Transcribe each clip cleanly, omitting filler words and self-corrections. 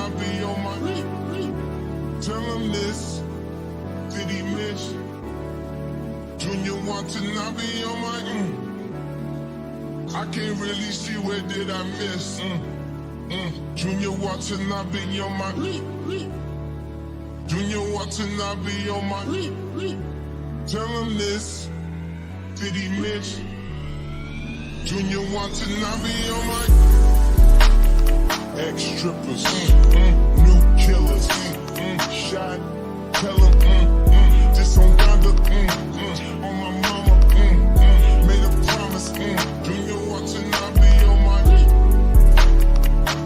I be on my? Tell him this. Did he miss? Junior wanting I be on my? I can't really see where did I miss. Junior wanting I be on my? Junior wanting I be on my? Tell him this. Did he miss? Junior wanting I be on my? Ex-strippers, new killers, shot, tell him, this on Donda, on my mama, made a promise, Junior watching I be on my,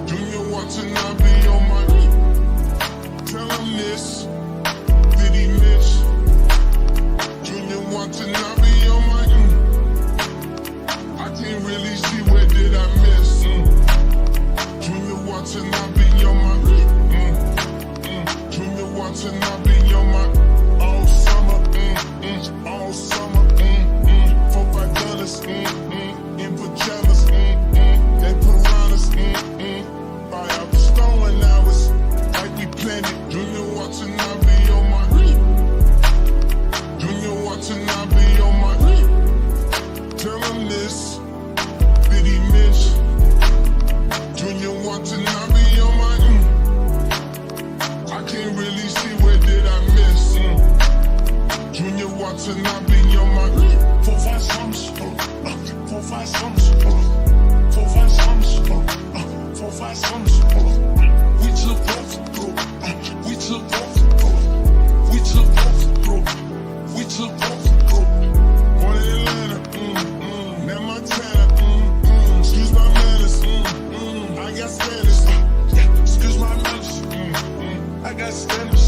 Junior watching I be on my, tell him this, did he miss, Junior watching I be on my, I can't really see where did I miss, Junior watching I be on my, Junior watching I be on my, all summer, all summer, $4-5, in pajamas, they piranhas, buy out the stolen hours, like we planned it, Junior watching I be on my, Junior watching I be on my, tell him this, did he miss? Junior watching I be on my, I can't really see where did I miss. Junior watching I be on my, 4-5 sums, 4-5 sums, 4-5 sums, 4-5 sums. We took both, we took both, we took both, we took both. One in Atlanta, now Montana, excuse my manners, I got status, excuse my manners, I got status,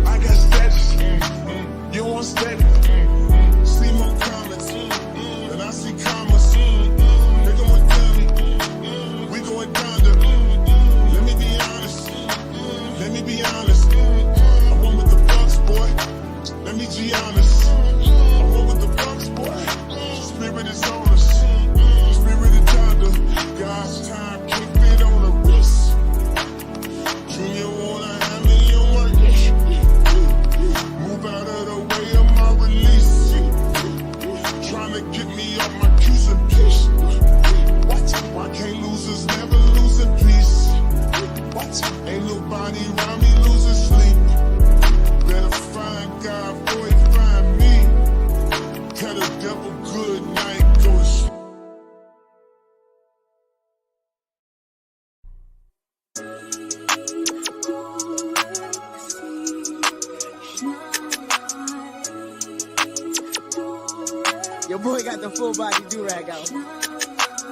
I got status, you want status, see more comments, and I see commas, they going down me, we going down to, let me be honest, I went with the Bucks, boy, let me be honest, I went with the Bucks, boy, spirit is on us, spirit is Donda, God's time, keep it on the wrist, Junior wanna have me on my, move out of the way of my release, trying to get me off my cues and peace, why can't losers never lose in peace, ain't nobody around me losing sleep, better find God before he find me, tell the devil good night, go to sleep. Your boy got the full body do-rag out.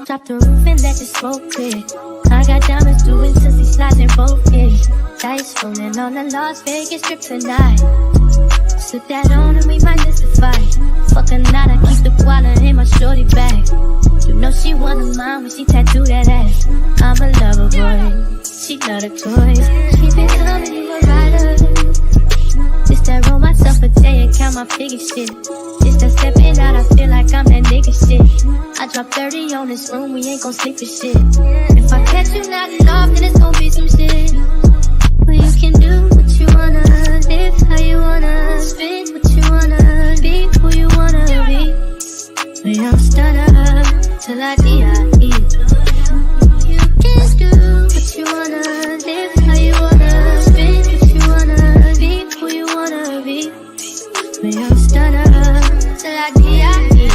Drop the roof and let the smoke clear. I got diamonds doing sissy slides in both ears. Dice rolling on the Las Vegas strip tonight. Slip that on and we might miss a fight. Fuck a night, I keep the koala in my shorty bag. You know she want a mine when she tattoo that ass. I'm a lover boy, she love the toys. She been coming, you a rider. Just that roll myself a day and count my figure shit. Just that stepping out, I feel like I'm that nigga shit. I drop 30 on this room, we ain't gon' sleep for shit. If I catch you not enough, then it's gon' be some shit. Well, you can do what you wanna, live how you wanna, spit what you wanna, be who you wanna be. We don't start up till I D.I.E. You can do what you wanna, live how you wanna, spit what you wanna, be who you wanna be. We don't start up till I D.I.E.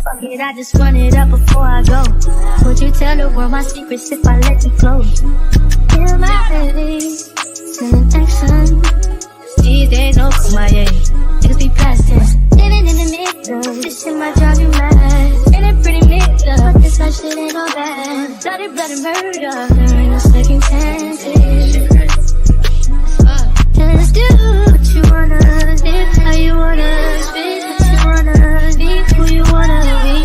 Fuck it, I just run it up before I go. Would you tell the world my secrets if I let you close? Feel my face, sending action. These days no Kumaye, niggas be past tense. Living in the middle, this shit might drive you mad. In a pretty mixed up, but this life shit ain't all bad. Bloody, bloody murder, there ain't no second chances. Just do what you wanna, live how you wanna, spit what you wanna, be who you wanna be.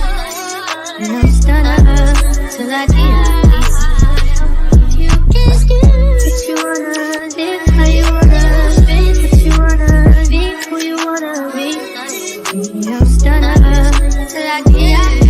And I'm stunned up till I D.I.E. You can do what you wanna, live how you wanna, spit what you wanna, be who you wanna be. And I'm stunned up till I D.I.E.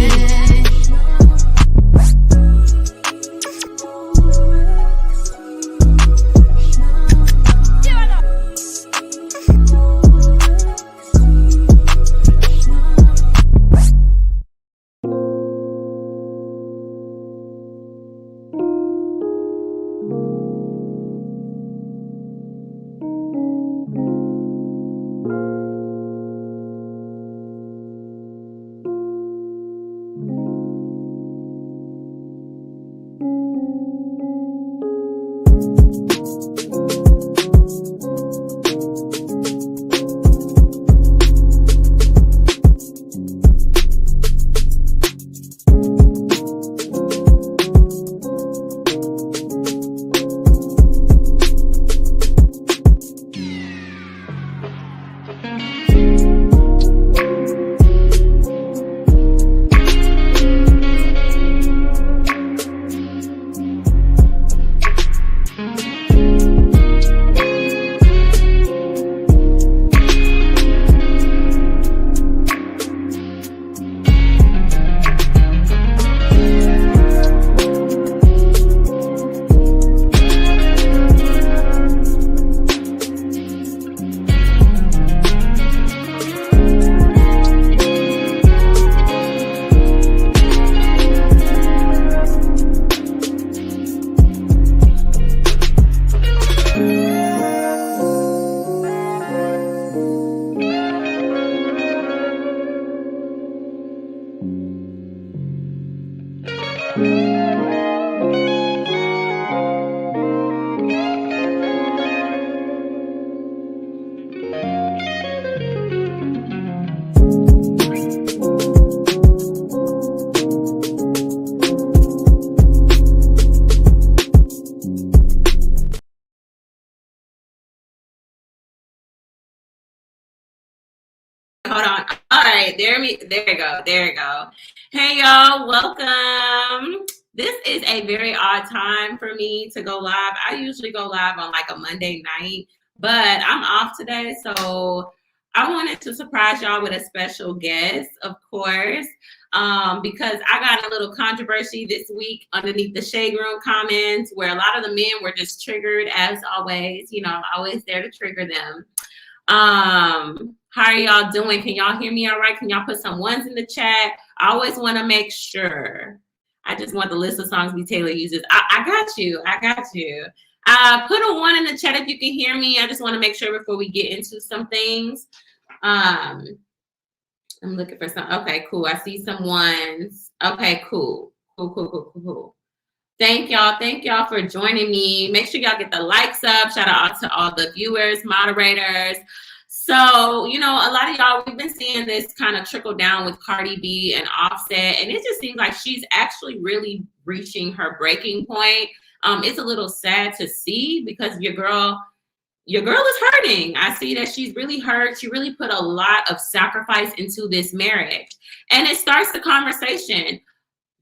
There we go. There we go. Hey, y'all. Welcome. This is a very odd time for me to go live. I usually go live on like a Monday night, but I'm off today. So I wanted to surprise y'all with a special guest, of course, because I got a little controversy this week underneath the Shade Room comments where a lot of the men were just triggered, as always. You know, I'm always there to trigger them. How are y'all doing? Can y'all hear me all right? Can y'all put some ones in the chat? I always want to make sure. I just want the list of songs B. Taylor uses. I got you. I got you. Put a 1 in the chat if you can hear me. I just want to make sure before we get into some things. I'm looking for some. Okay, cool. I see some ones. Okay, cool. Cool. Thank y'all for joining me. Make sure y'all get the likes up. Shout out to all the viewers, moderators. So, you know, a lot of y'all, we've been seeing this kind of trickle down with Cardi B and Offset, and it just seems like she's actually really reaching her breaking point. It's a little sad to see because your girl is hurting. I see that she's really hurt. She really put a lot of sacrifice into this marriage. And it starts the conversation.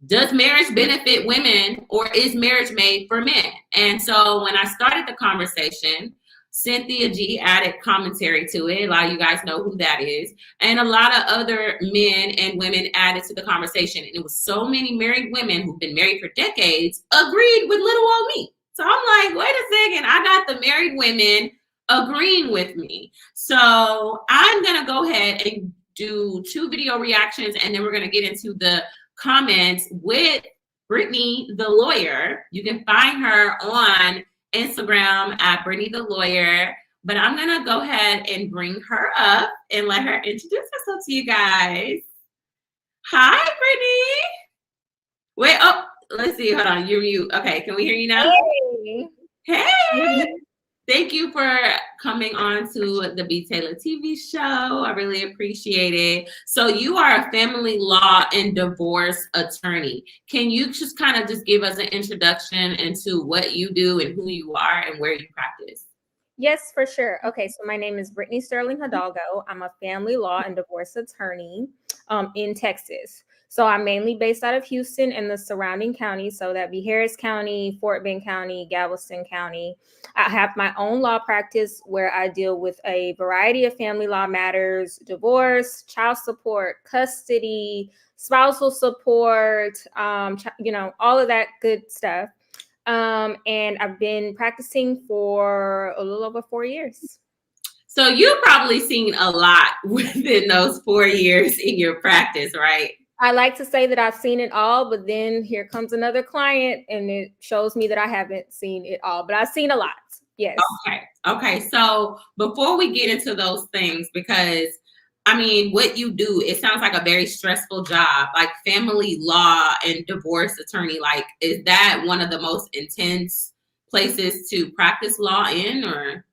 Does marriage benefit women or is marriage made for men? And so when I started the conversation, Cynthia G added commentary to it. A lot of you guys know who that is. And a lot of other men and women added to the conversation. And it was so many married women who've been married for decades agreed with little old me. So I'm like, wait a second, I got the married women agreeing with me. So I'm going to go ahead and do 2 video reactions, and then we're going to get into the comments with Brittany the Lawyer. You can find her on Instagram at Brittany the Lawyer, but I'm gonna go ahead and bring her up and let her introduce herself to you guys. Hi, Brittany. Wait, oh, let's see. Hold on, you're mute. Okay, can we hear you now? Hey. Thank you for coming on to the B. Taylor TV show. I really appreciate it. So you are a family law and divorce attorney. Can you just kind of just give us an introduction into what you do and who you are and where you practice? Yes, for sure. Okay, so my name is Brittany Sterling Hidalgo. I'm a family law and divorce attorney in Texas. So I'm mainly based out of Houston and the surrounding counties. So that'd be Harris County, Fort Bend County, Galveston County. I have my own law practice where I deal with a variety of family law matters: divorce, child support, custody, spousal support, you know, all of that good stuff. And I've been practicing for a little over 4 years. So you've probably seen a lot within those 4 years in your practice, right? I like to say that I've seen it all, but then here comes another client and it shows me that I haven't seen it all, but I've seen a lot. Yes. Okay. So before we get into those things, because I mean, what you do, it sounds like a very stressful job, like family law and divorce attorney. Like, is that one of the most intense places to practice law in, or?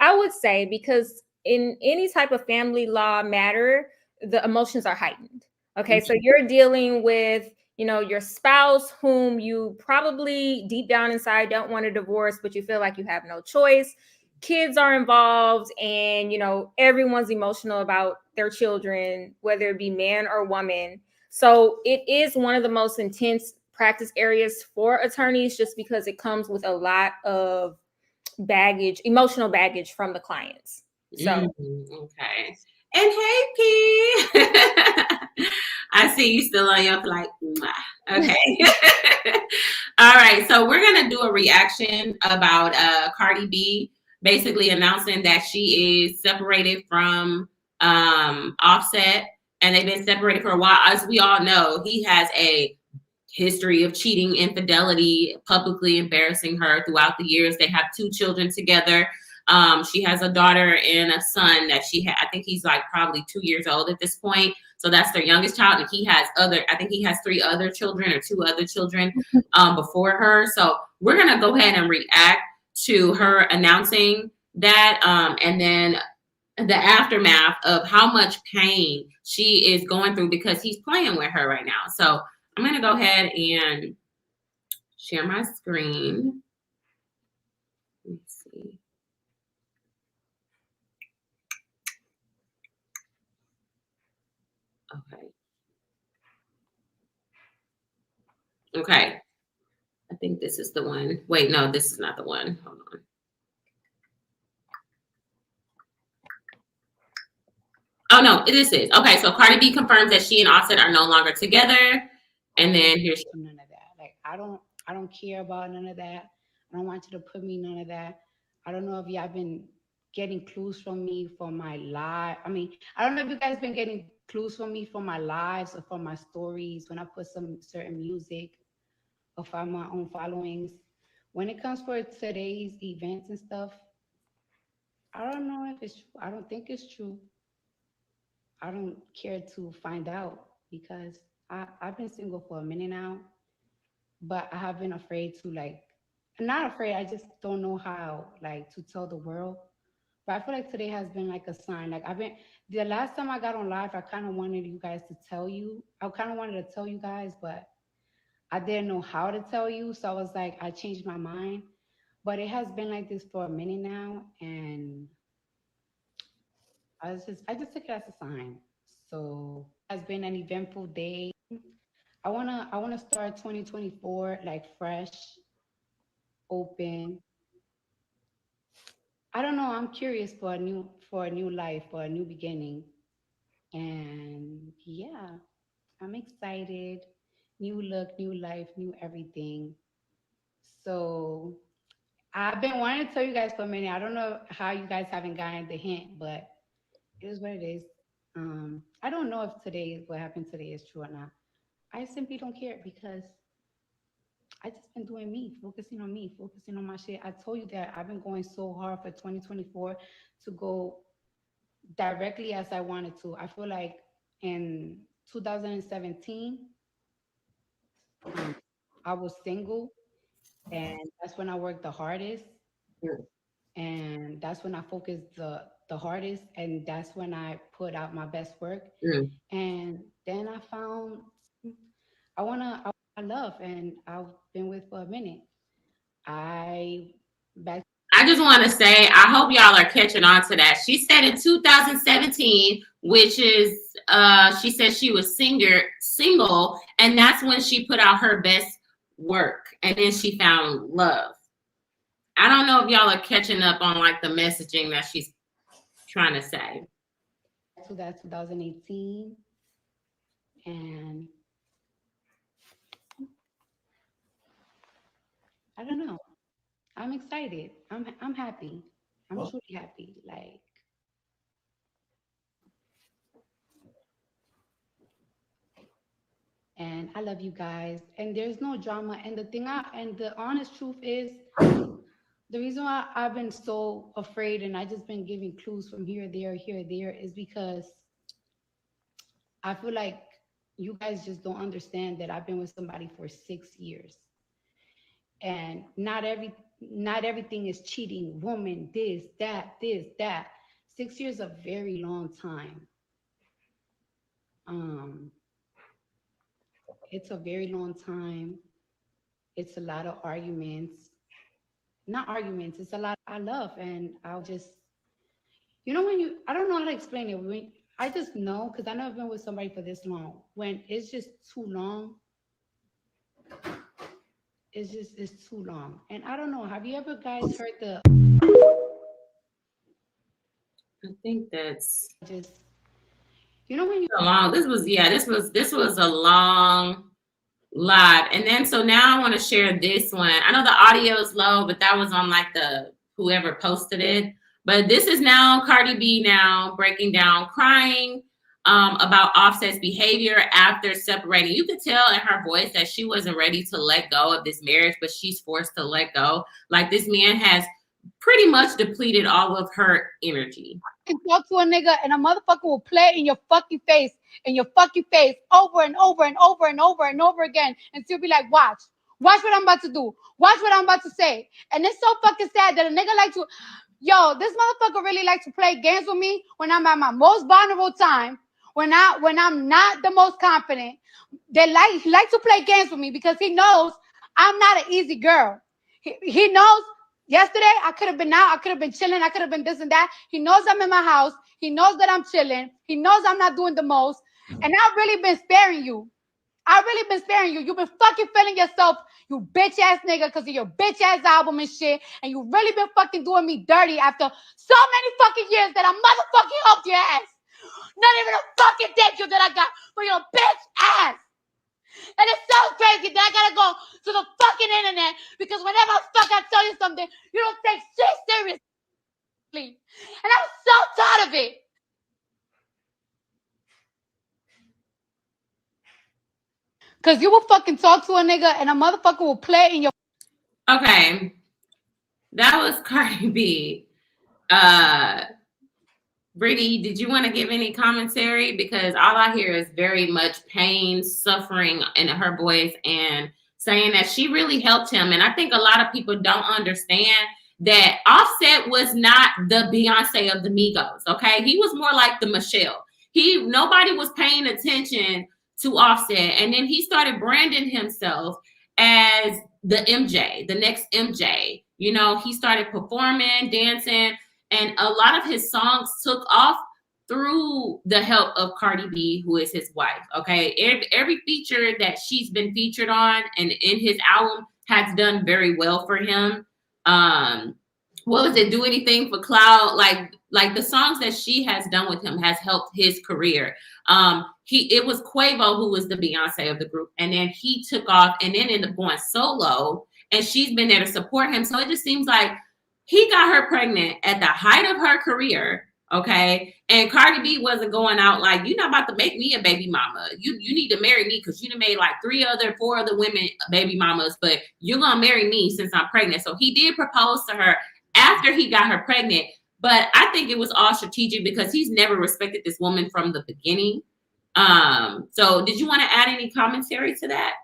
I would say, because in any type of family law matter, the emotions are heightened. Okay, so you're dealing with, you know, your spouse whom you probably deep down inside don't want to divorce, but you feel like you have no choice. Kids are involved, and, you know, everyone's emotional about their children, whether it be man or woman. So it is one of the most intense practice areas for attorneys, just because it comes with a lot of baggage, emotional baggage from the clients. So okay. And hey, P. I see you still on your flight. Okay. All right. So we're going to do a reaction about Cardi B basically announcing that she is separated from Offset, and they've been separated for a while. As we all know, he has a history of cheating, infidelity, publicly embarrassing her throughout the years. They have 2 children together. She has a daughter and a son that she had. I think he's like probably 2 years old at this point. So that's their youngest child. And he has I think he has 3 other children or 2 other children before her. So we're going to go ahead and react to her announcing that. And then the aftermath of how much pain she is going through because he's playing with her right now. So I'm going to go ahead and share my screen. Let's see. Okay. I think this is the one. Wait, no, this is not the one. Hold on. Oh no, this is. Okay, so Cardi B confirms that she and Offset are no longer together. And then here's none of that. Like I don't care about none of that. I don't want you to put me none of that. I don't know if y'all been getting clues from me for my live. I mean, I don't know if you guys been getting clues from me for my lives or for my stories when I put some certain music or for my own followings. When it comes for today's events and stuff, I don't know if it's true. I don't think it's true. I don't care to find out because I've been single for a minute now, but I have been afraid to like, not afraid, I just don't know how like to tell the world. But I feel like today has been like a sign. Like the last time I got on live, I kind of wanted you guys to tell you. I kind of wanted to tell you guys, but I didn't know how to tell you. So I was like, I changed my mind. But it has been like this for a minute now. And I just took it as a sign. So it has been an eventful day. I wanna start 2024 like fresh, open. I don't know. I'm curious for a new life, for a new beginning. And yeah, I'm excited. New look, new life, new everything. So I've been wanting to tell you guys for a minute. I don't know how you guys haven't gotten the hint, but it is what it is. I don't know if what happened today is true or not. I simply don't care because I just been doing me, focusing on my shit. I told you that I've been going so hard for 2024 to go directly as I wanted to. I feel like in 2017, I was single, and that's when I worked the hardest, and that's when I focused the hardest, and that's when I put out my best work. And then I found I love, and I've been with for a minute. I just want to say, I hope y'all are catching on to that. She said in 2017, which is, she said she was single, and that's when she put out her best work, and then she found love. I don't know if y'all are catching up on like the messaging that she's trying to say. To that 2018, and I don't know. I'm excited. I'm happy. I'm truly happy. Like and I love you guys. And there's no drama. And the honest truth is the reason why I've been so afraid and I just been giving clues from here, there, is because I feel like you guys just don't understand that I've been with somebody for 6 years. And not everything is cheating, woman, this, that. 6 years is a very long time. It's a very long time. It's a lot of arguments. Not arguments, it's a lot I love. And I'll just, I don't know how to explain it. I just know, because I've never been with somebody for this long. When it's just too long, it's too long. And I don't know, have you ever guys heard I think that's just, when you long. This was a long live. And then so now I want to share this one. I know the audio is low, but that was on like the whoever posted it. But this is now Cardi B now breaking down, crying about Offset's behavior after separating. You could tell in her voice that she wasn't ready to let go of this marriage, but she's forced to let go. Like this man has pretty much depleted all of her energy. Can talk to a nigga and a motherfucker will play in your fucking face, over and over and over and over and over again, and still be like, watch what I'm about to do, watch what I'm about to say. And it's so fucking sad that a nigga like to, this motherfucker really like to play games with me when I'm at my most vulnerable time, when I'm not the most confident. He likes to play games with me because he knows I'm not an easy girl. He knows. Yesterday, I could have been out. I could have been chilling. I could have been this and that. He knows I'm in my house. He knows that I'm chilling. He knows I'm not doing the most. And I've really been sparing you. I really been sparing you. You've been fucking feeling yourself, you bitch ass nigga, because of your bitch ass album and shit. And you really been fucking doing me dirty after so many fucking years that I motherfucking helped your ass. Not even a fucking thank you that I got for your bitch ass. And it's so crazy that I gotta go to the fucking internet because whenever I tell you something, you don't take shit seriously. And I'm so tired of it. Because you will fucking talk to a nigga and a motherfucker will play in your... Okay. That was Cardi B. Brittany, did you want to give any commentary? Because all I hear is very much pain, suffering in her voice, and saying that she really helped him. And I think a lot of people don't understand that Offset was not the Beyonce of the Migos. Okay, he was more like the Michelle. Nobody was paying attention to Offset, and then he started branding himself as the MJ, the next MJ. You know, he started performing, dancing. And a lot of his songs took off through the help of Cardi B, who is his wife. Okay. Every feature that she's been featured on and in his album has done very well for him. What was it? Do Anything for Cloud? Like the songs that she has done with him has helped his career. It was Quavo who was the Beyonce of the group. And then he took off and then ended up going solo. And she's been there to support him. So it just seems like he got her pregnant at the height of her career, okay? And Cardi B wasn't going out like, you're not about to make me a baby mama. You need to marry me because you done made like 4 other women baby mamas, but you're going to marry me since I'm pregnant. So he did propose to her after he got her pregnant. But I think it was all strategic because he's never respected this woman from the beginning. So did you want to add any commentary to that?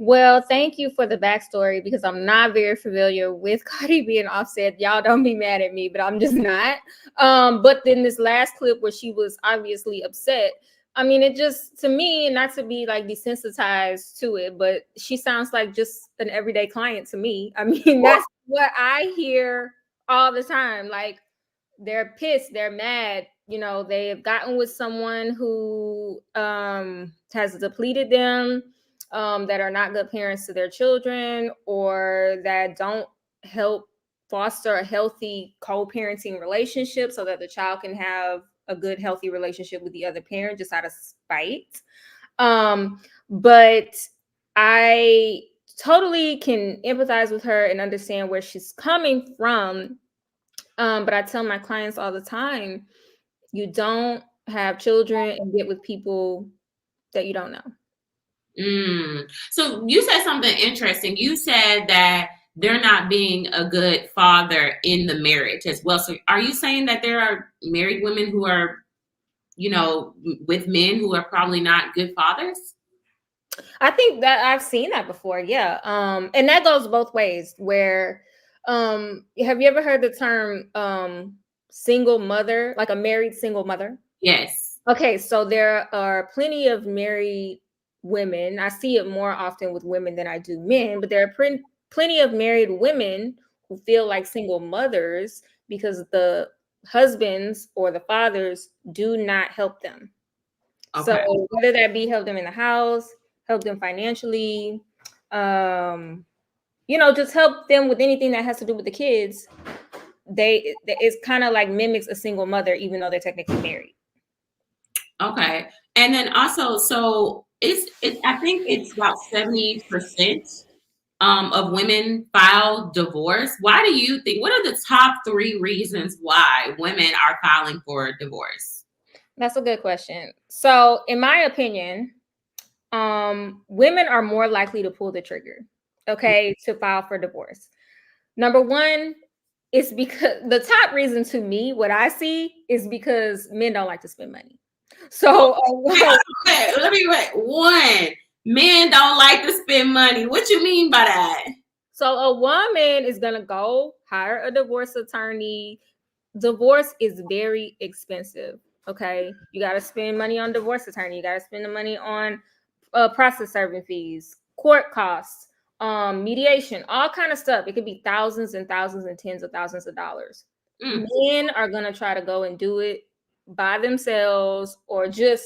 Well, thank you for the backstory because I'm not very familiar with Cardi B and Offset. Y'all don't be mad at me, but I'm just not. But then this last clip where she was obviously upset, I mean, it just, to me, not to be like desensitized to it, but she sounds like just an everyday client to me. I mean, that's what I hear all the time. Like, they're pissed, they're mad. You know, they have gotten with someone who has depleted them, that are not good parents to their children, or that don't help foster a healthy co-parenting relationship so that the child can have a good, healthy relationship with the other parent just out of spite. But I totally can empathize with her and understand where she's coming from. But I tell my clients all the time, you don't have children and get with people that you don't know. So you said something interesting. You said that they're not being a good father in the marriage as well. So are you saying that there are married women who are, you know, with men who are probably not good fathers? I think that I've seen that before. Yeah. And that goes both ways where, have you ever heard the term, single mother, like a married single mother? Yes. Okay. So there are plenty of married women. I see it more often with women than I do men, but there are plenty of married women who feel like single mothers because the husbands or the fathers do not help them. Okay. So whether that be help them in the house, help them financially, you know, just help them with anything that has to do with the kids, it's kind of like mimics a single mother, even though they're technically married. Okay. And then also, so I think it's about 70% of women file divorce. Why do you think, what are the top 3 reasons why women are filing for divorce? That's a good question. So in my opinion, women are more likely to pull the trigger, okay, to file for divorce. Number one, it's because the top reason to me, what I see, is because men don't like to spend money. So let me wait. One, men don't like to spend money. What you mean by that? So a woman is gonna go hire a divorce attorney. Divorce is very expensive. Okay, you got to spend money on divorce attorney. You got to spend the money on process serving fees, court costs, mediation, all kind of stuff. It could be thousands and thousands and tens of thousands of dollars. Men are gonna try to go and do it by themselves, or just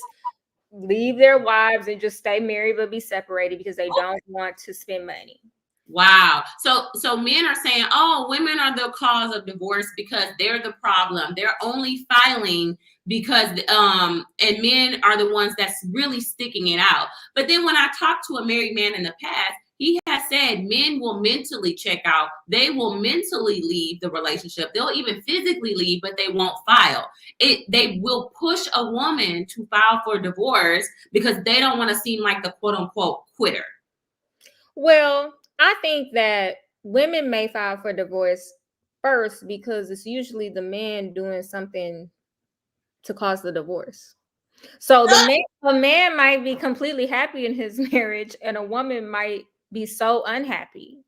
leave their wives and just stay married but be separated because they don't want to spend money. Wow. So men are saying, oh, women are the cause of divorce because they're the problem. They're only filing because and men are the ones that's really sticking it out. But then when I talked to a married man in the past, he has said men will mentally check out. They will mentally leave the relationship. They'll even physically leave, but they won't file. They will push a woman to file for divorce because they don't want to seem like the quote unquote quitter. Well, I think that women may file for divorce first because it's usually the man doing something to cause the divorce. So a man might be completely happy in his marriage and a woman might be so unhappy.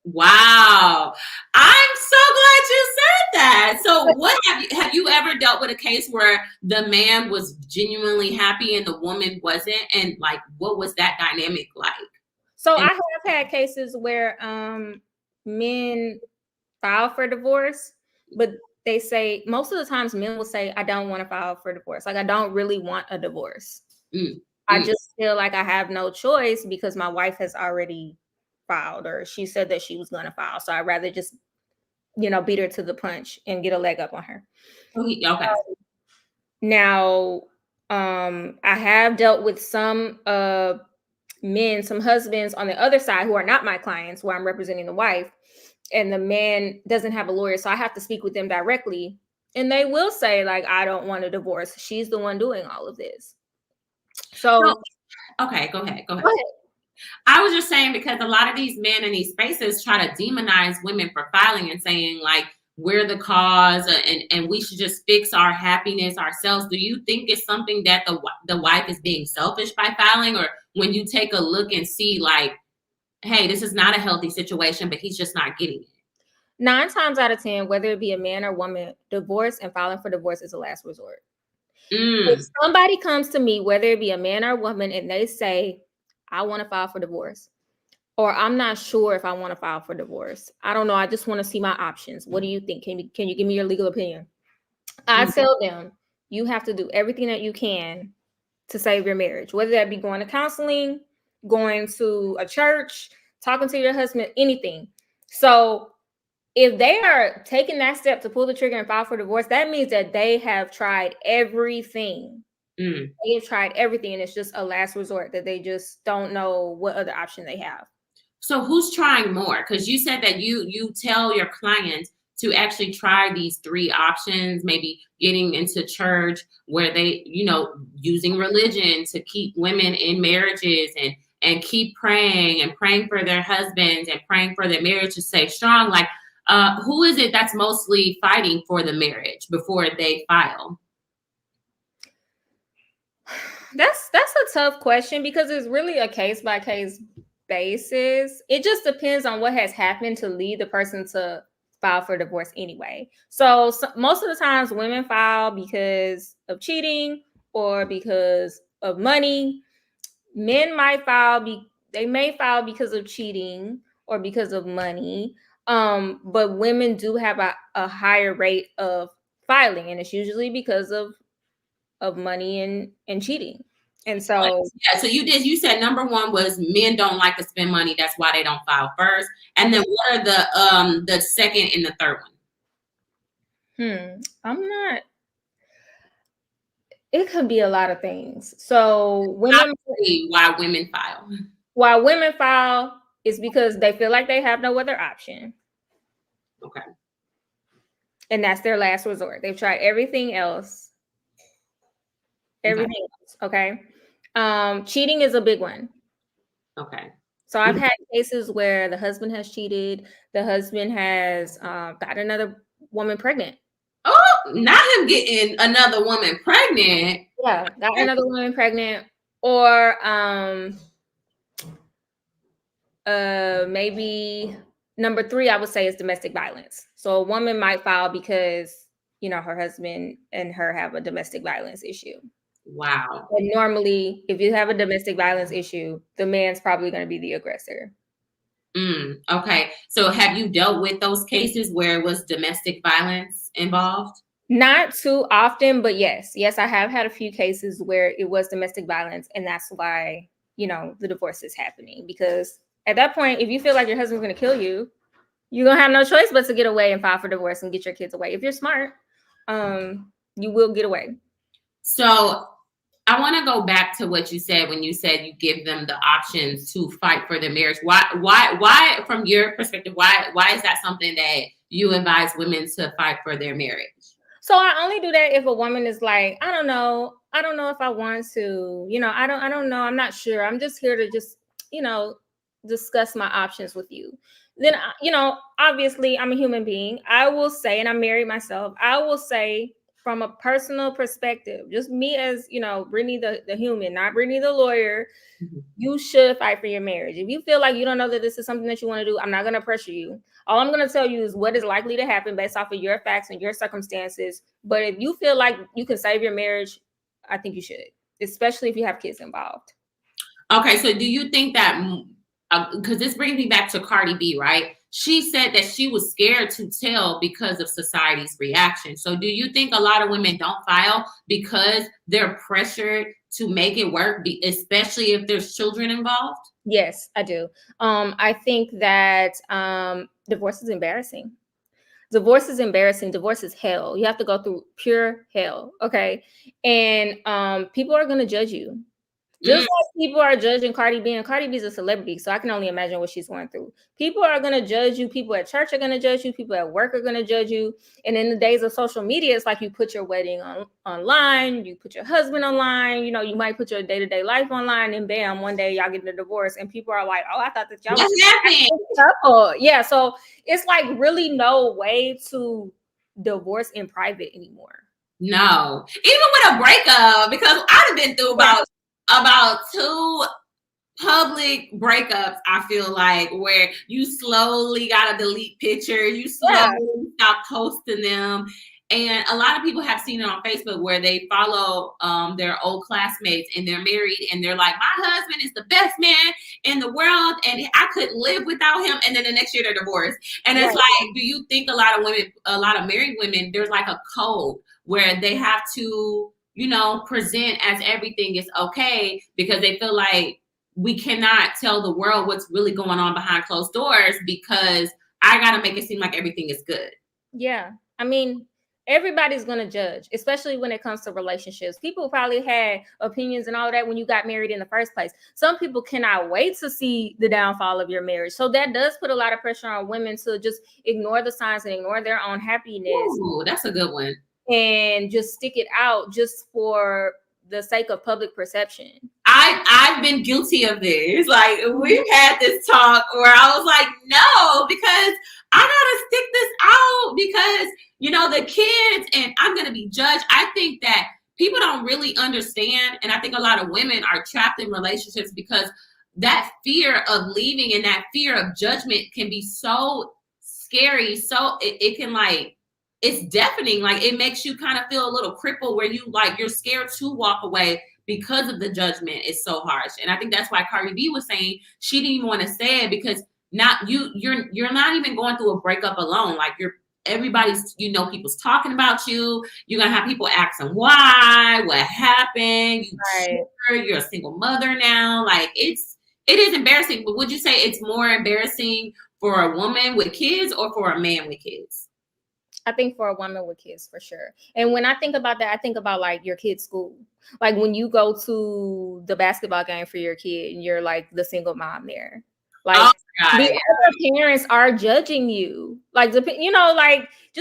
Wow. I'm so glad you said that. So what have you ever dealt with a case where the man was genuinely happy and the woman wasn't? And like, what was that dynamic like? So I have had cases where men file for divorce, but they say most of the times men will say, I don't want to file for divorce. Like, I don't really want a divorce. I just feel like I have no choice because my wife has already filed, or she said that she was going to file. So I'd rather just, beat her to the punch and get a leg up on her. Okay. Now, I have dealt with some men, some husbands on the other side who are not my clients, where I'm representing the wife, and the man doesn't have a lawyer. So I have to speak with them directly. And they will say, like, I don't want a divorce. She's the one doing all of this. So okay, go ahead. I was just saying, because a lot of these men in these spaces try to demonize women for filing and saying, like, we're the cause and we should just fix our happiness ourselves. Do you think it's something that the wife is being selfish by filing? Or when you take a look and see, like, hey, this is not a healthy situation, but he's just not getting it? 9 times out of 10, whether it be a man or woman, divorce and filing for divorce is a last resort. If somebody comes to me, whether it be a man or a woman, and they say, I want to file for divorce, or I'm not sure if I want to file for divorce, I don't know, I just want to see my options. What do you think? Can you give me your legal opinion? I tell them, you have to do everything that you can to save your marriage, whether that be going to counseling, going to a church, talking to your husband, anything. So if they are taking that step to pull the trigger and file for divorce, that means that they have tried everything. They have tried everything, and it's just a last resort, that they just don't know what other option they have. So who's trying more? Because you said that you tell your clients to actually try these 3 options, maybe getting into church, where they, using religion to keep women in marriages and keep praying for their husbands and praying for their marriage to stay strong. Like, who is it that's mostly fighting for the marriage before they file? That's a tough question because it's really a case by case basis. It just depends on what has happened to lead the person to file for divorce anyway. So most of the times women file because of cheating or because of money. Men might file, they may file because of cheating or because of money. But women do have a higher rate of filing, and it's usually because of money and cheating. And so so you said number 1 was men don't like to spend money, that's why they don't file first. And then what are the second and the third one? I'm not, it could be a lot of things. So why women file is because they feel like they have no other option. Okay. And that's their last resort. They've tried everything else. Okay. Cheating is a big one. Okay. So I've had cases where the husband has cheated. The husband has got another woman pregnant. Oh, not him getting another woman pregnant. Yeah, got another woman pregnant. Or maybe number 3, I would say, is domestic violence. So a woman might file because, her husband and her have a domestic violence issue. Wow. And normally, if you have a domestic violence issue, the man's probably going to be the aggressor. Okay. So have you dealt with those cases where it was domestic violence involved? Not too often, but yes, I have had a few cases where it was domestic violence, and that's why, the divorce is happening. Because at that point, if you feel like your husband's going to kill you, you're going to have no choice but to get away and file for divorce and get your kids away. If you're smart, you will get away. So I want to go back to what you said when you said you give them the options to fight for their marriage. Why, from your perspective, why is that something that you advise women to fight for their marriage? So I only do that if a woman is like, I don't know if I want to, I don't know. I'm not sure. I'm just here to just, discuss my options with you. Then, obviously I'm a human being. I will say, and I'm married myself, I will say from a personal perspective, just me as, Brittany the human, not Brittany the lawyer, you should fight for your marriage. If you feel like you don't know that this is something that you want to do, I'm not going to pressure you. All I'm going to tell you is what is likely to happen based off of your facts and your circumstances. But if you feel like you can save your marriage, I think you should, especially if you have kids involved. Okay, so do you think that, because this brings me back to Cardi B, right? She said that she was scared to tell because of society's reaction. So do you think a lot of women don't file because they're pressured to make it work, especially if there's children involved? Yes, I do. I think that divorce is embarrassing. Divorce is embarrassing. Divorce is hell. You have to go through pure hell. Okay. And people are going to judge you. Just like people are judging Cardi B, and Cardi B is a celebrity, so I can only imagine what she's going through. People are going to judge you. People at church are going to judge you. People at work are going to judge you. And in the days of social media, it's like you put your wedding online, you put your husband online, you might put your day-to-day life online, and bam, one day y'all get a divorce, and people are like, oh, I thought that y'all was a couple. Yeah, so it's like really no way to divorce in private anymore. No, even with a breakup, because I've been through about 2 public breakups, I feel like, where you slowly got to delete pictures, you slowly stop posting them. And a lot of people have seen it on Facebook where they follow their old classmates and they're married and they're like, my husband is the best man in the world and I couldn't live without him. And then the next year they're divorced. And it's like, do you think a lot of married women, there's like a code where they have to, present as everything is okay because they feel like we cannot tell the world what's really going on behind closed doors because I got to make it seem like everything is good? Yeah. I mean, everybody's going to judge, especially when it comes to relationships. People probably had opinions and all of that when you got married in the first place. Some people cannot wait to see the downfall of your marriage. So that does put a lot of pressure on women to just ignore the signs and ignore their own happiness. Ooh, that's a good one. And just stick it out just for the sake of public perception. I've been guilty of this. Like, we've had this talk where I was like, no, because I gotta stick this out because, the kids and I'm gonna be judged. I think that people don't really understand. And I think a lot of women are trapped in relationships because that fear of leaving and that fear of judgment can be so scary. So it can it's deafening. Like, it makes you kind of feel a little crippled where you're scared to walk away because of the judgment is so harsh. And I think that's why Cardi B was saying she didn't even want to say it because you're not even going through a breakup alone. Like, everybody's, people's talking about you. You're going to have people asking why, what happened. You're a single mother now. Like, it is embarrassing. But would you say it's more embarrassing for a woman with kids or for a man with kids? I think for a woman with kids, for sure. And when I think about that, I think about like your kid's school. Like when you go to the basketball game for your kid and you're like the single mom there. Like the other parents are judging you. Like, just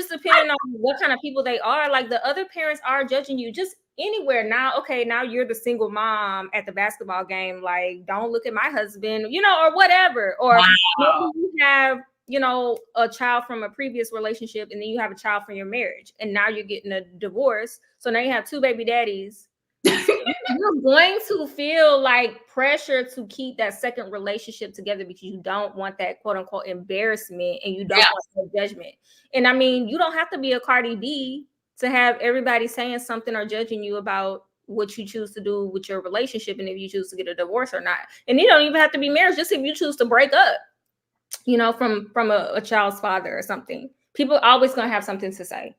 depending on what kind of people they are, like the other parents are judging you just anywhere. Now, okay, now you're the single mom at the basketball game. Like, don't look at my husband, or whatever. Or maybe you have, a child from a previous relationship and then you have a child from your marriage and now you're getting a divorce. So now you have 2 baby daddies. You're going to feel like pressure to keep that second relationship together because you don't want that quote unquote embarrassment and you don't want that judgment. And I mean, you don't have to be a Cardi B to have everybody saying something or judging you about what you choose to do with your relationship and if you choose to get a divorce or not. And you don't even have to be married, just if you choose to break up. From a child's father or something. People always going to have something to say.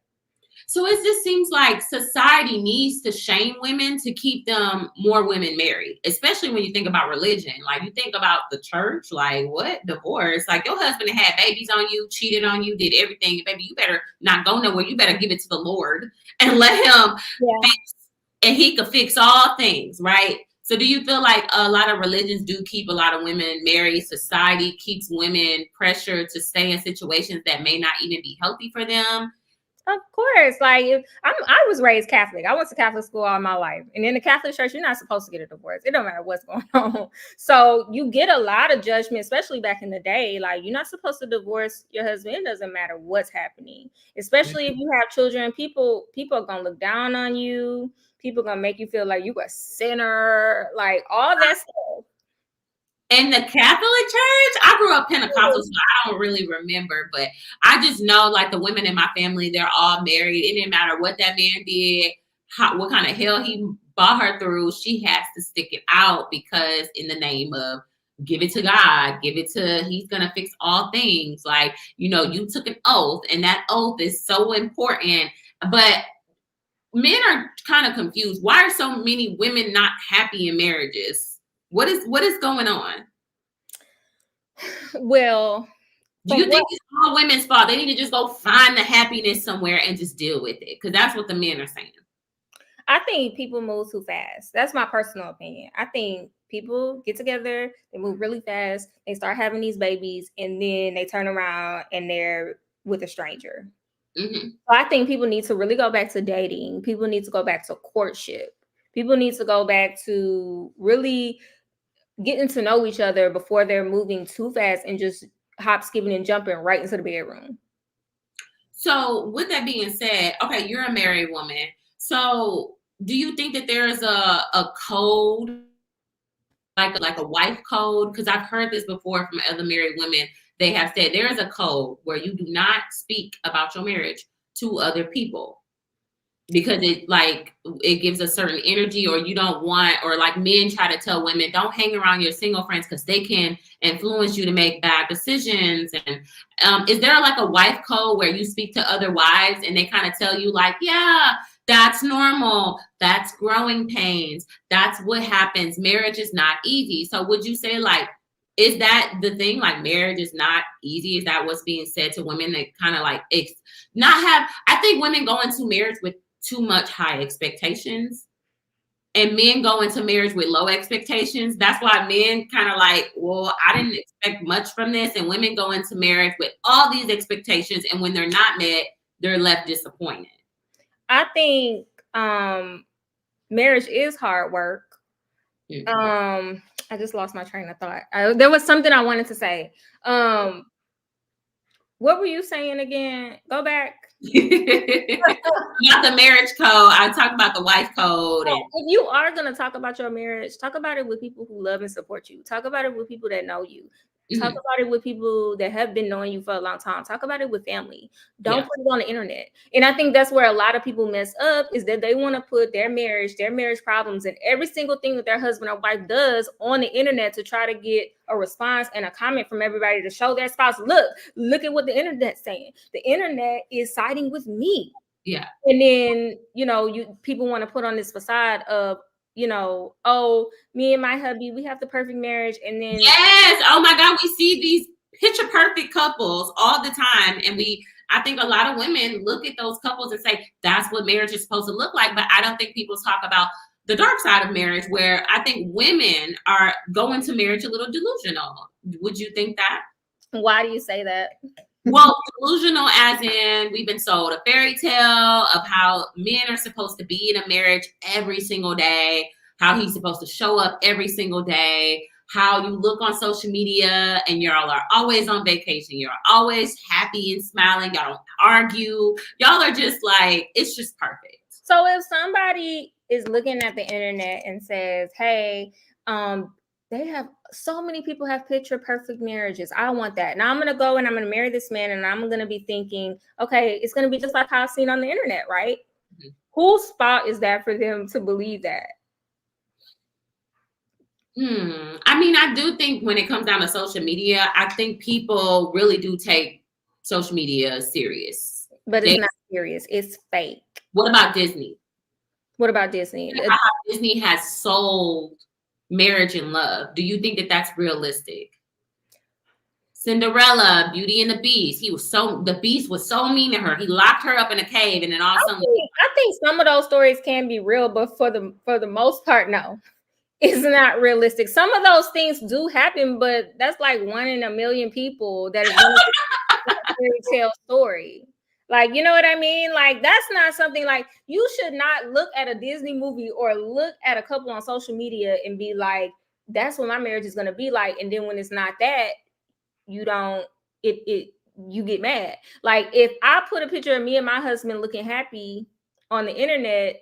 So it just seems like society needs to shame women to keep them more women married, especially when you think about religion. Like you think about the church, like what? Divorce? Like your husband had babies on you, cheated on you, did everything. Baby, you better not go nowhere. You better give it to the Lord and let him fix, and he could fix all things, right? So do you feel like a lot of religions do keep a lot of women married? Society keeps women pressured to stay in situations that may not even be healthy for them? Of course, like I was raised Catholic. I went to Catholic school all my life, and in the Catholic Church, you're not supposed to get a divorce. It don't matter what's going on. So you get a lot of judgment, especially back in the day. Like you're not supposed to divorce your husband. It doesn't matter what's happening, especially if you have children. People are gonna look down on you. People are gonna make you feel like you a sinner. Like all that stuff. In the Catholic Church, I grew up Pentecostal, so I don't really remember, but I just know like the women in my family, they're all married. It didn't matter what that man did, what kind of hell he brought her through. She has to stick it out because in the name of give it to God, he's going to fix all things. Like, you know, you took an oath and that oath is so important, but men are kind of confused. Why are so many women not happy in marriages? What is going on? Well, do you think it's all women's fault? They need to just go find the happiness somewhere and just deal with it, because that's what the men are saying. I think people move too fast. That's my personal opinion. I think people get together, they move really fast, they start having these babies, and then they turn around and they're with a stranger. Mm-hmm. So I think people need to really go back to dating. People need to go back to courtship. People need to go back to really getting to know each other before they're moving too fast and just hop, skipping, and jumping right into the bedroom. So with that being said, okay, you're a married woman. So do you think that there's a code, like a wife code? Because I've heard this before from other married women. They have said there is a code where you do not speak about your marriage to other people, because it gives a certain energy, or you don't want, or like men try to tell women, don't hang around your single friends because they can influence you to make bad decisions. And is there like a wife code where you speak to other wives and they kind of tell you like, yeah, that's normal, that's growing pains, that's what happens, marriage is not easy? So would you say, like, is that the thing? Like marriage is not easy? Is that what's being said to women that kind of like not have? I think women go into marriage with too much high expectations, and men go into marriage with low expectations. That's why men kind of like, well, I didn't expect much from this, and women go into marriage with all these expectations, and when they're not met, they're left disappointed. I think marriage is hard work. Mm-hmm. I just lost my train of thought. There was something I wanted to say. What were you saying again? Go back. Not the marriage code. I talk about the wife code. If you are going to talk about your marriage, talk about it with people who love and support you. Talk about it with people that know you. Talk about it with people that have been knowing you for a long time. Talk about it with family. Don't put it on the internet. And I think that's where a lot of people mess up, is that they want to put their marriage problems, and every single thing that their husband or wife does on the internet to try to get a response and a comment from everybody to show their spouse, look at what the internet's saying. The internet is siding with me. Yeah. And then, people want to put on this facade of, oh, me and my hubby, we have the perfect marriage. And then yes, oh my God, we see these picture perfect couples all the time, and I think a lot of women look at those couples and say that's what marriage is supposed to look like. But I don't think people talk about the dark side of marriage, where I think women are going to marriage a little delusional. Would you think that? Why do you say that? Well, delusional as in we've been sold a fairy tale of how men are supposed to be in a marriage every single day, how he's supposed to show up every single day, how you look on social media and y'all are always on vacation. You're always happy and smiling. Y'all don't argue. Y'all are just like, it's just perfect. So if somebody is looking at the internet and says, hey, they have so many people have picture perfect marriages, I want that. Now I'm going to go and I'm going to marry this man, and I'm going to be thinking, okay, it's going to be just like how I've seen on the internet, right? Mm-hmm. Whose fault is that for them to believe that? I mean, I do think when it comes down to social media, I think people really do take social media serious. but it's not serious. It's fake. What about Disney? What about Disney? How Disney has sold marriage and love. Do you think that that's realistic? Cinderella, Beauty and the Beast. The Beast was so mean to her. He locked her up in a cave, and then all of a sudden, I think some of those stories can be real, but for the most part, no, it's not realistic. Some of those things do happen, but that's like 1 in a million people that is going to fairy tale story. Like, you know what I mean? Like, that's not something like you should not look at a Disney movie or look at a couple on social media and be like, that's what my marriage is going to be like. And then when it's not that, you get mad. Like, if I put a picture of me and my husband looking happy on the internet,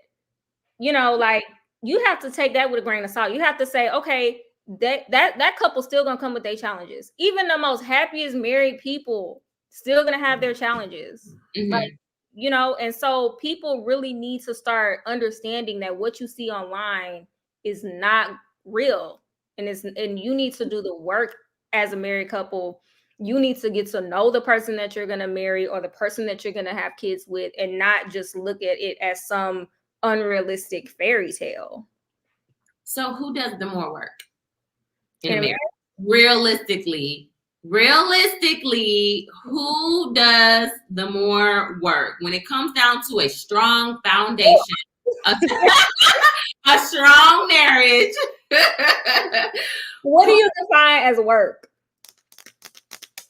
you know, like, you have to take that with a grain of salt. You have to say, okay, that couple's still gonna come with their challenges. Even the most happiest married people still gonna have their challenges. Mm-hmm. Like, you know, and so people really need to start understanding that what you see online is not real, and you need to do the work as a married couple. You need to get to know the person that you're gonna marry or the person that you're gonna have kids with, and not just look at it as some unrealistic fairy tale. So who does the more work in a marriage? Realistically, who does the more work when it comes down to a strong foundation, a strong marriage? What do you define as work?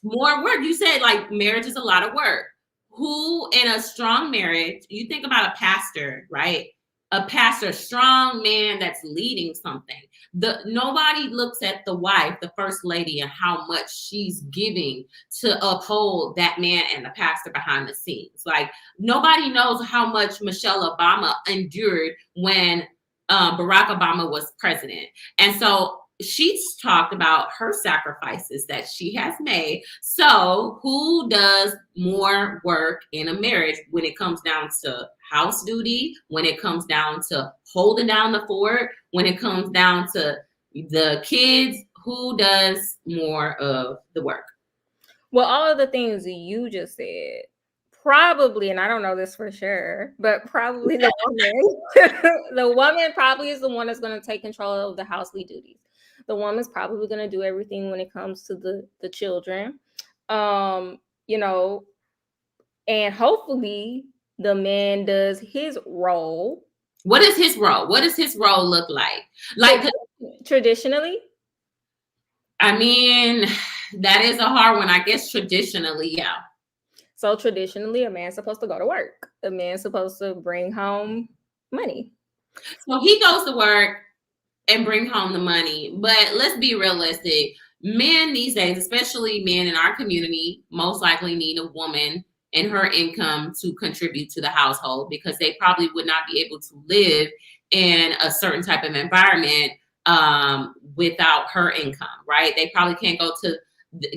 More work. You said like marriage is a lot of work. Who in a strong marriage, you think about a pastor, right? A pastor, strong man that's leading something. Nobody looks at the wife, the first lady, and how much she's giving to uphold that man and the pastor behind the scenes. Like, nobody knows how much Michelle Obama endured when Barack Obama was president. And so she's talked about her sacrifices that she has made. So who does more work in a marriage when it comes down to house duty, when it comes down to holding down the fort, when it comes down to the kids? Who does more of the work? Well, all of the things you just said, probably, and I don't know this for sure, but probably the woman, the woman probably is the one that's going to take control of the housely duties. The woman's probably going to do everything when it comes to the children, you know, and hopefully the man does his role. What is his role? What does his role look like? Like, traditionally? I mean, that is a hard one. I guess traditionally, yeah. So traditionally, a man's supposed to go to work. A man's supposed to bring home money. So he goes to work and bring home the money. But let's be realistic. Men these days, especially men in our community, most likely need a woman and her income to contribute to the household, because they probably would not be able to live in a certain type of environment without her income, right? They probably can't go to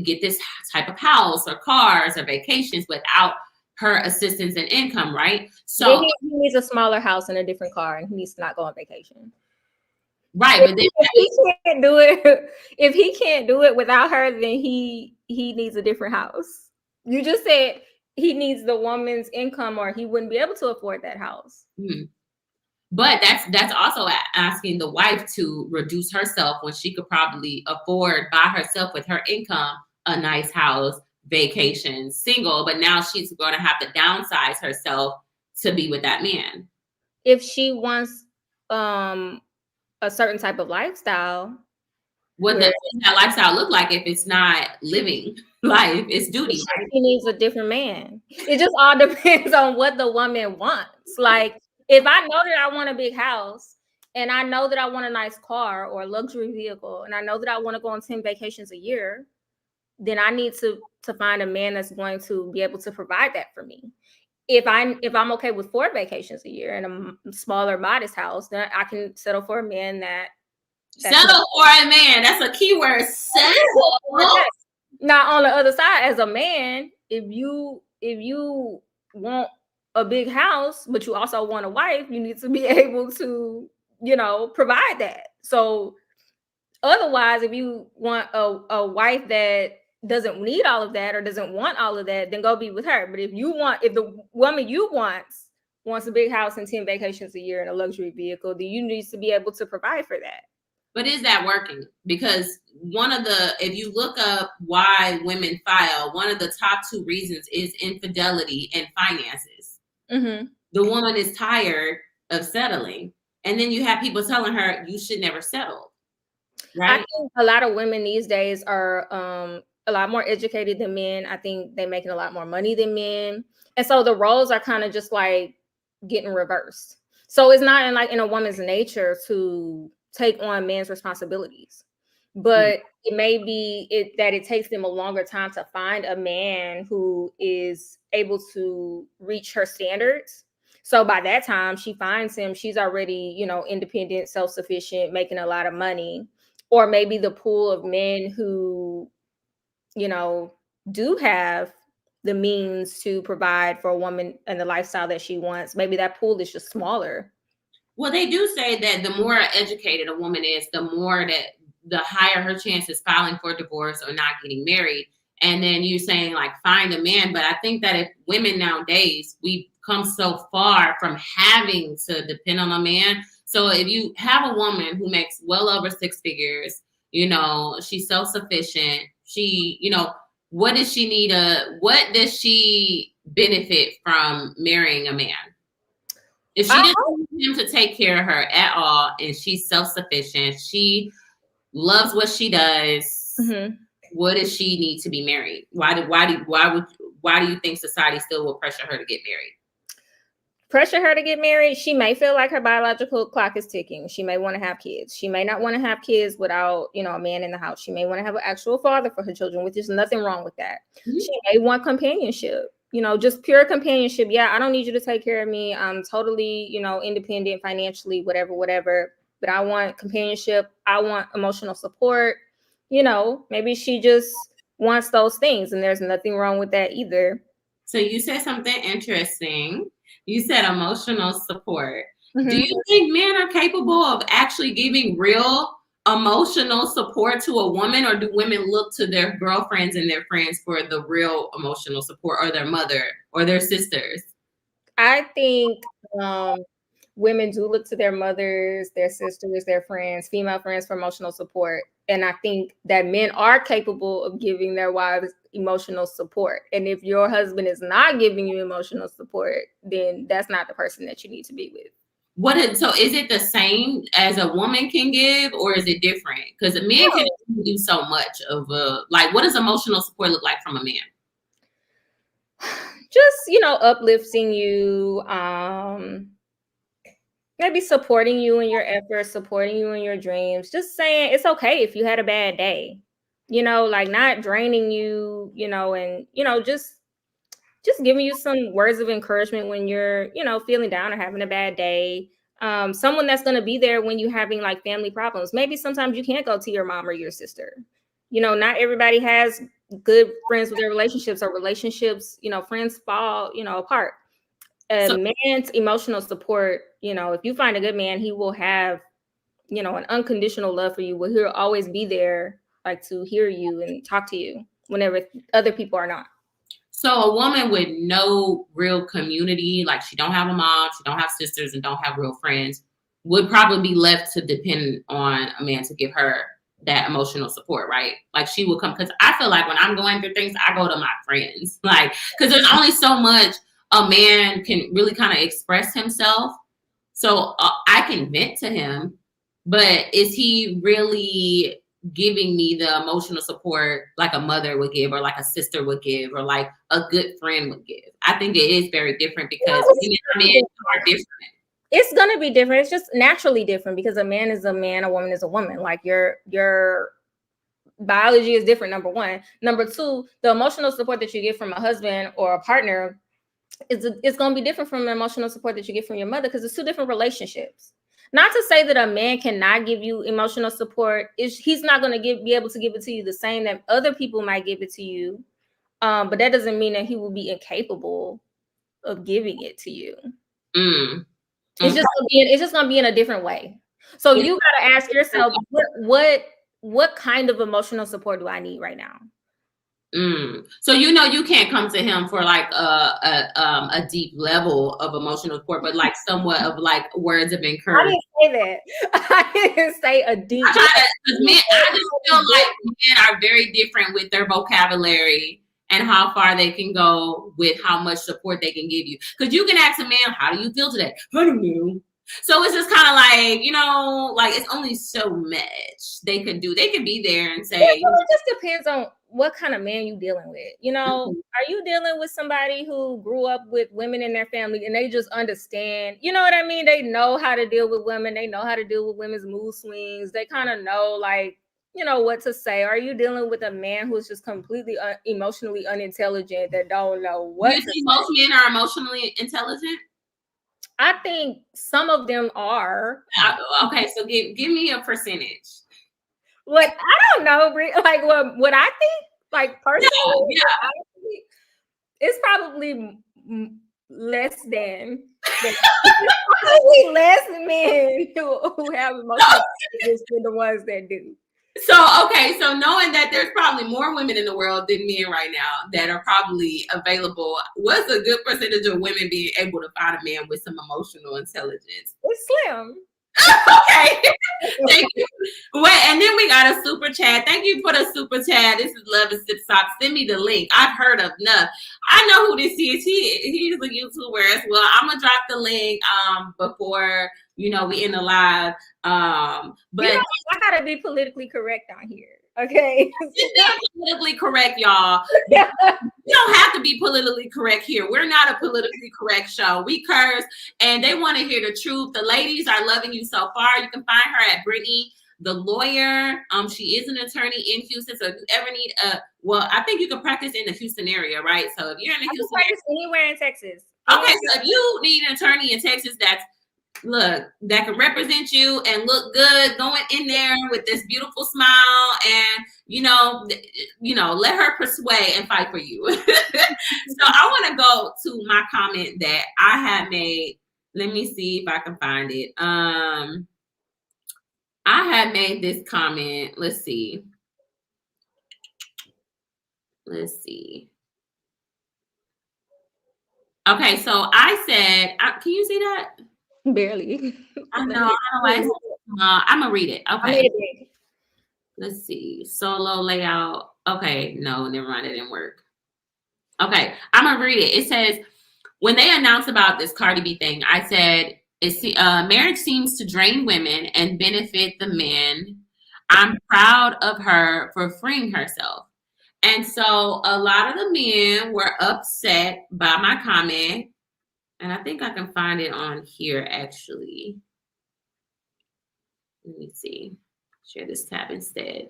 get this type of house or cars or vacations without her assistance and income, right? So he needs a smaller house and a different car, and he needs to not go on vacation. Right, but then if he can't do it, if he can't do it without her, then he needs a different house. You just said he needs the woman's income, or he wouldn't be able to afford that house. Mm-hmm. But that's also asking the wife to reduce herself when she could probably afford by herself with her income a nice house, vacation, single. But now she's going to have to downsize herself to be with that man. If she wants a certain type of lifestyle. What does that lifestyle look like if it's not living life? It's duty. Right? She needs a different man. It just all depends on what the woman wants. Like, if I know that I want a big house, and I know that I want a nice car or a luxury vehicle, and I know that I want to go on 10 vacations a year, then I need to find a man that's going to be able to provide that for me. If I'm okay with 4 vacations a year and a smaller, modest house, then I can settle for a man settle for a man. That's a key word. Settle. Now, on the other side, as a man, if you want a big house, but you also want a wife, you need to be able to, provide that. So otherwise, if you want a wife that doesn't need all of that or doesn't want all of that, then go be with her. But if the woman you wants a big house and 10 vacations a year and a luxury vehicle, then you need to be able to provide for that. But is that working? Because if you look up why women file, one of the top 2 reasons is infidelity and finances. Mm-hmm. The woman is tired of settling. And then you have people telling her you should never settle. Right? I think a lot of women these days are a lot more educated than men. I think they're making a lot more money than men. And so the roles are kind of just like getting reversed. So it's not in a woman's nature to take on men's responsibilities, but it may be that it takes them a longer time to find a man who is able to reach her standards. So by that time she finds him, she's already, independent, self-sufficient, making a lot of money. Or maybe the pool of men who, do have the means to provide for a woman and the lifestyle that she wants, maybe that pool is just smaller. Well, they do say that the more educated a woman is, the higher her chances filing for divorce or not getting married. And then you're saying like find a man. But I think that if women nowadays, we've come so far from having to depend on a man. So if you have a woman who makes well over 6 figures, she's self-sufficient, what does she need? What does she benefit from marrying a man? If she doesn't need him to take care of her at all, and she's self-sufficient, she loves what she does, mm-hmm. What does she need to be married? Why do you think society still will pressure her to get married? Pressure her to get married? She may feel like her biological clock is ticking. She may want to have kids. She may not want to have kids without, a man in the house. She may want to have an actual father for her children, which is nothing wrong with that. Mm-hmm. She may want companionship. Just pure companionship. Yeah, I don't need you to take care of me. I'm totally, independent financially, whatever. But I want companionship. I want emotional support. Maybe she just wants those things, and there's nothing wrong with that either. So you said something interesting. You said emotional support. Mm-hmm. Do you think men are capable of actually giving real emotional support to a woman, or do women look to their girlfriends and their friends for the real emotional support, or their mother or their sisters? I think women do look to their mothers, their sisters, their friends, female friends for emotional support. And I think that men are capable of giving their wives emotional support. And if your husband is not giving you emotional support, then that's not the person that you need to be with. So is it the same as a woman can give, or is it different? Because a man can do so much of what does emotional support look like from a man? Just, uplifting you, maybe supporting you in your efforts, supporting you in your dreams, just saying it's okay if you had a bad day, not draining you, and, just giving you some words of encouragement when you're, feeling down or having a bad day. Someone that's going to be there when you're having like family problems. Maybe sometimes you can't go to your mom or your sister. Not everybody has good friends with their relationships, or relationships, friends fall, apart. Man's emotional support, if you find a good man, he will have, an unconditional love for you, where he'll always be there, like to hear you and talk to you whenever other people are not. So a woman with no real community, like she don't have a mom, she don't have sisters, and don't have real friends, would probably be left to depend on a man to give her that emotional support, right? Like she will come, because I feel like when I'm going through things, I go to my friends, because there's only so much a man can really kind of express himself. So I can vent to him, but is he really giving me the emotional support like a mother would give, or like a sister would give, or like a good friend would give? I think it is very different, because men are different. It's going to be different. It's just naturally different, because a man is a man, a woman is a woman. Like your biology is different, number one. Number two, the emotional support that you get from a husband or a partner it's going to be different from the emotional support that you get from your mother, because it's 2 different relationships. Not to say that a man cannot give you emotional support. He's not going to be able to give it to you the same that other people might give it to you. But that doesn't mean that he will be incapable of giving it to you. Mm. It's just going to be in a different way. So you got to ask yourself, what kind of emotional support do I need right now? So you can't come to him for like a deep level of emotional support, but like somewhat of like words of I encouragement. didn't say that. I didn't say a deep. I just feel like men are very different with their vocabulary and how far they can go with how much support they can give you. Because you can ask a man, "How do you feel today?" "I don't know." So it's just kind of like, like it's only so much they can do. They can be there and say. Yeah, so it just depends on what kind of man you dealing with. Are you dealing with somebody who grew up with women in their family and they just understand, you know what I mean? They know how to deal with women. They know how to deal with women's mood swings. They kind of know like, what to say. Are you dealing with a man who's just completely emotionally unintelligent that don't know what You to think say? most men are emotionally intelligent? I think some of them are. Okay, so give me a percentage. What I don't know, like what I think, like personally, Yeah. honestly, it's probably less than probably less men who have emotional intelligence than the ones that do. So knowing that there's probably more women in the world than men right now that are probably available, what's a good percentage of women being able to find a man with some emotional intelligence? It's slim. Okay. Thank you. Wait, and then we got a super chat. Thank you for the super chat. This is Love and Sip Sop. Send me the link. I've heard of Nuff. I know who this is. He's a YouTuber as well. I'm gonna drop the link before we end the live. But I gotta be politically correct on here. Okay. It's not politically correct, y'all. You don't have to be politically correct here. We're not a politically correct show. We curse, and they want to hear the truth. The ladies are loving you so far. You can find her at Brittany the Lawyer. She is an attorney in Houston. So if you ever need I think you can practice in the Houston area, right? So if you're in the Houston area, anywhere in Texas. Okay, so if you need an attorney in Texas that can represent you and look good going in there with this beautiful smile and let her persuade and fight for you. So I want to go to my comment that I had made. Let me see if I can find it. I had made this comment. Let's see. Okay, so I said, can you see that? Barely. I know. I don't know why I'm gonna read it. Okay. Let's see. Solo layout. Okay. No, never mind. It didn't work. Okay. I'm gonna read it. It says, when they announced about this Cardi B thing, I said, marriage seems to drain women and benefit the men. I'm proud of her for freeing herself. And so a lot of the men were upset by my comment. And I think I can find it on here, actually. Let me see. Share this tab instead.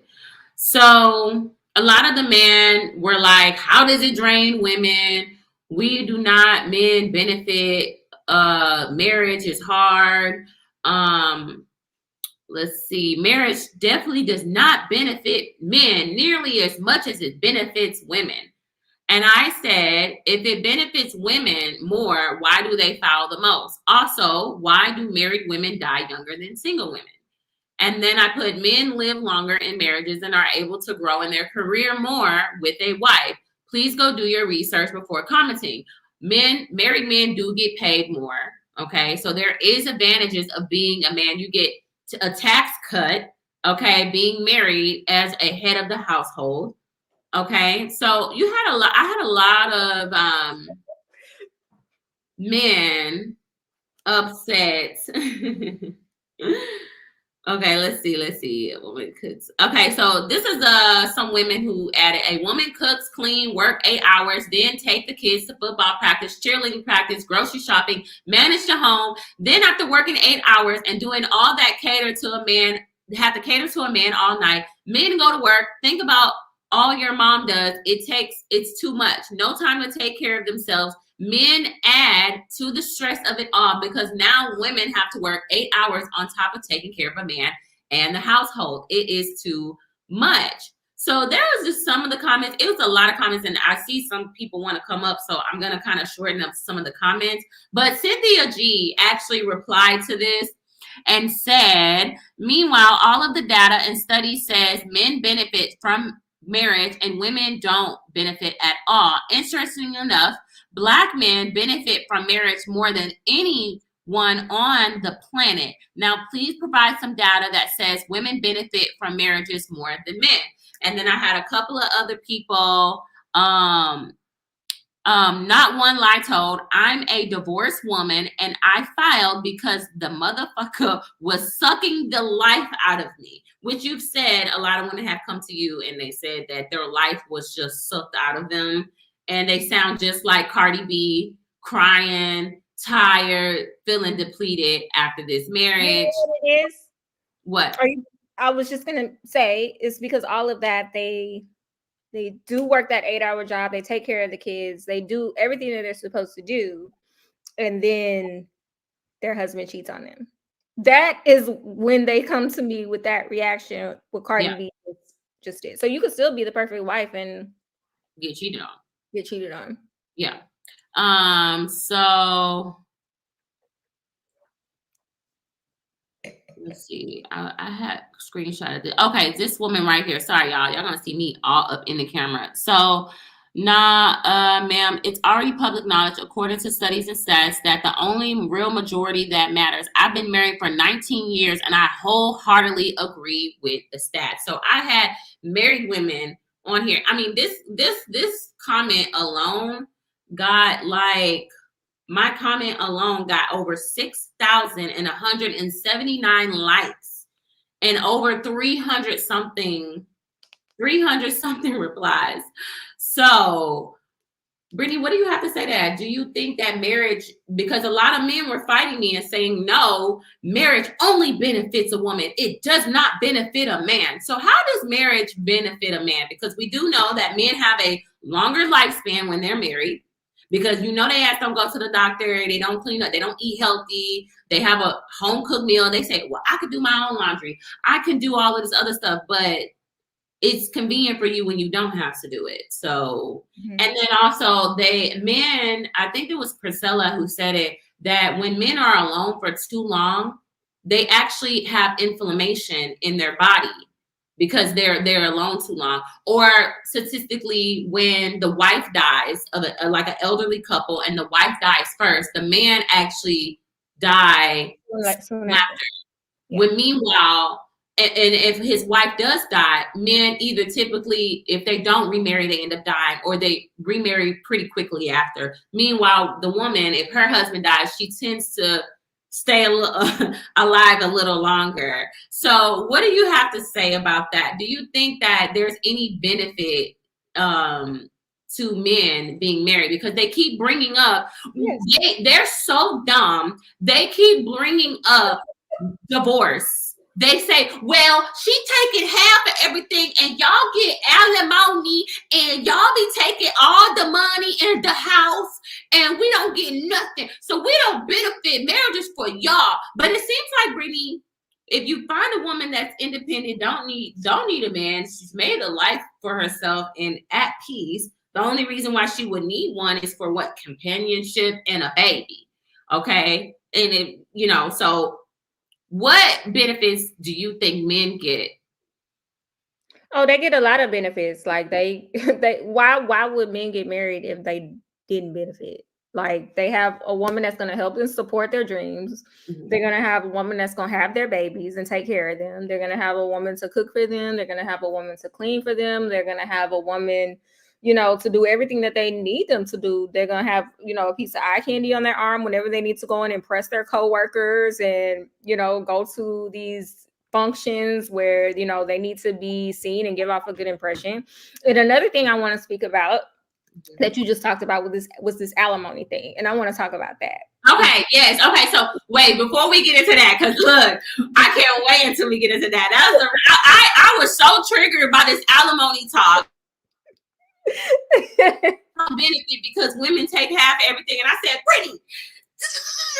So a lot of the men were like, how does it drain women? We do not, men benefit. Marriage is hard. Let's see. Marriage definitely does not benefit men nearly as much as it benefits women. And I said, if it benefits women more, why do they foul the most? Also, why do married women die younger than single women? And then I put, men live longer in marriages and are able to grow in their career more with a wife. Please go do your research before commenting. Married men do get paid more. Okay, so there is advantages of being a man. You get a tax cut, okay, being married as a head of the household. Okay, so I had a lot of men upset. Okay, let's see. A woman cooks. Okay, so this is some women who added, a woman cooks, clean, work 8 hours, then take the kids to football practice, cheerleading practice, grocery shopping, manage the home. Then after working 8 hours and doing all that, cater to a man all night. Men go to work. Think about all your mom does. It's too much. No time to take care of themselves. Men add to the stress of it all because now women have to work 8 hours on top of taking care of a man and the household. It is too much. So there was just some of the comments. It was a lot of comments, and I see some people want to come up, so I'm going to kind of shorten up some of the comments. But Cynthia G actually replied to this and said, meanwhile, all of the data and studies says men benefit from marriage and women don't benefit at all. Interesting enough, Black men benefit from marriage more than anyone on the planet. Now, please provide some data that says women benefit from marriages more than men. And then I had a couple of other people, not one lie told. I'm a divorced woman and I filed because the motherfucker was sucking the life out of me. Which you've said, a lot of women have come to you and they said that their life was just sucked out of them. And they sound just like Cardi B, crying, tired, feeling depleted after this marriage. You know what it is? What? I was just gonna say it's because all of that they do work that 8-hour job, they take care of the kids, they do everything that they're supposed to do, and then their husband cheats on them. That is when they come to me with that reaction what Cardi B just did. So you could still be the perfect wife and get cheated on. Yeah. So let's see. I had a screenshot of this. Okay, this woman right here. Sorry, y'all. Y'all gonna see me all up in the camera. So, ma'am, it's already public knowledge, according to studies and stats, that the only real majority that matters. I've been married for 19 years, and I wholeheartedly agree with the stats. So I had married women on here. I mean, this comment alone got like. My comment alone got over 6,179 likes and over 300 something replies. So, Brittany, what do you have to say to that? Do you think that marriage, because a lot of men were fighting me and saying, no, marriage only benefits a woman. It does not benefit a man. So how does marriage benefit a man? Because we do know that men have a longer lifespan when they're married. Because they ass don't go to the doctor, they don't clean up, they don't eat healthy, they have a home cooked meal. They say, well, I could do my own laundry, I can do all of this other stuff, but it's convenient for you when you don't have to do it. So, and then also men, I think it was Priscilla who said it, that when men are alone for too long, they actually have inflammation in their body. Because they're alone too long, or statistically, when the wife dies of like an elderly couple, and the wife dies first, the man actually die soon after. Yeah. When meanwhile, and if his wife does die, men either typically, if they don't remarry, they end up dying, or they remarry pretty quickly after. Meanwhile, the woman, if her husband dies, she tends to stay alive a little longer. So what do you have to say about that? Do you think that there's any benefit to men being married? Because they keep bringing up, they're so dumb, they keep bringing up divorce. They say, well, she taking half of everything and y'all get alimony and y'all be taking all the money in the house and we don't get nothing. So we don't benefit. Marriage is for y'all. But it seems like, Brittany, if you find a woman that's independent, don't need a man, she's made a life for herself and at peace. The only reason why she would need one is for what? Companionship and a baby. Okay. And so what benefits do you think men get? Oh, they get a lot of benefits. Like why would men get married if they didn't benefit? Like they have a woman that's going to help them support their dreams. Mm-hmm. They're going to have a woman that's going to have their babies and take care of them. They're going to have a woman to cook for them. They're going to have a woman to clean for them. They're going to have a woman, to do everything that they need them to do. They're going to have, a piece of eye candy on their arm whenever they need to go and impress their coworkers and, go to these functions where, they need to be seen and give off a good impression. And another thing I want to speak about that you just talked about was this alimony thing. And I want to talk about that. Okay. Yes. Okay. So wait, before we get into that, because look, I can't wait until we get into that. I was so triggered by this alimony talk. Benefit because women take half everything, and I said, Brittany,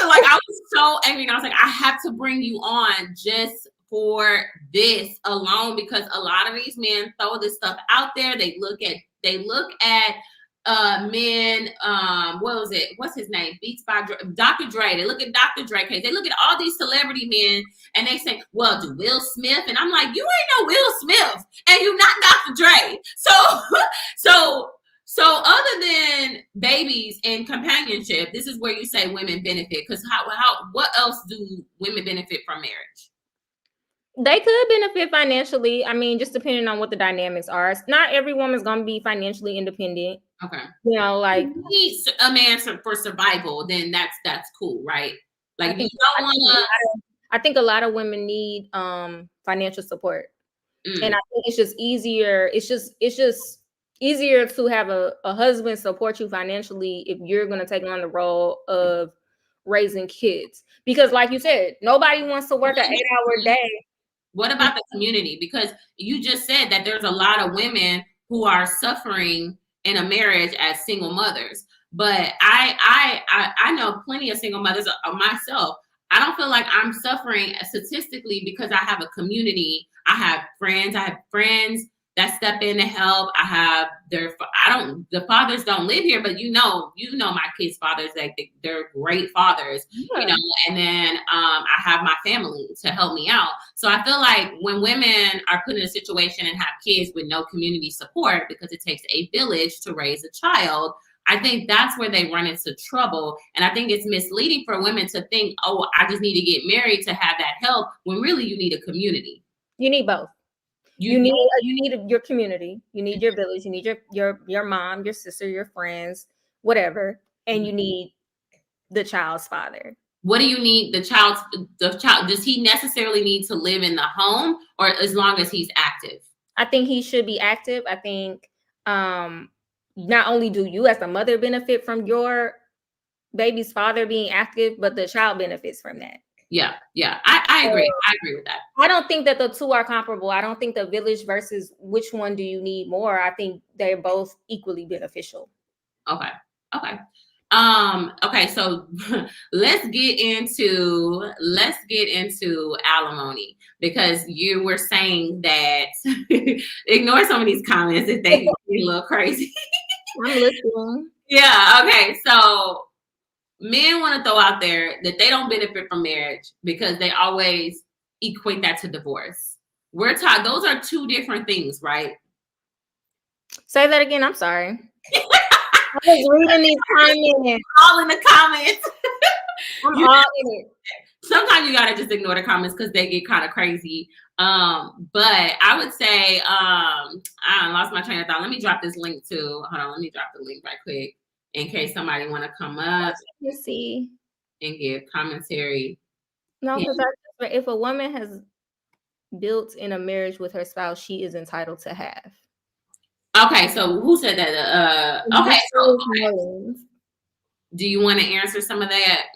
like I was so angry, and I was like, I have to bring you on just for this alone, because a lot of these men throw this stuff out there. They look at men, what was it? What's his name? Beats by Dr. Dre. They look at Dr. Dre case. They look at all these celebrity men and they say, well, do Will Smith? And I'm like, you ain't no Will Smith and you not Dr. Dre. So other than babies and companionship, this is where you say women benefit. Because what else do women benefit from marriage? They could benefit financially. I mean, just depending on what the dynamics are. Not every woman's going to be financially independent. Okay. You know, like, if you need a man for survival, then that's cool, right? Like, if you don't want to. I think a lot of women need financial support, and I think it's just easier. It's just easier to have a husband support you financially if you're going to take on the role of raising kids, because, like you said, nobody wants to work an 8-hour day. What about the community? Because you just said that there's a lot of women who are suffering in a marriage as single mothers. But I know plenty of single mothers myself. I don't feel like I'm suffering statistically because I have a community. I have friends that step in to help. The fathers don't live here, but you know my kids' fathers, like they're great fathers, you know, and then I have my family to help me out. So I feel like when women are put in a situation and have kids with no community support, because it takes a village to raise a child, I think that's where they run into trouble. And I think it's misleading for women to think, oh, I just need to get married to have that help, when really you need a community. You need both. You need your community. You need your village. You need your mom, your sister, your friends, whatever, and you need the child's father. What do you need? The child, does he necessarily need to live in the home, or as long as he's active? I think he should be active. I think not only do you as a mother benefit from your baby's father being active, but the child benefits from that. Yeah. I agree. I agree with that. I don't think that the two are comparable. I don't think the village versus which one do you need more. I think they're both equally beneficial. Okay. So let's get into alimony, because you were saying that ignore some of these comments if they get a little crazy. I'm listening. Yeah. Okay. So men want to throw out there that they don't benefit from marriage because they always equate that to divorce. We're taught those are two different things, right? Say that again. I'm sorry. I was reading these comments. All in the comments. I'm all in it. Sometimes you gotta just ignore the comments because they get kind of crazy. But I would say I lost my train of thought. Let me drop this link too. Hold on, let me drop the link right quick in case somebody want to come up. Let's see and give commentary. No, because if a woman has built in a marriage with her spouse, she is entitled to have. Okay, so who said that? Okay, so do you want to answer some of that?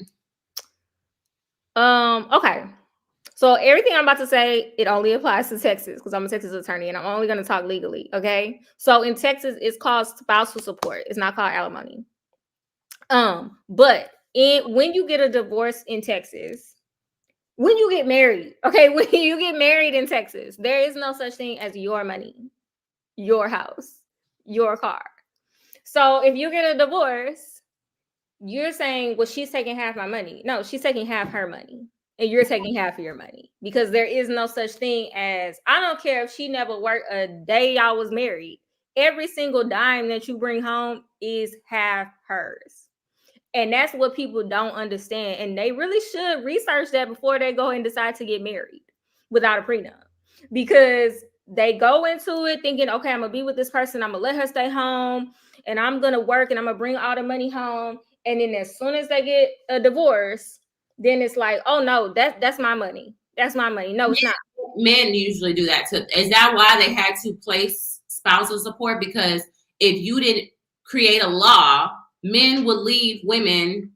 Okay. So everything I'm about to say, it only applies to Texas because I'm a Texas attorney and I'm only going to talk legally. Okay. So in Texas, it's called spousal support. It's not called alimony. But when you get a divorce in Texas, when you get married, okay, when you get married in Texas, there is no such thing as your money, your house, your car. So if you get a divorce, you're saying, well, she's taking half my money. No, she's taking half her money. And you're taking half of your money because there is no such thing as, I don't care if she never worked a day y'all was married. Every single dime that you bring home is half hers. And that's what people don't understand. And they really should research that before they go and decide to get married without a prenup. Because they go into it thinking, okay, I'm going to be with this person. I'm going to let her stay home and I'm going to work and I'm going to bring all the money home. And then as soon as they get a divorce, then it's like, oh no, that's my money. That's my money. No, it's not. Men usually do that too. Is that why they had to place spousal support? Because if you didn't create a law, men would leave women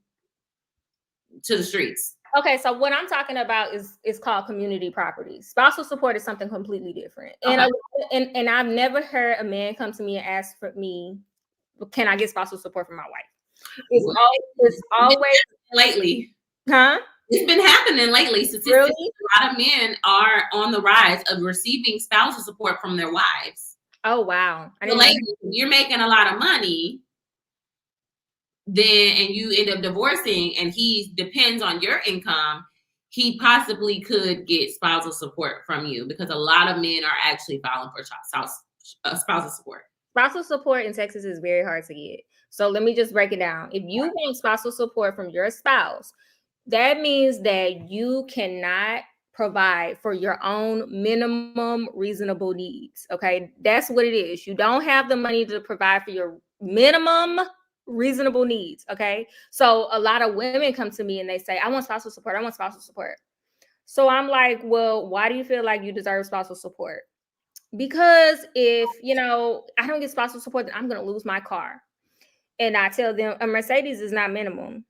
to the streets. Okay, so what I'm talking about is called community property. Spousal support is something completely different. Okay. And I've never heard a man come to me and ask for me, can I get spousal support from my wife? It's always lately. Huh? It's been happening lately. Really? A lot of men are on the rise of receiving spousal support from their wives. Oh, wow. So ladies, you're making a lot of money. then and you end up divorcing and he depends on your income, he possibly could get spousal support from you, because a lot of men are actually filing for spousal support. Spousal support in Texas is very hard to get. So let me just break it down. If you want spousal support from your spouse, that means that you cannot provide for your own minimum reasonable needs. Okay, that's what it is. You don't have the money to provide for your minimum reasonable needs. Okay, so a lot of women come to me and they say, I want spousal support. I want spousal support. So I'm like, well, why do you feel like you deserve spousal support? Because if, I don't get spousal support, then I'm going to lose my car. And I tell them a Mercedes is not minimum.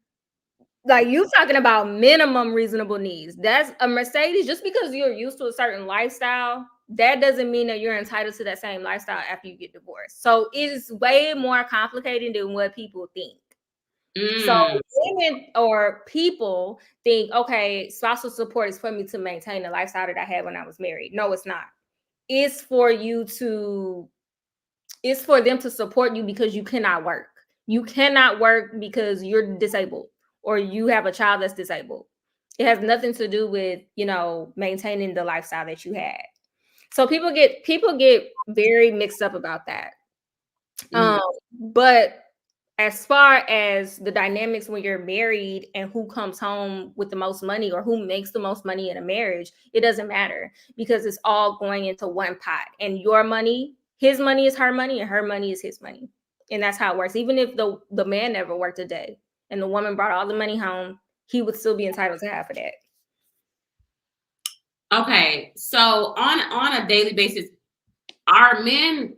Like, you talking about minimum reasonable needs. That's a Mercedes. Just because you're used to a certain lifestyle, that doesn't mean that you're entitled to that same lifestyle after you get divorced. So it's way more complicated than what people think. So women or people think, okay, spousal support is for me to maintain the lifestyle that I had when I was married. No, it's not. It's for them to support you because you cannot work. You cannot work because you're disabled or you have a child that's disabled. It has nothing to do with, maintaining the lifestyle that you had. So people get very mixed up about that. But as far as the dynamics when you're married and who comes home with the most money or who makes the most money in a marriage, it doesn't matter, because it's all going into one pot, and your money, his money is her money and her money is his money. And that's how it works. Even if the man never worked a day and the woman brought all the money home, he would still be entitled to half of that. Okay. So on a daily basis, are men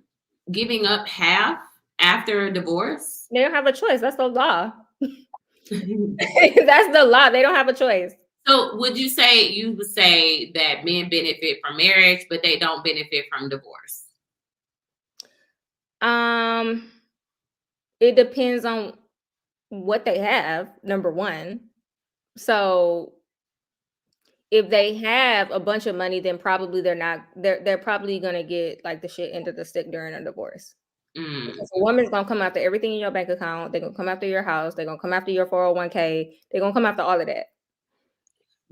giving up half after a divorce? They don't have a choice. That's the law. That's the law. They don't have a choice. So would you would say that men benefit from marriage, but they don't benefit from divorce? It depends on what they have, number one. So if they have a bunch of money, then probably they're probably gonna get like the shit end of the stick during a divorce. Because a woman's gonna come after everything in your bank account. They're gonna come after your house. They're gonna come after your 401k. They're gonna come after all of that.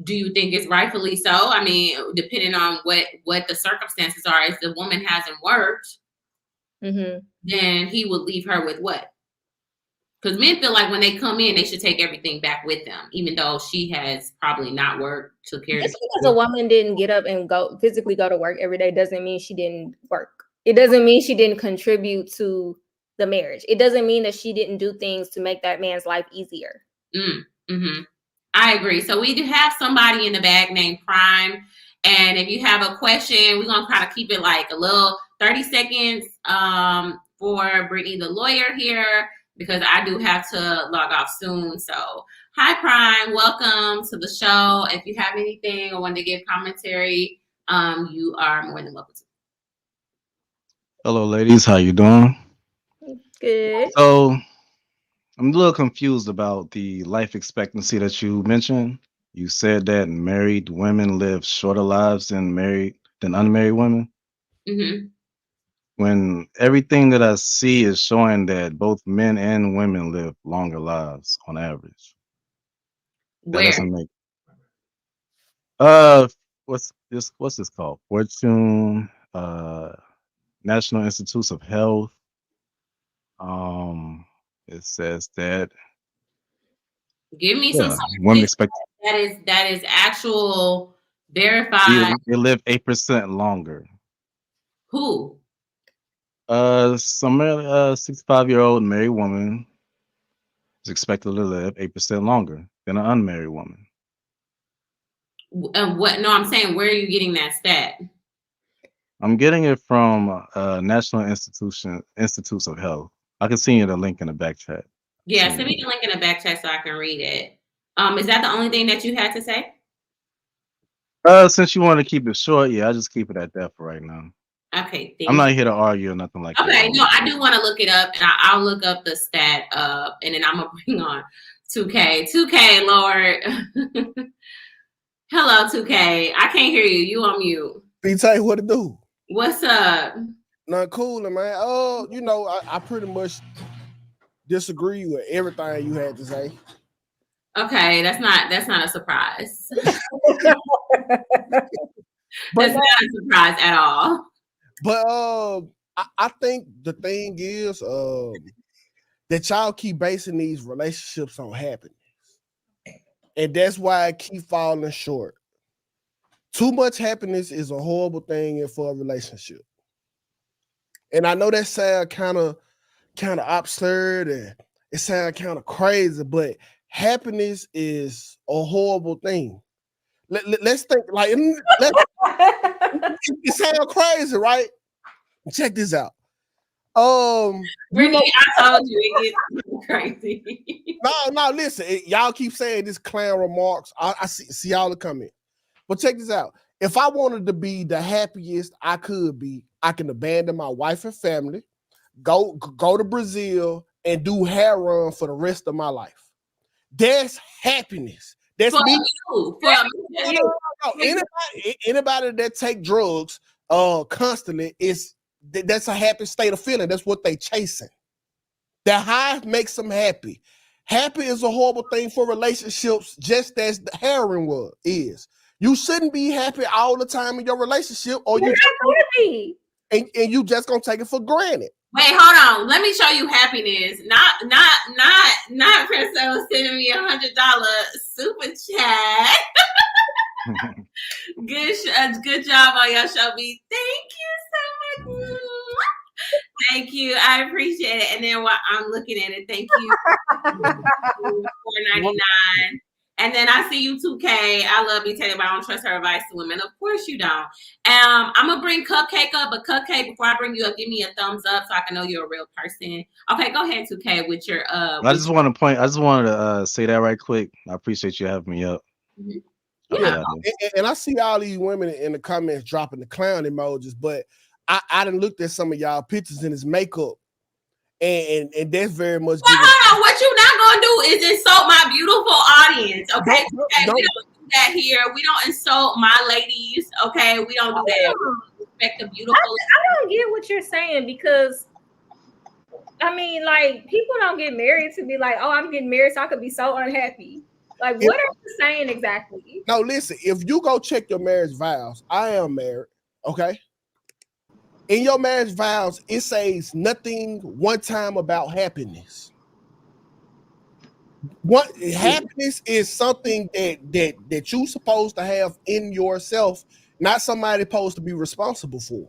Do you think it's rightfully so? I mean, depending on what the circumstances are, if the woman hasn't worked, then he would leave her with what? Because men feel like when they come in, they should take everything back with them, even though she has probably not worked, took care of it. Just because a woman didn't get up and physically go to work every day doesn't mean she didn't work. It doesn't mean she didn't contribute to the marriage. It doesn't mean that she didn't do things to make that man's life easier. I agree. So we do have somebody in the bag named Prime. And if you have a question, we're going to try to keep it like a little 30 seconds for Brittany the Lawyer here, because I do have to log off soon. So hi, Prime. Welcome to the show. If you have anything or want to give commentary, you are more than welcome to. Hello, ladies. How you doing? Good. So I'm a little confused about the life expectancy that you mentioned. You said that married women live shorter lives than unmarried women. When everything that I see is showing that both men and women live longer lives on average. Where? That doesn't make what's this called? Fortune, National Institutes of Health. It says that. Give me some. Women expect that is actual verified. They live 8% longer. Who? Some 65-year-old married woman is expected to live 8% longer than an unmarried woman. What? No, I'm saying, where are you getting that stat? I'm getting it from National Institutes of Health. I can send you the link in the back chat. Yeah, send me the link in the back chat so I can read it. Is that the only thing that you had to say? Since you want to keep it short, yeah, I'll just keep it at that for right now. Okay, I'm not here to argue or nothing like that. Okay, no, I do want to look it up, and I'll look up the stat up, and then I'm gonna bring on 2K. 2K, Lord. Hello, 2K. I can't hear you. You on mute. B-Tay, what to do? What's up? Not cool, man. Oh, I pretty much disagree with everything you had to say. Okay, that's not a surprise. But That's not a surprise at all. But I think the thing is that y'all keep basing these relationships on happiness. And that's why I keep falling short. Too much happiness is a horrible thing for a relationship. And I know that sounds kind of absurd and it sounds kind of crazy, but happiness is a horrible thing. Let's think like it sounds crazy, right? Check this out. Brittany, I told you it gets crazy. No, listen. Y'all keep saying this clown remarks. I see y'all to come in. But check this out. If I wanted to be the happiest I could be, I can abandon my wife and family, go to Brazil, and do hair run for the rest of my life. That's happiness. That's for me. You. Anybody that take drugs constantly that's a happy state of feeling. That's what they chasing. The high makes them happy. Happy is a horrible thing for relationships, just as the heroin is. You shouldn't be happy all the time in your relationship, or you're not going to be, and you just gonna take it for granted. Wait, hold on. Let me show you happiness. Not Princess sending me $100 super chat. Good job on your show, B. Thank you so much. Thank you. I appreciate it. And then while I'm looking at it, thank you. $4.99. And then I see you 2K. I love you, Taylor, but I don't trust her advice to women. Of course you don't. I'm gonna bring Cupcake up, but Cupcake, before I bring you up, give me a thumbs up so I can know you're a real person. Okay, go ahead, 2K, with your I just wanted to say that right quick. I appreciate you having me up. Mm-hmm. Yeah. And I see all these women in the comments dropping the clown emojis, but I done looked at some of y'all pictures in his makeup, and that's very much. Well, hold on. What you not gonna do is insult my beautiful audience, okay? We don't do that here. We don't insult my ladies, okay? We don't do that. We respect the beautiful. I don't get what you're saying, because I mean, like, people don't get married to be like, oh, I'm getting married so I could be so unhappy. Like, what are you saying exactly? No, listen. If you go check your marriage vows, I am married, okay? In your marriage vows, it says nothing one time about happiness. What happiness is something that you're supposed to have in yourself, not somebody supposed to be responsible for.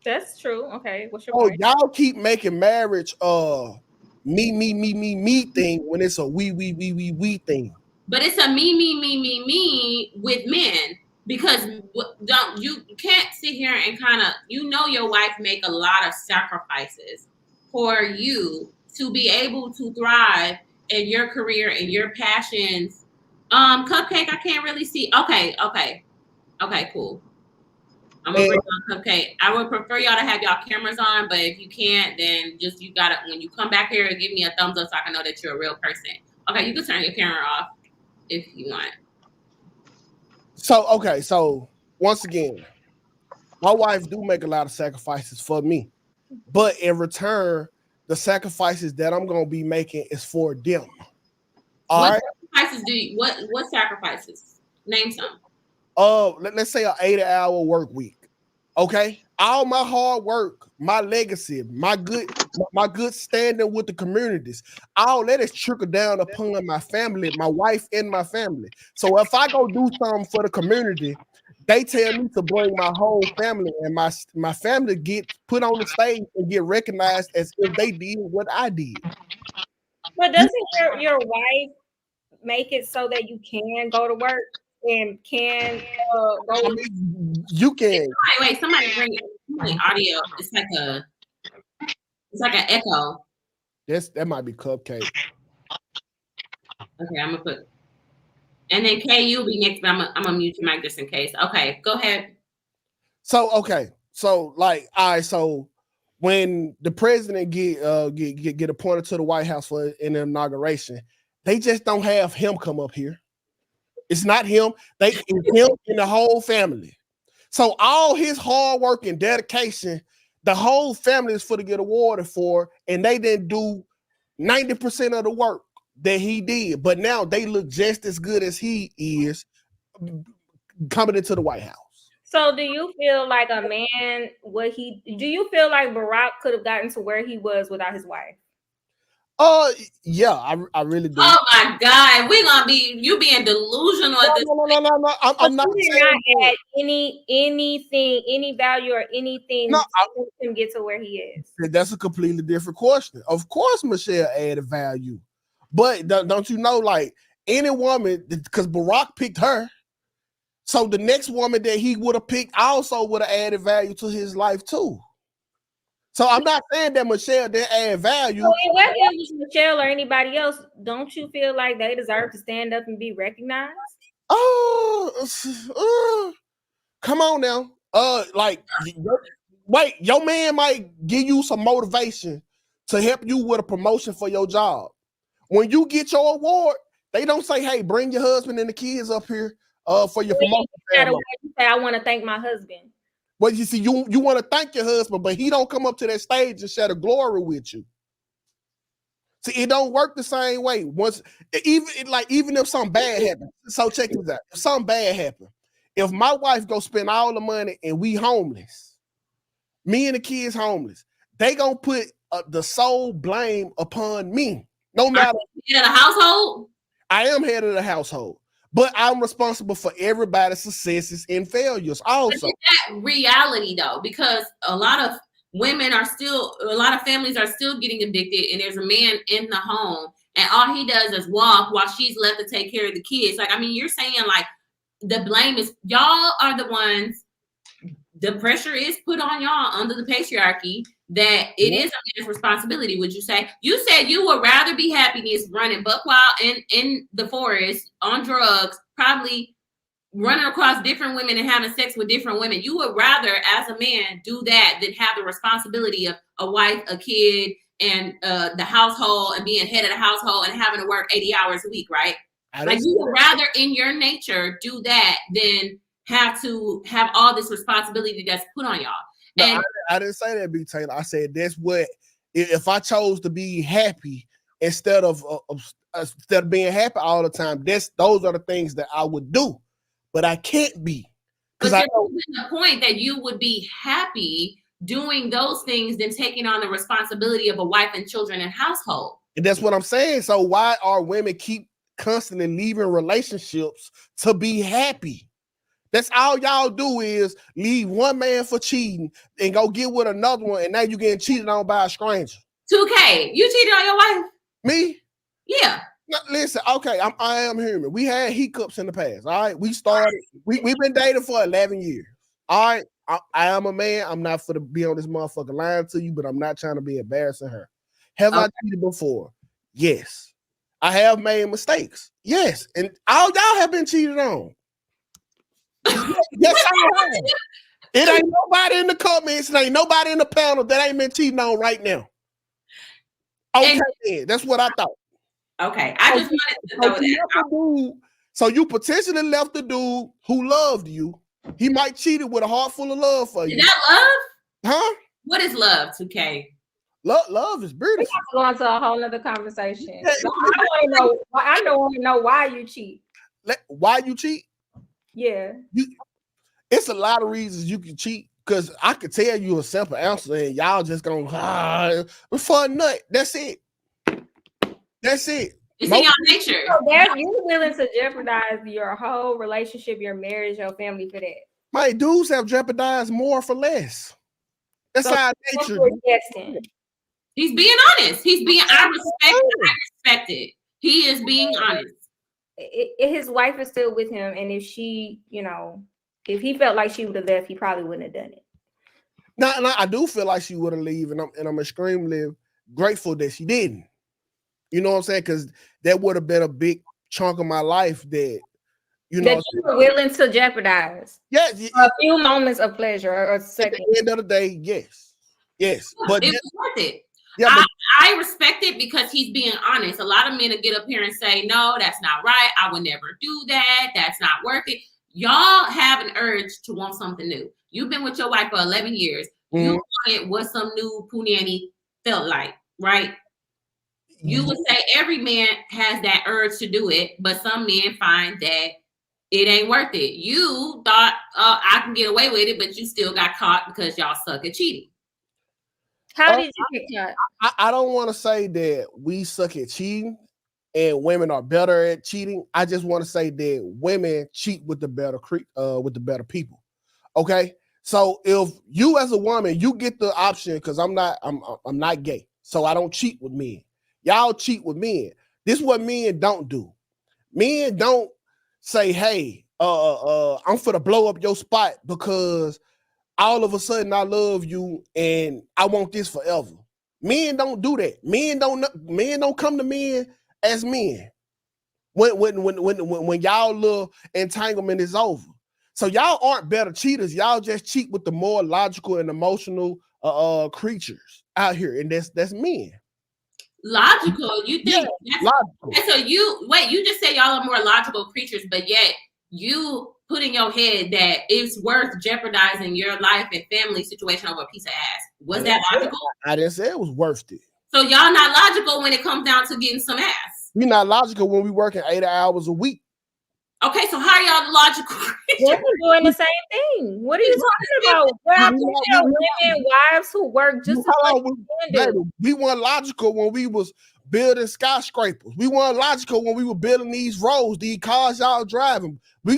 That's true. Okay, what's your point? Y'all keep making marriage me thing when it's a we thing. But it's a me with men. Because you can't sit here and your wife make a lot of sacrifices for you to be able to thrive in your career and your passions. Cupcake, I can't really see. Okay, cool. I'm gonna bring on Cupcake. I would prefer y'all to have y'all cameras on, but if you can't, then just you gotta, when you come back here, give me a thumbs up so I can know that you're a real person. Okay, you can turn your camera off if you want. So once again, my wife do make a lot of sacrifices for me, but in return, the sacrifices that I'm gonna be making is for them. What sacrifices? Name some. Let's say an 80-hour work week. Okay, all my hard work, my legacy, my good standing with the communities, all that is trickled down upon my family, my wife, and my family. So if I go do something for the community, they tell me to bring my whole family, and my family get put on the stage and get recognized as if they did what I did. But doesn't your wife make it so that you can go to work and can go? I mean, you can. Wait, somebody bring audio. It's like an echo. That might be Cupcake. Okay, I'm gonna put. And then Kay, you'll be next, but I'm gonna mute your mic just in case. Okay, go ahead. So when the president get appointed to the White House for an inauguration, they just don't have him come up here. It's not him. It's him and the whole family. So all his hard work and dedication, the whole family is for to get awarded for, and they didn't do 90% of the work that he did, but now they look just as good as he is coming into the White House. So do you feel like a man, do you feel like Barack could have gotten to where he was without his wife? Yeah, I really do. Oh my God, you being delusional at this point. No. I'm not saying add any value or anything to help him get to where he is. That's a completely different question. Of course, Michelle added value, but don't you know, like any woman, because Barack picked her, so the next woman that he would have picked also would have added value to his life too. So I'm not saying that Michelle didn't add value. So whether it was Michelle or anybody else, don't you feel like they deserve to stand up and be recognized? Come on now. Wait, your man might give you some motivation to help you with a promotion for your job. When you get your award, they don't say, "Hey, bring your husband and the kids up here for your promotion." You say, "I want to thank my husband." Well, you see, you want to thank your husband, but he don't come up to that stage and share the glory with you. See, it don't work the same way. Even if something bad happens. So check this out. If something bad happens, if my wife go spend all the money and we homeless, me and the kids homeless, they gonna put the sole blame upon me. No matter. Head of the household? I am head of the household. But I'm responsible for everybody's successes and failures also. Is that reality though? Because a lot of families are still getting evicted, and there's a man in the home and all he does is walk while she's left to take care of the kids. Like, I mean, you're saying like the blame is y'all are the ones, the pressure is put on y'all under the patriarchy that it is a man's responsibility. Would you say? You said you would rather be happiness running buck wild in the forest on drugs, probably running across different women and having sex with different women. You would rather, as a man, do that than have the responsibility of a wife, a kid, and the household, and being head of the household and having to work 80 hours a week, right? Like you would rather, in your nature, do that than have to have all this responsibility that's put on y'all. No, I didn't say that, B. Taylor. I said that's what, if I chose to be happy instead of being happy all the time, those are the things that I would do. But I can't be. But you're proving the point that you would be happy doing those things than taking on the responsibility of a wife and children and household. And that's what I'm saying. So why are women keep constantly leaving relationships to be happy? That's all y'all do is leave one man for cheating and go get with another one, and now you're getting cheated on by a stranger. 2K, you cheated on your wife? Me? Yeah. No, listen, okay, I am human. We had hiccups in the past. All right, we've been dating for 11 years. All right, I am a man. I'm not for to be on this motherfucker lying to you, but I'm not trying to be embarrassing her. Have I cheated before? Yes. I have made mistakes. Yes, and all y'all have been cheated on. Yes, I have. It ain't nobody in the comments, it ain't nobody in the panel that ain't been cheating on right now. Okay, that's what I thought. Okay, I just wanted to know that. So you potentially left the dude who loved you. He might cheated with a heart full of love for you. Is that love? Huh? What is love, 2K? Love is beautiful. We have to go into a whole other conversation. Yeah. I don't want to know why you cheat. Why you cheat? Yeah. It's a lot of reasons you can cheat, because I could tell you a simple answer and y'all just gonna for a nut. That's it. That's it. It's in your nature. So you're willing to jeopardize your whole relationship, your marriage, your family for that. My dudes have jeopardized more for less. That's our nature. He's being honest. I respect it. He is being honest. His wife is still with him, and if she, if he felt like she would have left, he probably wouldn't have done it. No, I do feel like she would have left, and I'm extremely grateful that she didn't. You know what I'm saying? Because that would have been a big chunk of my life that, that you were willing to jeopardize. Yes. A few moments of pleasure or a second. At the end of the day, yes. But it was worth it. Yeah, I respect it because he's being honest. A lot of men will get up here and say, no, that's not right. I would never do that. That's not worth it. Y'all have an urge to want something new. You've been with your wife for 11 years. You wanted what some new punani felt like, right? you would say every man has that urge to do it, but some men find that it ain't worth it. You thought I can get away with it, but you still got caught because y'all suck at cheating. How did you get caught? I don't want to say that we suck at cheating and women are better at cheating. I just want to say that women cheat with the better people. Okay, so if you as a woman, you get the option, because I'm not gay, so I don't cheat with men. Y'all cheat with men. This is what men don't do. Men don't say, hey, I'm finna blow up your spot because all of a sudden I love you and I want this forever. Men don't do that. Men don't come to men as men when y'all little entanglement is over. So y'all aren't better cheaters. Y'all just cheat with the more logical and emotional creatures out here, and that's men. Logical? You think? Yeah, logical. So you just say y'all are more logical creatures, but yet you put in your head that it's worth jeopardizing your life and family situation over a piece of ass. Was that logical? I didn't say it was worth it. So y'all not logical when it comes down to getting some ass. We're not logical when we working 8 hours a week. Okay, so how are y'all the logical creatures? We're doing the same thing. What are you talking about? There are women, wives who work just as much as men do. We weren't logical when we was building skyscrapers. We weren't logical when we were building these roads, these cars y'all driving. Now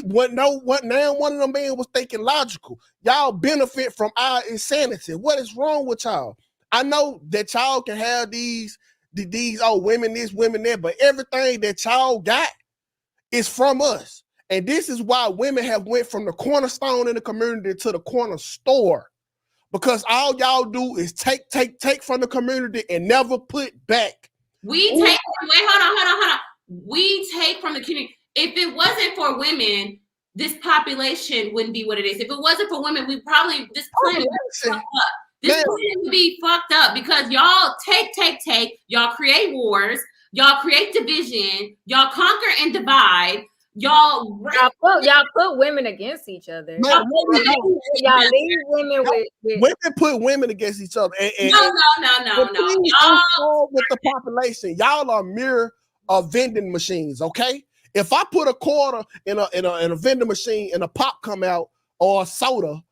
one of them men was thinking logical. Y'all benefit from our insanity. What is wrong with y'all? I know that y'all can have these women this, women that, but everything that y'all got is from us. And this is why women have went from the cornerstone in the community to the corner store. Because all y'all do is take from the community and never put back. Hold on. We take from the community. If it wasn't for women, this population wouldn't be what it is. If it wasn't for women, this planet would be fucked up. This planet would be fucked up because y'all take. Y'all create wars. Y'all create division. Y'all conquer and divide. Y'all put women against each other. Y'all leave women with women put women against each other. No. Y'all with the population, y'all are mere vending machines. Okay, if I put a quarter in a vending machine and a pop come out or a soda,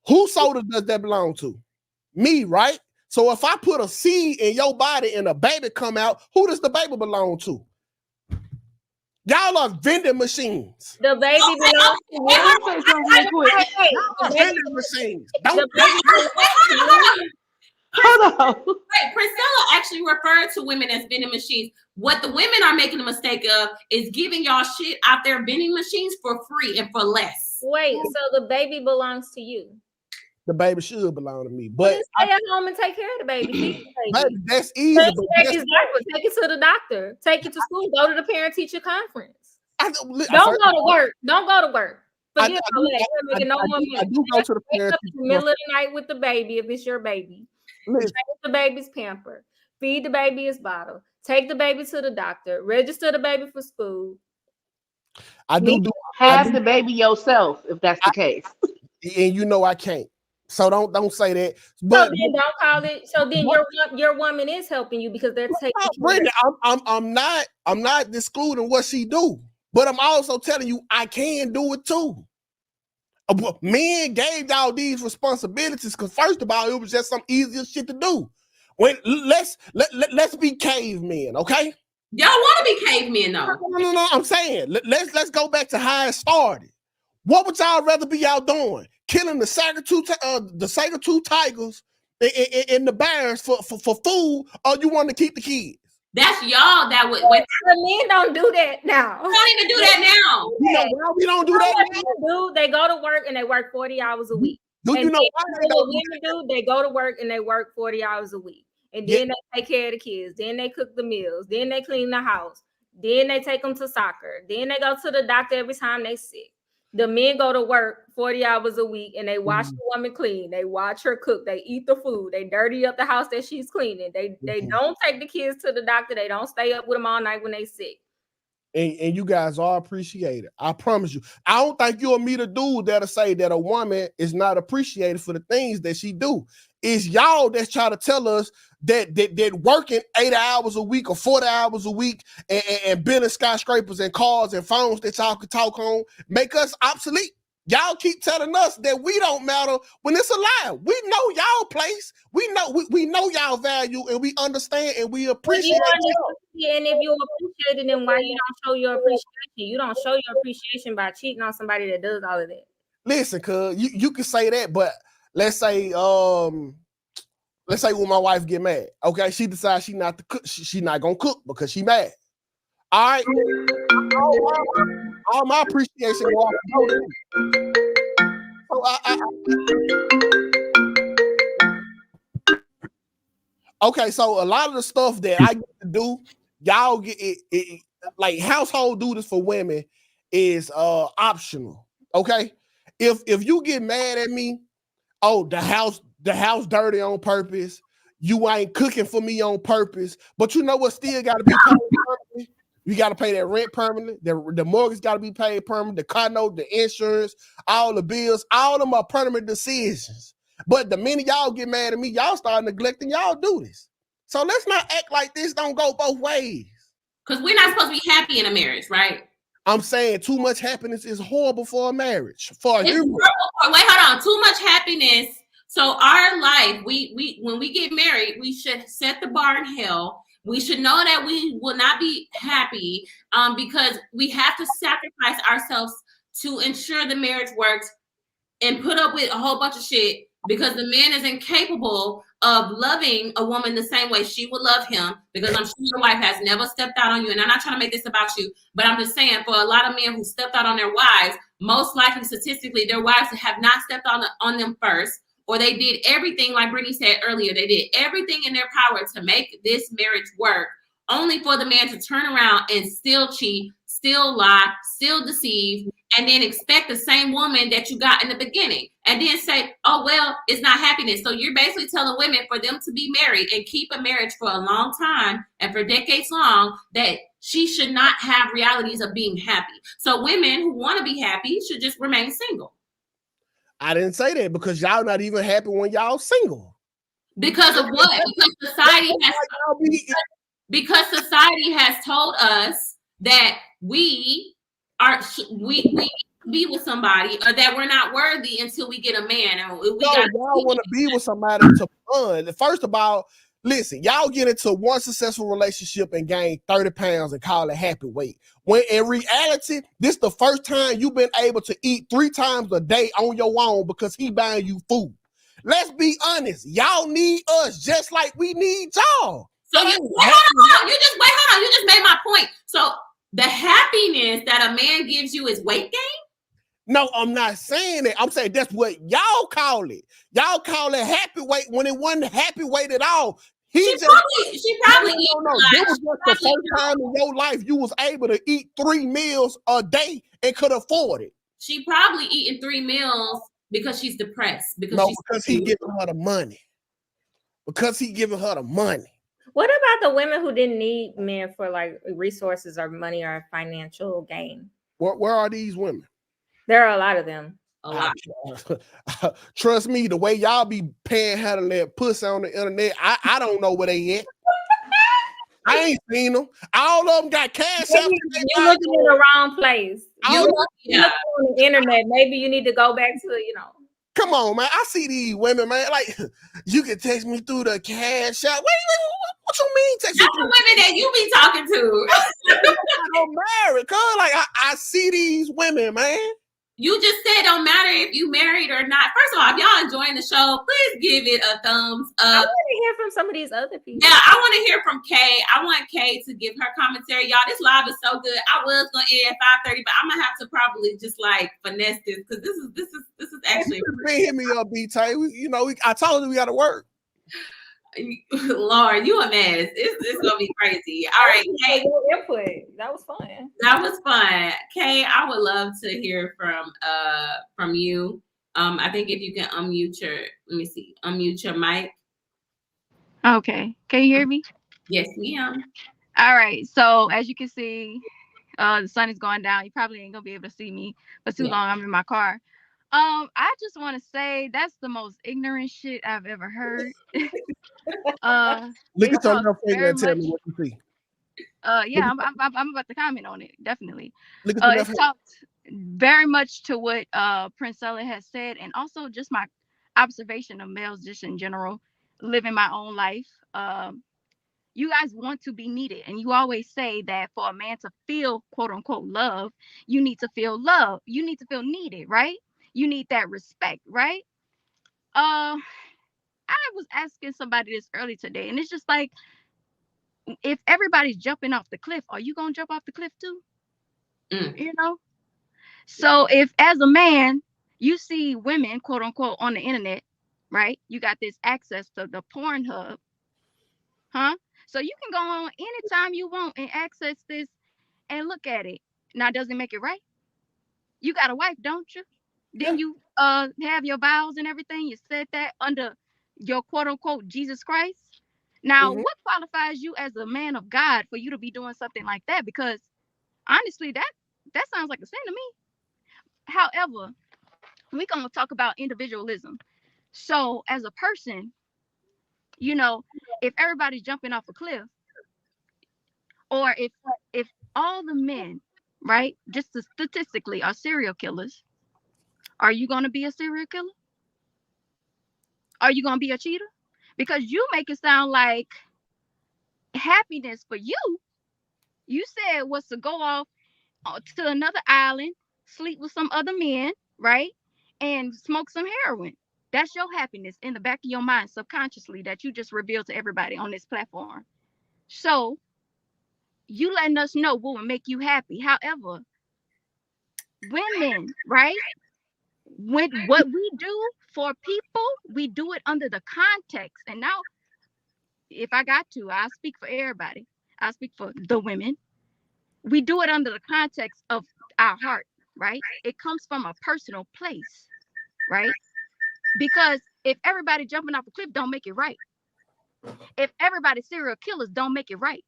whose soda does that belong to? Me, right? So if I put a seed in your body and a baby come out, who does the baby belong to? Y'all are vending machines. The baby belongs to you. Vending machines. Hold on. Wait, Priscilla actually referred to women as vending machines. What the women are making a mistake of is giving y'all shit out there vending machines for free and for less. Wait, so the baby belongs to you. The baby should belong to me, but stay at home and take care of the baby. Feed the baby. That's easy. Take it to the doctor. Take it to school. Go to the parent-teacher conference. Don't go to work. Don't go to work. Forget all that. You're making no more money. I do go to the parent-teacher in the middle of the night with the baby if it's your baby. Change the baby's pamper. Feed the baby his bottle. Take the baby to the doctor. Register the baby for school. Have the baby yourself if that's the case. And you know I can't. So don't say that. But so then don't call it. So then your woman is helping you because they're taking. Brittany, I'm not excluding what she do, but I'm also telling you I can do it too. Men gave y'all these responsibilities because first of all, it was just some easier shit to do. Let's be cavemen, okay? Y'all want to be cavemen though? No. I'm saying let's go back to how it started. What would y'all rather be out doing? Killing the saber-tooth tigers and the bears for food, or you want to keep the kids? That's y'all that would. The men don't do that now. We don't even do that now. You know why we don't do that? They go to work and they work 40 hours a week. Do you know why women do? They go to work and they work 40 hours a week. And then they take care of the kids. Then they cook the meals. Then they clean the house. Then they take them to soccer. Then they go to the doctor every time they sick. The men go to work 40 hours a week and they watch the woman clean. They watch her cook. They eat the food. They dirty up the house that she's cleaning. They don't take the kids to the doctor. They don't stay up with them all night when they sick. And you guys are appreciated. I promise you. I don't think you'll meet a dude that'll say that a woman is not appreciated for the things that she do. It's y'all that's try to tell us that working 8 hours a week or 40 hours a week and building skyscrapers and cars and phones that y'all can talk on make us obsolete. Y'all keep telling us that we don't matter when it's a lie. We know y'all place. We know y'all value, and we understand and we appreciate y'all. And if you appreciate it, then why you don't show your appreciation? You don't show your appreciation by cheating on somebody that does all of that. Listen, cuz you can say that, but let's say when my wife get mad, okay, she decides she not to cook, she not gonna cook because she mad. All right, all my appreciation go off the so okay, so a lot of the stuff that I get to do, y'all get it like household duties for women is optional. Okay, if you get mad at me, oh, the house dirty on purpose, you ain't cooking for me on purpose, but you know what still got to be paid permanently? You got to pay that rent permanently, the mortgage got to be paid permanently, the car note, the insurance, all the bills, all of them are permanent decisions. But the minute y'all get mad at me, y'all start neglecting y'all duties. So let's not act like this don't go both ways. Because we're not supposed to be happy in a marriage, right? I'm saying too much happiness is horrible for a marriage. Wait, hold on. Too much happiness. So our life, we when we get married, we should set the bar in hell. We should know that we will not be happy because we have to sacrifice ourselves to ensure the marriage works and put up with a whole bunch of shit because the man is incapable of loving a woman the same way she would love him, because I'm sure your wife has never stepped out on you. And I'm not trying to make this about you, but I'm just saying for a lot of men who stepped out on their wives, most likely statistically, their wives have not stepped on them first, or they did everything, like Brittany said earlier, they did everything in their power to make this marriage work, only for the man to turn around and still cheat, still lie, still deceive, and then expect the same woman that you got in the beginning and then say, oh, well, it's not happiness. So you're basically telling women for them to be married and keep a marriage for a long time and for decades long that she should not have realities of being happy. So women who want to be happy should just remain single. I didn't say that because y'all not even happy when y'all single. Because of what? Because society has told us that we be with somebody or that we're not worthy until we get a man. And y'all want to be with somebody to fun. First of all, listen, y'all get into one successful relationship and gain 30 pounds and call it happy weight. When in reality, this the first time you've been able to eat 3 times a day on your own because he buying you food. Let's be honest. Y'all need us just like we need y'all. So you just made my point. So the happiness that a man gives you is weight gain? No, I'm not saying that. I'm saying that's what y'all call it. Y'all call it happy weight when it wasn't happy weight at all. She probably no. This was just the first time in your life you was able to eat 3 meals a day and could afford it. She probably eating 3 meals because she's depressed. Because he giving her the money. Because he giving her the money. What about the women who didn't need men for like resources or money or financial gain? Where are these women? There are a lot of them. A lot. Trust me, the way y'all be panhandling that pussy on the internet, I don't know where they at. I ain't seen them. All of them got cash. You're looking in the wrong place. You're looking on the internet. Maybe you need to go back to, Come on, man. I see these women, man. Like, you can text me through the cash app. Wait, what you mean text me? That's the women that you be talking to. I'm married, cuz. Like, I see these women, man. You just said don't matter if you married or not. First of all, if y'all enjoying the show, please give it a thumbs up. I want to hear from some of these other people. Yeah, I want to hear from Kay. I want Kay to give her commentary. Y'all, this live is so good. I was gonna end at 5:30, but I'm gonna have to probably just like finesse this because this is actually. Hit me up, btaylor. I told you we got to work. Lord, you a mess. It's gonna be crazy. All right, Kay. Input. That was fun. That was fun. Kay, I would love to hear from you. I think if you can unmute your mic. Okay. Can you hear me? Yes, ma'am. All right. So as you can see, The sun is going down. You probably ain't gonna be able to see me for too long. I'm in my car. I just want to say that's the most ignorant shit I've ever heard. Look It at your talks left finger very and tell much. me what you see. Yeah, I'm about to comment on it, definitely. Look at your It left hand. talks very much to what Prince Ella has said, and also just my observation of males just in general, living my own life. You guys want to be needed, and you always say that for a man to feel quote unquote love, you need to feel love. You need to feel needed, right? You need that respect, right? I was asking somebody this early today, and it's just like, if everybody's jumping off the cliff, are you gonna jump off the cliff too? You know? So if as a man you see women quote unquote on the internet, right? You got this access to the Pornhub, huh? So you can go on anytime you want and access this and look at it. Now, does it make it right? You got a wife, don't you? Didn't you have your vows and everything? You said that under your quote unquote Jesus Christ. Now, what qualifies you as a man of God for you to be doing something like that? Because honestly, that sounds like a sin to me. However, we're gonna talk about individualism. So as a person, you know, if everybody's jumping off a cliff, or if all the men, right, just statistically are serial killers, are you gonna be a serial killer? Are you gonna be a cheater? Because you make it sound like happiness for you said was to go off to another island, sleep with some other men, right, and smoke some heroin. That's your happiness in the back of your mind subconsciously that you just revealed to everybody on this platform. So you letting us know what will make you happy. However, women, right, when what we do for people, we do it under the context. And now, if I got to, I'll speak for everybody. I'll speak for the women. We do it under the context of our heart, right? It comes from a personal place, right? Because if everybody jumping off a cliff don't make it right. If everybody serial killers don't make it right.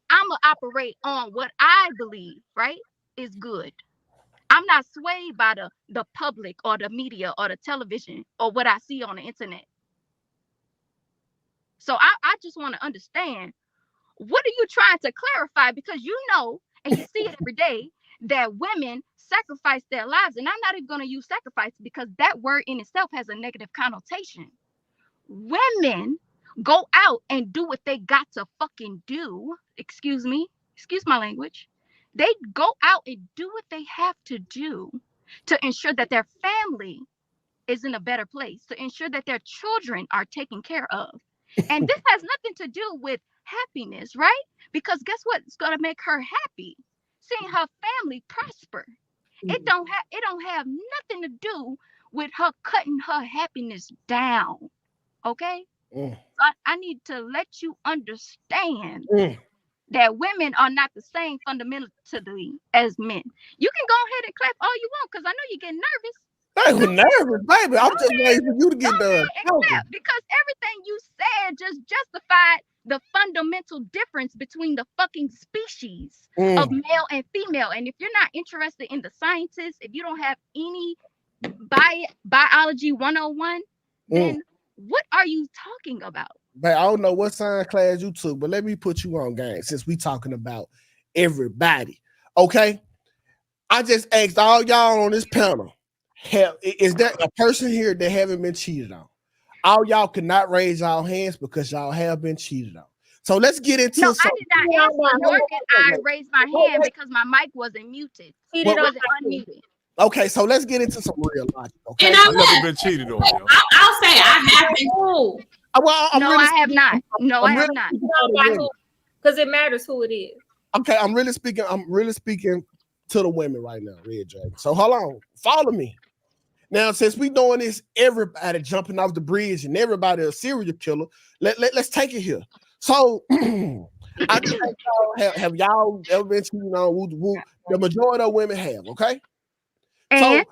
I'ma operate on what I believe, right, is good. I'm not swayed by the public or the media or the television or what I see on the internet. So I just want to understand, what are you trying to clarify? Because you know, and you see it every day, that women sacrifice their lives. And I'm not even going to use sacrifice because that word in itself has a negative connotation. Women go out and do what they got to fucking do. Excuse my language. They go out and do what they have to do to ensure that their family is in a better place, to ensure that their children are taken care of. And this has nothing to do with happiness, right? Because guess what? It's going to make her happy, seeing her family prosper. It don't have nothing to do with her cutting her happiness down. Okay? I need to let you understand that women are not the same fundamentally as men. You can go ahead and clap all you want because I know you're getting nervous. I was nervous, baby. I'm just waiting for you to get done. Because everything you said just justified the fundamental difference between the fucking species of male and female. And if you're not interested in the sciences, if you don't have any biology 101, then what are you talking about? But I don't know what science class you took, but let me put you on game since we talking about everybody. Okay. I just asked all y'all on this panel, is there a person here that haven't been cheated on? All y'all cannot raise y'all hands because y'all have been cheated on. So let's get into I did not answer, nor did I raise my hand because my mic wasn't muted. It wasn't unmuted. Okay, so let's get into some real logic. Okay, I've never been cheated on. I'll say I have been. Well, I have not. No, I have not. Because it matters who it is. Okay, I'm really speaking to the women right now, Red Dragon. So hold on, follow me. Now, since we doing this, everybody jumping off the bridge and everybody a serial killer, let's take it here. So I just have y'all ever been cheated on? The majority of women have, okay? And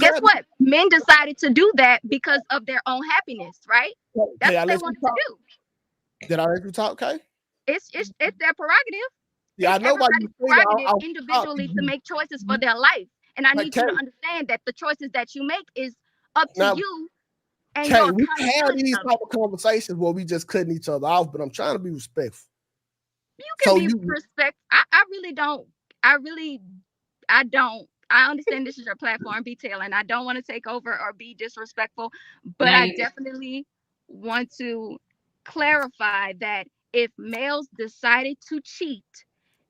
guess what? Men decided to do that because of their own happiness, right? That's what they wanted to do. Did I let you talk? Okay. It's their prerogative. I know why you say that. prerogative individually to make choices for their life. And I need you to understand that the choices that you make is up to you and your we can have accountability these of it. type of conversations where we just cutting each other off, but I'm trying to be respectful. You can be respectful. I really don't. I understand this is your platform, B-Taylor, and I don't want to take over or be disrespectful, but I definitely want to clarify that if males decided to cheat,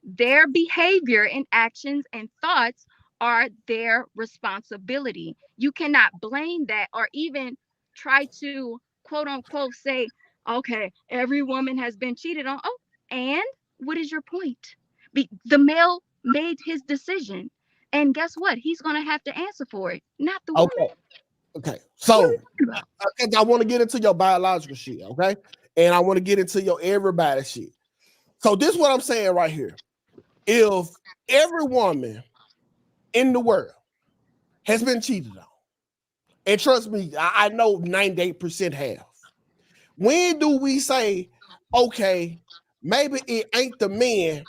their behavior and actions and thoughts are their responsibility. You cannot blame that or even try to quote unquote say, okay, every woman has been cheated on. Oh, and what is your point? The male made his decision. And guess what? He's going to have to answer for it, not the woman. Okay. So I want to get into your biological shit, okay? And I want to get into your everybody shit. So this is what I'm saying right here. If every woman in the world has been cheated on, and trust me, I know 98% have. When do we say, okay, maybe it ain't the men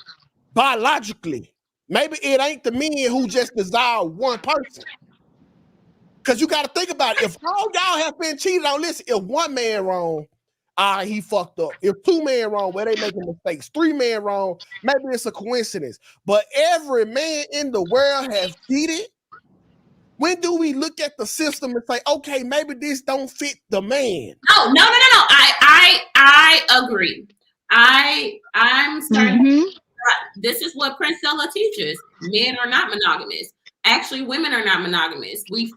biologically? Maybe it ain't the men who just desire one person. Because you got to think about it. If all y'all have been cheated on, listen, if one man wrong, he fucked up. If two men wrong, where they making mistakes. Three men wrong, maybe it's a coincidence. But every man in the world has cheated. When do we look at the system and say, okay, maybe this don't fit the man? No. I agree. I'm starting. This is what Prince Stella teaches. Men are not monogamous. Actually, women are not monogamous. We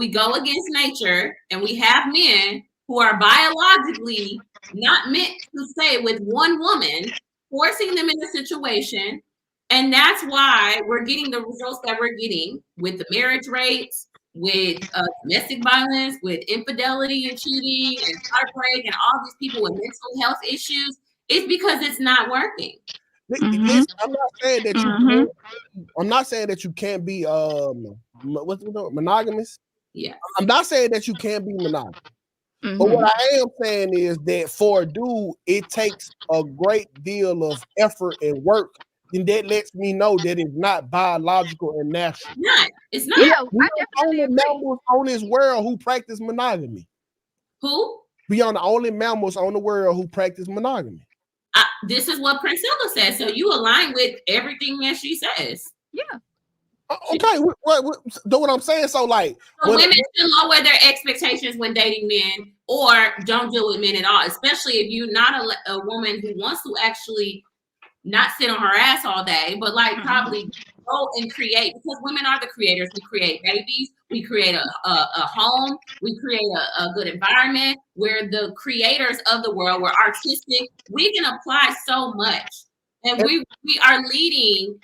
go against nature, and we have men who are biologically not meant to stay with one woman, forcing them in a situation. And that's why we're getting the results that we're getting with the marriage rates, with domestic violence, with infidelity and cheating and heartbreak and all these people with mental health issues. It's because it's not working. Listen, I'm not saying that you I'm not saying that you can't be monogamous. Yeah. I'm not saying that you can't be monogamous. But what I am saying is that for a dude, it takes a great deal of effort and work. And that lets me know that it's not biological and natural. It's not. Yeah, we are the only mammals on this world who practice monogamy. Who? We are the only mammals on the world who practice monogamy. This is what Priscilla says. So you align with everything that she says. Yeah. Okay. Do what I'm saying. So like, women should lower their expectations when dating men, or don't deal with men at all. Especially if you're not a woman who wants to actually not sit on her ass all day, but like probably go and create, because women are the creators. We create babies, we create a home, we create a good environment. We're the creators of the world. We're artistic. We can apply so much, and we are leading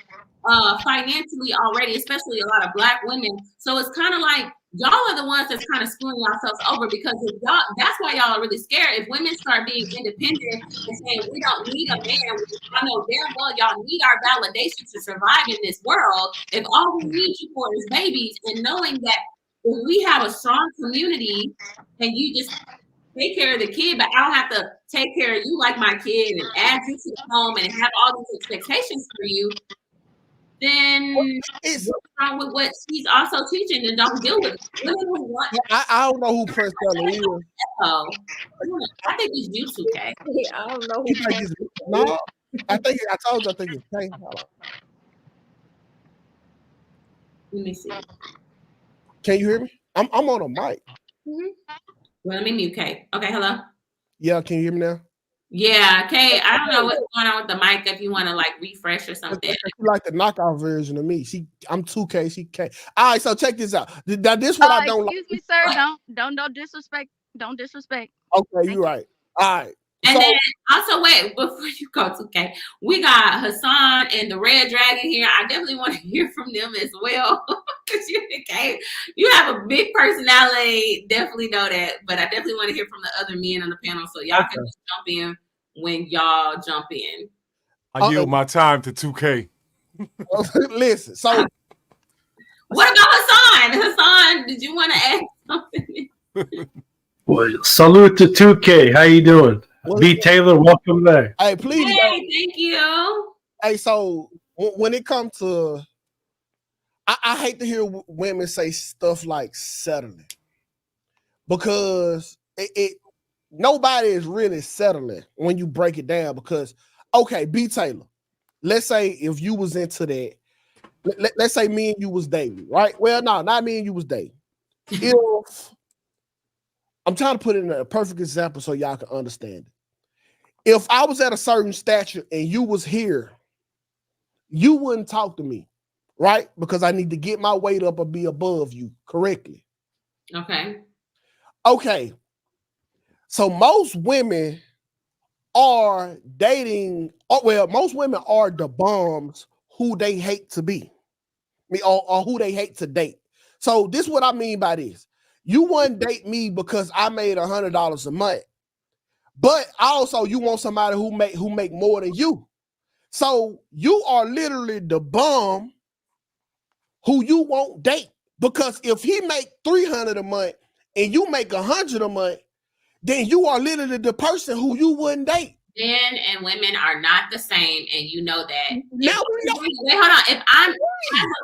financially already, especially a lot of Black women. So it's kind of like y'all are the ones that's kind of screwing yourselves over, because if y'all, that's why y'all are really scared. If women start being independent and saying we don't need a man, I know damn well y'all need our validation to survive in this world. If all we need you for is babies, and knowing that if we have a strong community and you just take care of the kid, but I don't have to take care of you like my kid and add you to the home and have all these expectations for you, then what's wrong with what she's also teaching, and don't deal with it? I don't know who Prince Stella is. Oh, I think it's you, 2K. I don't know who. No, I told you I think it's K. Let me see. Can you hear me? I'm on a mic. Well, let me mute Kay. Okay, hello. Yeah, can you hear me now? Yeah, Kay. I don't know what's going on with the mic. If you want to like refresh or something. She like the knockout version of me. I'm 2K. She K. All right, so check this out. Now, this what I don't like. Excuse me, sir. Don't disrespect. Don't disrespect. Okay, you're right. All right. And then also, wait, before you go, 2K, we got Hassan and the Red Dragon here. I definitely want to hear from them as well. You have a big personality, definitely know that. But I definitely want to hear from the other men on the panel, so y'all can just jump in when y'all jump in. I yield my time to 2K. Listen, so what about Hassan? Hassan, did you want to add something? Well, salute to 2K. How you doing? B. Taylor, welcome back. Hey, please. Hey, thank you. Hey, so when it comes to, I hate to hear women say stuff like settling, because nobody is really settling when you break it down. Because, okay, B. Taylor, let's say if you was into that, let's say me and you was dating, right? Well, no, not me and you was dating. If I'm trying to put it in a perfect example so y'all can understand it. If I was at a certain stature and you was here, you wouldn't talk to me, right? Because I need to get my weight up or be above you correctly. Okay. Okay. So most women are dating, well, most women are the bums who they hate to be, or who they hate to date. So this is what I mean by this. You wouldn't date me because I made $100 a month, but also you want somebody who make more than you. So you are literally the bum who you won't date, because if he make $300 a month and you make $100 a month, then you are literally the person who you wouldn't date. Men and women are not the same, and you know that. Now wait, hold on. If I'm as a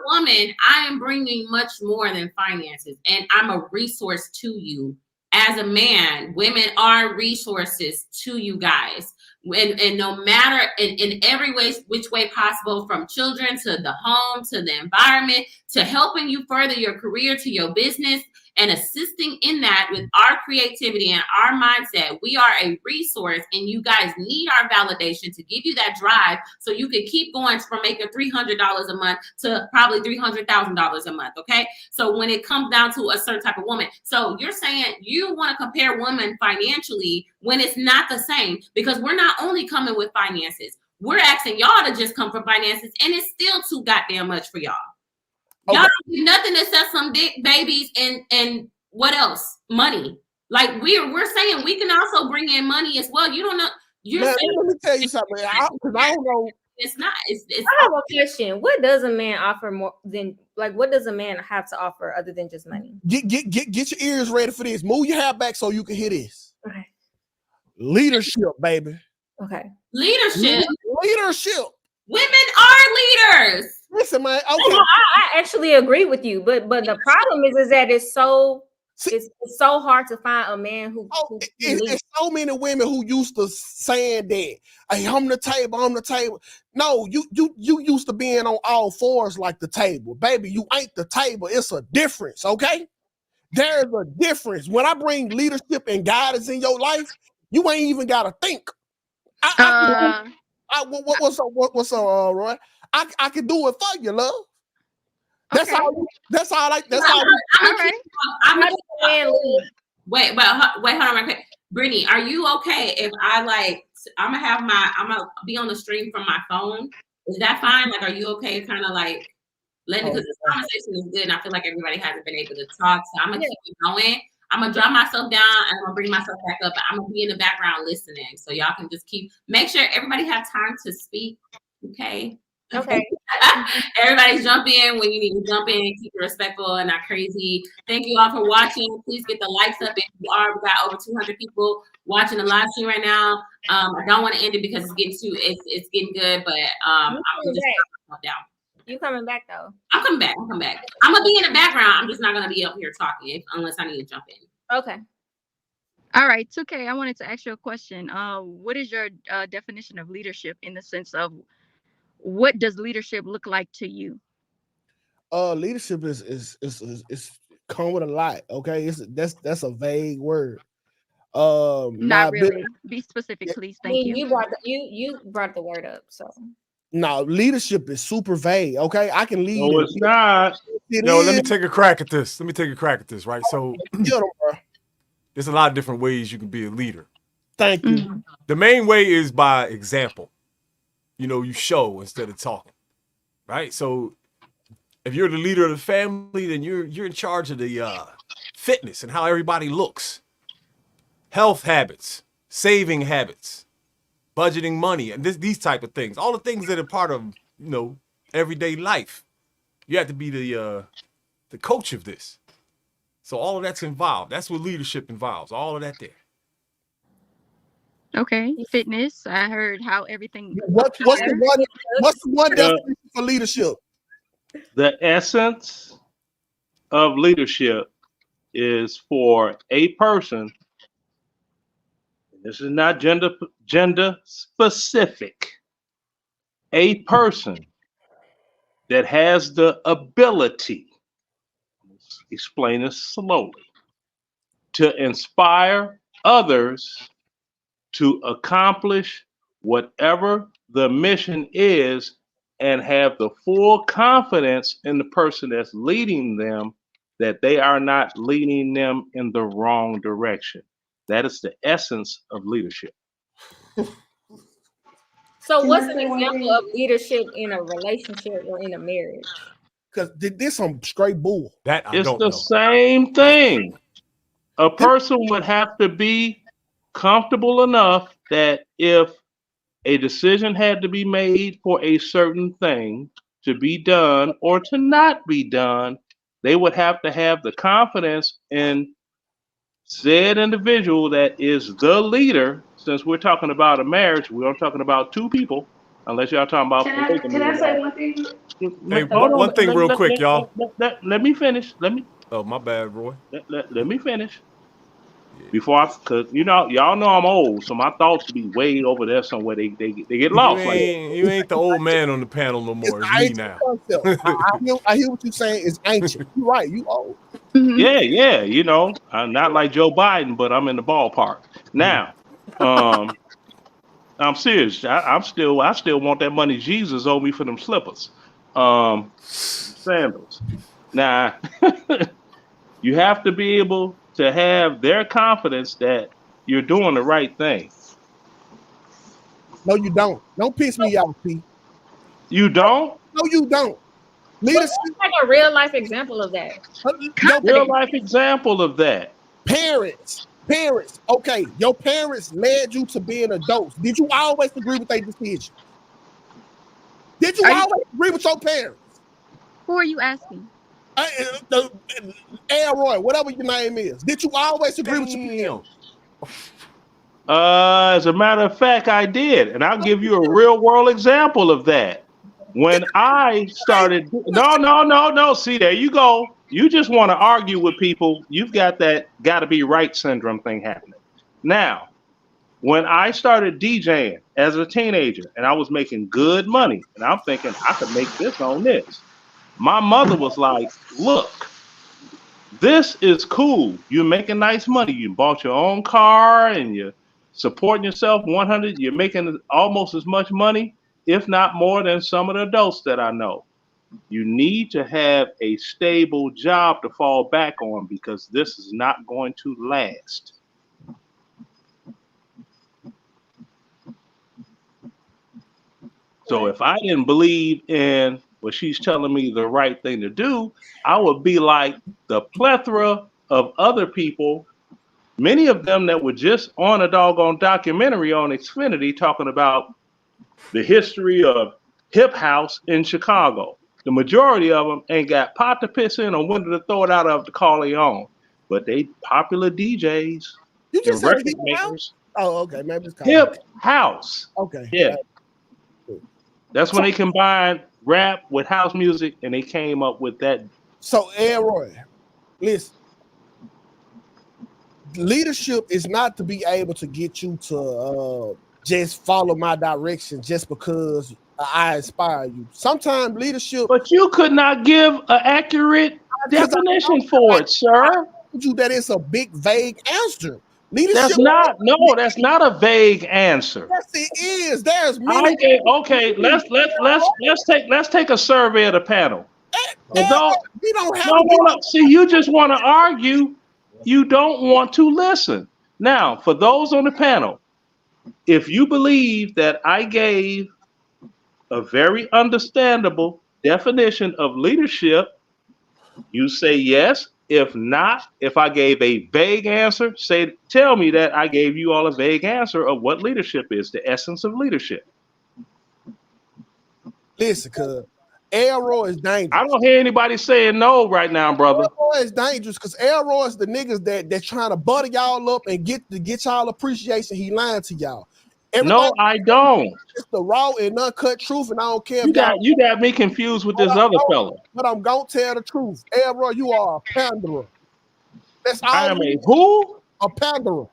woman, I am bringing much more than finances, and I'm a resource to you. As a man, women are resources to you guys. And no matter in every way, which way possible, from children to the home to the environment to helping you further your career to your business and assisting in that with our creativity and our mindset. We are a resource, and you guys need our validation to give you that drive so you can keep going from making $300 a month to probably $300,000 a month. Okay. So when it comes down to a certain type of woman, so you're saying you want to compare women financially when it's not the same, because we're not only coming with finances, we're asking y'all to just come for finances, and it's still too goddamn much for y'all. Y'all don't do nothing except some babies and what else? Money. Like we're saying we can also bring in money as well. You don't know. Let me tell you something. I don't know. It's not. It's I have a question. What does a man offer more than, like, what does a man have to offer other than just money? Get your ears ready for this. Move your hair back so you can hear this. Okay. Leadership, baby. Okay. Leadership. Leadership. Women are leaders. Listen, man. Okay. I actually agree with you, but the problem is that it's so hard to find a man who it's so many women who used to saying that, hey, I'm the table. No, you used to being on all fours like the table. Baby, you ain't the table. It's a difference, okay? There's a difference. When I bring leadership and guidance in your life, you ain't even gotta think. What's up, Roy? I can do it for you, love. That's all. All right. Wait, hold on right quick. Brittany, are you okay if I'm gonna be on the stream from my phone? Is that fine? Like, are you okay kind of like letting, because this conversation is good and I feel like everybody hasn't been able to talk. So I'm gonna keep it going. I'm gonna drop myself down and I'm gonna bring myself back up. I'm gonna be in the background listening. So y'all can just make sure everybody have time to speak. Okay. Okay. Everybody jump in when you need to jump in. Keep it respectful and not crazy. Thank you all for watching. Please get the likes up if you are. We got over 200 people watching the live stream right now. I don't want to end it because it's getting good, but I'm just myself down. You coming back though? I'm coming back. I'm gonna be in the background. I'm just not gonna be up here talking unless I need to jump in. Okay. All right, 2K, I wanted to ask you a question. What is your definition of leadership, in the sense of what does leadership look like to you? Leadership is come with a lot. Okay, that's a vague word. Not really. Be specific, please. Thank you. You brought the word up, so. No, leadership is super vague. Okay, I can lead. No, it's not. Let me take a crack at this. Right. So there's a lot of different ways you can be a leader. Thank you. The main way is by example. You show instead of talking. Right. So if you're the leader of the family, then you're in charge of the fitness and how everybody looks, health habits, saving habits, budgeting money, and these type of things. All the things that are part of everyday life. You have to be the coach of this. So all of that's involved. That's what leadership involves. All of that there. Okay, fitness. I heard how everything. What's the one definition for leadership? The essence of leadership is for a person. This is not gender specific. A person that has the ability, let's explain this slowly, to inspire others to accomplish whatever the mission is and have the full confidence in the person that's leading them that they are not leading them in the wrong direction. That is the essence of leadership. So what's an example of leadership in a relationship or in a marriage? Because this some straight bull. That I It's don't the know. same thing. A person would have to be comfortable enough that if a decision had to be made for a certain thing to be done or to not be done, they would have to have the confidence in said individual that is the leader. Since we're talking about a marriage, we aren't talking about two people, unless y'all talking about polygamy. Can I say one thing? Hey, Hold on, one thing real quick, y'all. Let me finish. Oh, my bad, Roy. Let me finish. Before cause y'all know I'm old, so my thoughts be way over there somewhere. They get lost. You ain't the old man on the panel no more. It's me now. I hear what you're saying. It's ancient. You're right. You old. Yeah. I'm not like Joe Biden, but I'm in the ballpark. Now, I'm serious. I still want that money Jesus owed me for them slippers, sandals. Now, you have to be able to have their confidence that you're doing the right thing. No, you don't. Don't piss me off, P. You don't? No, you don't. Leadership. What's like a real life example of that? Real life example of that. Parents. Okay, your parents led you to being adults. Did you always agree with their decision? Did you always agree with your parents? Who are you asking? Roy, whatever your name is. Did you always agree with your parents? As a matter of fact, I did. And I'll give you a real world example of that. When I started, no. See, there you go. You just want to argue with people. You've got that gotta be right syndrome thing happening. Now, when I started DJing as a teenager and I was making good money, and I'm thinking I could make this on this, my mother was like, look, this is cool. You're making nice money. You bought your own car and you're supporting yourself 100. You're making almost as much money, if not more, than some of the adults that I know. You need to have a stable job to fall back on because this is not going to last. So if I didn't believe in what she's telling me the right thing to do, I would be like the plethora of other people, many of them that were just on a doggone documentary on Xfinity talking about the history of hip house in Chicago. The majority of them ain't got pot to piss in or window to throw it out of to call their own, but they popular DJs. You just said hip house? Oh, okay. Maybe it's called hip house. Okay. Yeah. That's when they combined rap with house music and they came up with that. So, Roy, listen. Leadership is not to be able to get you to just follow my direction just because I inspire you. Sometimes leadership. But you could not give an accurate definition for it, sir. I told you that it's a big, vague answer. Leadership. That's not a vague answer. Yes, it is. There's many. Okay. Let's take a survey of the panel. We don't have. See, you just want to argue. You don't want to listen. Now, for those on the panel, if you believe that I gave a very understandable definition of leadership, you say yes. If not, if I gave a vague answer, tell me that I gave you all a vague answer of what leadership is, the essence of leadership. Listen, cuz Elroy is dangerous. I don't hear anybody saying no right now, brother. Elroy is dangerous because Elroy is the niggas that trying to butter y'all up and get y'all appreciation. He lying to y'all. No, I don't. It's the raw and uncut truth, and I don't care. You got me confused with this other fella. But I'm gonna tell the truth. Elroy, you are a panderer. That's all. I am a who? A panderer.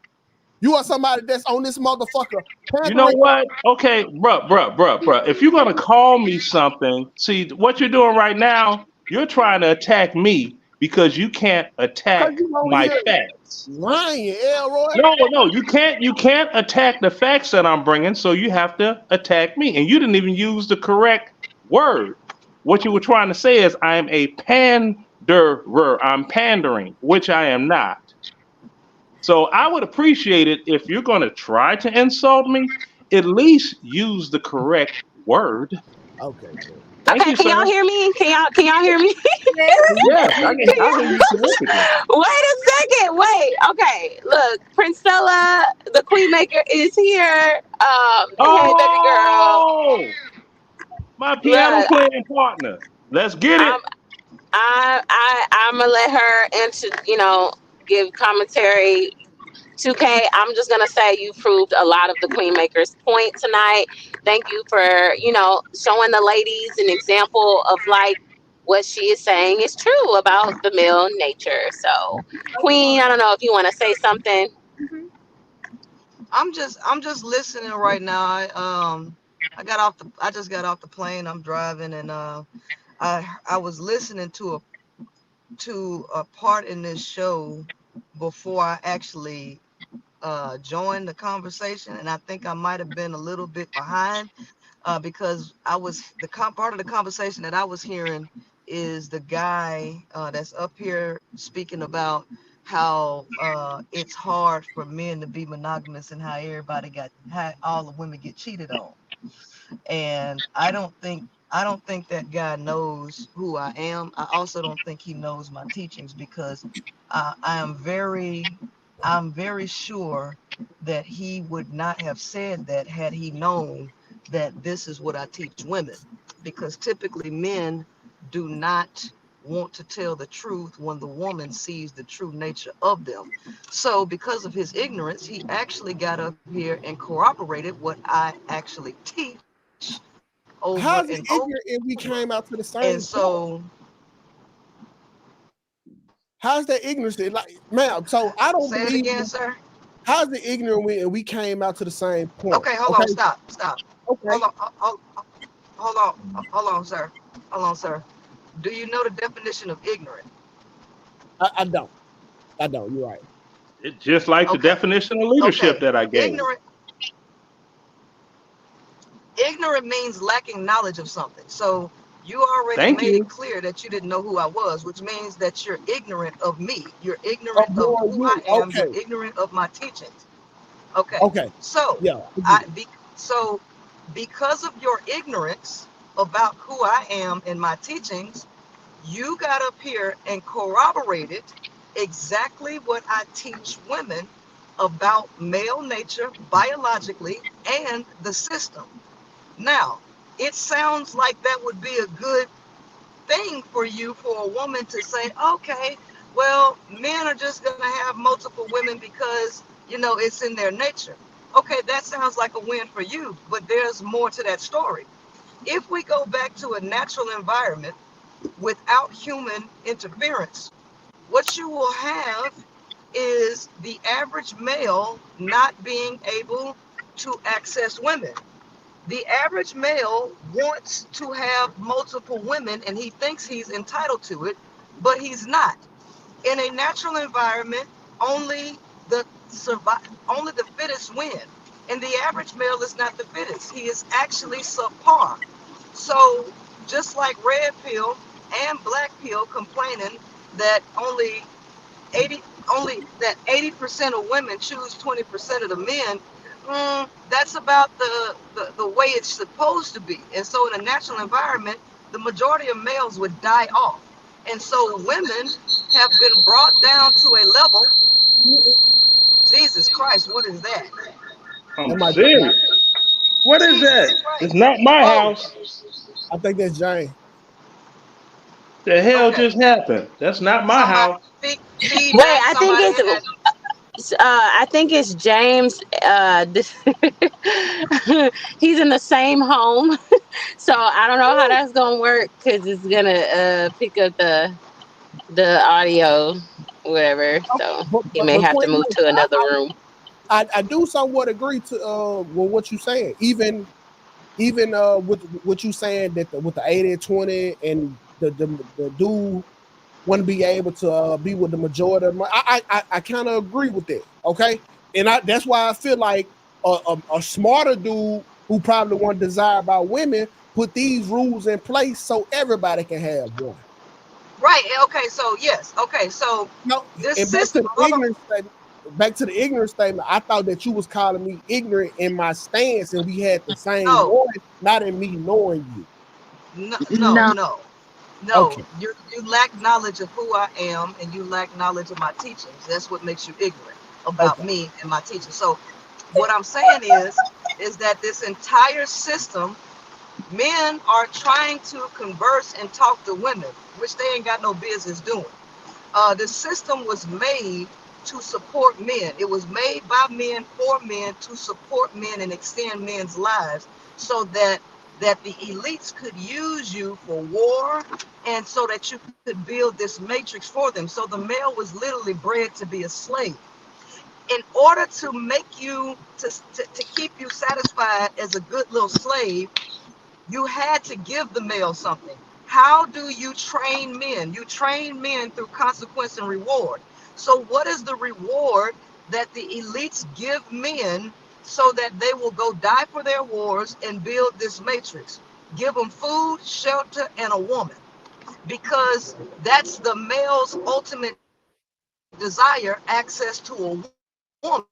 You are somebody that's on this motherfucker. You know what? Okay, bruh. If you're gonna call me something, see what you're doing right now. You're trying to attack me because you can't attack my facts. Lying, Elroy. No, you can't. You can't attack the facts that I'm bringing. So you have to attack me, and you didn't even use the correct word. What you were trying to say is I'm a panderer. I'm pandering, which I am not. So I would appreciate it if you're going to try to insult me, at least use the correct word. Okay. Thank you, can y'all hear me? Can y'all hear me? Yes, I hear you terrifically. Wait a second. Wait. Okay. Look, Princella, the Queen Maker is here. Hey, baby girl. My piano playing partner. Let's get it. I'm gonna let her give commentary. 2K, I'm just gonna say you proved a lot of the Queen Maker's point tonight. Thank you for showing the ladies an example of like what she is saying is true about the male nature. So, Queen, I don't know if you want to say something. I'm just listening right now. I just got off the plane. I'm driving, and I was listening to a part in this show before I actually joined the conversation, and I think I might have been a little bit behind because part of the conversation that I was hearing is the guy that's up here speaking about how it's hard for men to be monogamous and how all the women get cheated on. And I don't think that guy knows who I am. I also don't think he knows my teachings because I'm very sure that he would not have said that had he known that this is what I teach women, because typically men do not want to tell the truth when the woman sees the true nature of them. So because of his ignorance, he actually got up here and corroborated what I actually teach over How's and it over. ignorant if we came out to the same And so how's that ignorance? Like, ma'am, so I don't say believe it again, sir. How's it ignorant when we came out to the same point? Okay, hold on, stop. Okay. Hold on, sir. Do you know the definition of ignorant? I don't. You're right. It's just like the definition of leadership that I gave. Ignorant means lacking knowledge of something. So you already made it clear that you didn't know who I was, which means that you're ignorant of me. You're ignorant of who I am. Okay. You're ignorant of my teachings. Okay. So so because of your ignorance about who I am and my teachings, you got up here and corroborated exactly what I teach women about male nature biologically and the system. Now, it sounds like that would be a good thing for you, for a woman to say, okay, well, men are just going to have multiple women because, it's in their nature. Okay, that sounds like a win for you, but there's more to that story. If we go back to a natural environment without human interference, what you will have is the average male not being able to access women. The average male wants to have multiple women and he thinks he's entitled to it, but he's not. In a natural environment, only the fittest win. And the average male is not the fittest. He is actually subpar. So just like red pill and black pill complaining that only 80% of women choose 20% of the men, that's about the way it's supposed to be. And so in a natural environment, the majority of males would die off. And so women have been brought down to a level. Jesus Christ, what is that? I'm serious. What is that? It's not my house. I think that's Jane. The hell Okay. just happened? That's not my Somebody house. Wait, feedback. I think Somebody had. it's James. He's in the same home, so I don't know how that's gonna work because it's gonna pick up the audio, whatever. So he may But have to Queen, move to another room. I do somewhat agree to with what you saying. Even with what you saying that with the 80-20 and the dude wouldn't be able to be with the majority of I kind of agree with that. Okay, and that's why I feel like a smarter dude who probably want desire about women put these rules in place so everybody can have one. Right. Okay. So yes. Okay. So No, this and back to system. the Hold on. ignorance statement. Back to the ignorance statement. I thought that you was calling me ignorant in my stance, and we had the same No. voice, not in me knowing you. No. No. No. No. Okay. You lack knowledge of who I am, and you lack knowledge of my teachings. That's what makes you ignorant about Okay. me and my teachings. So what I'm saying is that this entire system, men are trying to converse and talk to women, which they ain't got no business doing. The system was made to support men. It was made by men for men to support men and extend men's lives, so that the elites could use you for war, and so that you could build this matrix for them. So the male was literally bred to be a slave. In order to make you to keep you satisfied as a good little slave, you had to give the male something. How do you train men? You train men through consequence and reward. So what is the reward that the elites give men so that they will go die for their wars and build this matrix? Give them food, shelter, and a woman. Because that's the male's ultimate desire, access to a woman.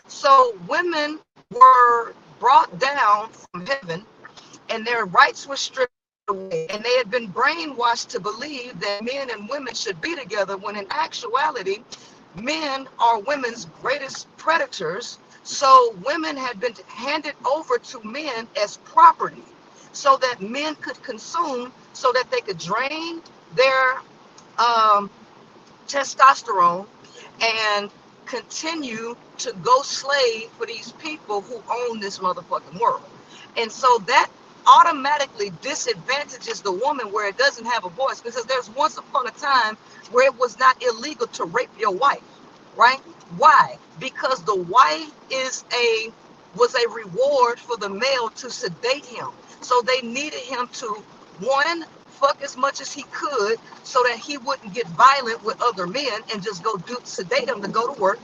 So women were brought down from heaven, and their rights were stripped away, and they had been brainwashed to believe that men and women should be together, when in actuality men are women's greatest predators. So women had been handed over to men as property, so that men could consume, so that they could drain their testosterone and continue to go slave for these people who own this motherfucking world. And so that automatically disadvantages the woman, where it doesn't have a voice, because there's once upon a time where it was not illegal to rape your wife, right? Why? Because the wife was a reward for the male to sedate him. So they needed him to, one, fuck as much as he could, so that he wouldn't get violent with other men and just go sedate him to go to work.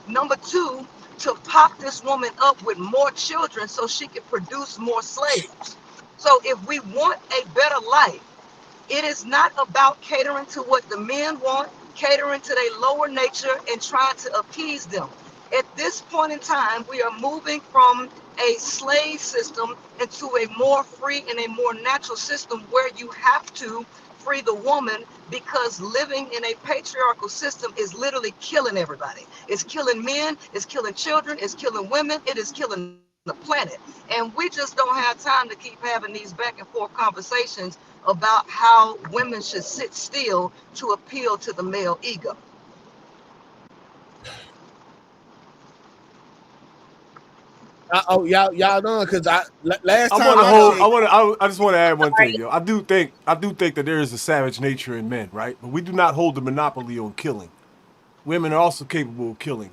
Number two, to pop this woman up with more children so she could produce more slaves. So if we want a better life, it is not about catering to what the men want, catering to their lower nature and trying to appease them. At this point in time, we are moving from a slave system into a more free and a more natural system, where you have to free the woman, because living in a patriarchal system is literally killing everybody. It's killing men, it's killing children, it's killing women, it is killing the planet. And we just don't have time to keep having these back and forth conversations about how women should sit still to appeal to the male ego. Y'all done? Because last I time want to I hold. checked, I just want to add one thing, yo. I do think that there is a savage nature in men, right? But we do not hold the monopoly on killing. Women are also capable of killing.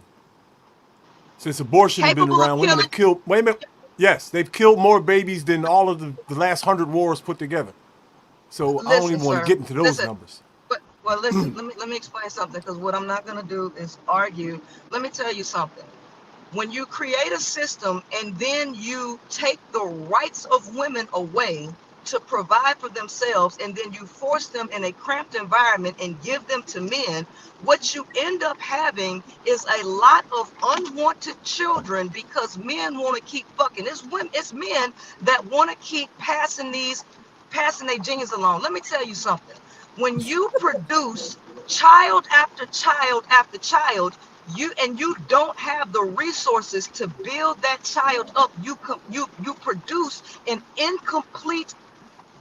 Since abortion has been Capable of around, women killing. have killed. Wait a minute. Yes, they've killed more babies than all of the last 100 wars put together. So I don't Listen, even want to sir. get into those Listen. numbers. But well, listen. Let me explain something, because what I'm not gonna do is argue. Let me tell you something. When you create a system and then you take the rights of women away to provide for themselves, and then you force them in a cramped environment and give them to men, what you end up having is a lot of unwanted children, because men want to keep fucking. It's men that want to keep passing their genes along. Let me tell you something. When you produce child after child after child, you don't have the resources to build that child up, you produce an incomplete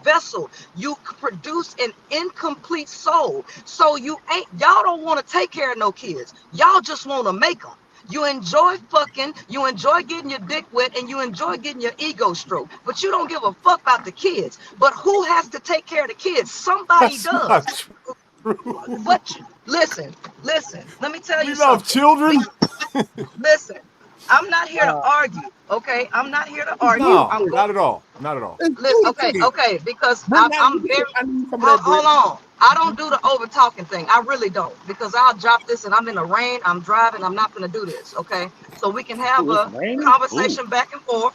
vessel. You produce an incomplete soul. So y'all don't want to take care of no kids. Y'all just want to make them. You enjoy fucking, you enjoy getting your dick wet, and you enjoy getting your ego stroked. But you don't give a fuck about the kids. But who has to take care of the kids? Somebody does. But listen. Let me tell you something. We love children. Listen, I'm not here to argue. Okay, I'm not here to argue. No, not at all. Not at all. Listen, okay, because I'm very. Hold on. I don't do the over talking thing. I really don't, because I'll drop this and I'm in the rain. I'm driving. I'm not going to do this. Okay, so we can have a conversation back and forth.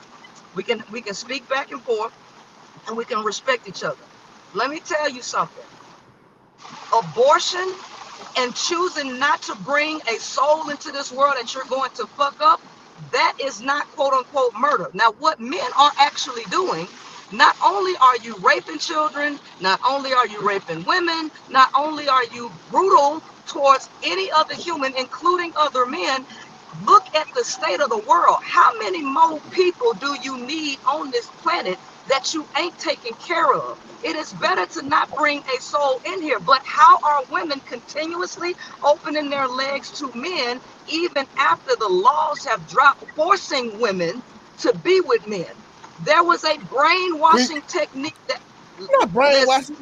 We can speak back and forth, and we can respect each other. Let me tell you something. Abortion and choosing not to bring a soul into this world that you're going to fuck up, that is not quote unquote murder. Now, what men are actually doing, not only are you raping children, not only are you raping women, not only are you brutal towards any other human, including other men, look at the state of the world. How many more people do you need on this planet that you ain't taking care of? It is better to not bring a soul in here. But how are women continuously opening their legs to men even after the laws have dropped, forcing women to be with men? There was a brainwashing technique that. Not brainwashing.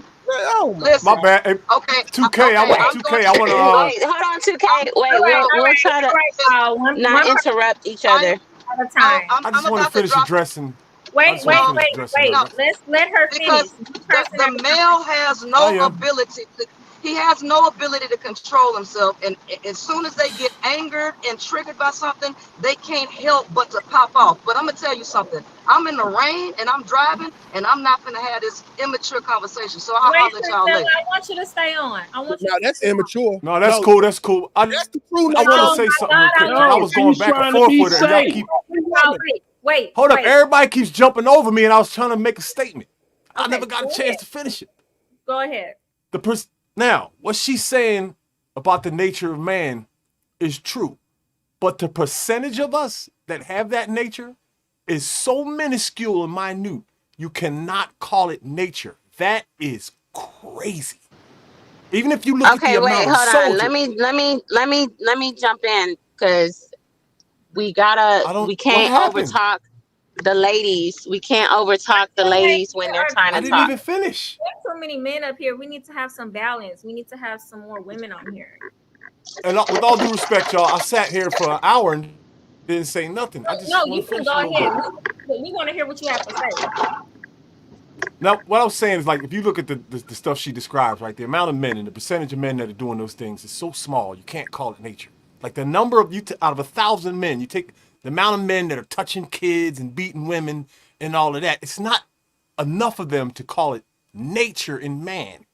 Listen. My bad. Hey, okay. 2K. I want 2K. I want to. Wait, hold on, 2K. Wait, we'll try to not interrupt each other. At a time. I just want to finish addressing. Wait. No, Let's let her finish. Because the male has no ability to. He has no ability to control himself, and as soon as they get angered and triggered by something, they can't help but to pop off. But I'm gonna tell you something. I'm in the rain and I'm driving, and I'm not gonna have this immature conversation. So I'll let y'all later. I want you to stay on. That's immature. No, that's cool. That's cool. That's the true. I want to say something real quick. I was going back and forth with her. Y'all keep. Wait. Hold up. Everybody keeps jumping over me, and I was trying to make a statement. I never got a chance to finish it. Go ahead. Now, what she's saying about the nature of man is true, but the percentage of us that have that nature is so minuscule and minute, you cannot call it nature. That is crazy. Even if you look at the amount of soldiers. Let me jump in, because we can't overtalk the ladies. We can't overtalk the ladies when they're trying to talk. I didn't even finish. There's so many men up here. We need to have some balance. We need to have some more women on here. And with all due respect, y'all, I sat here for an hour and didn't say nothing. You can go ahead. We want to hear what you have to say. Now, what I was saying is, like, if you look at the stuff she describes, right, the amount of men and the percentage of men that are doing those things is so small, you can't call it nature. Like, the number of out of 1,000 men, you take the amount of men that are touching kids and beating women and all of that, it's not enough of them to call it nature in man.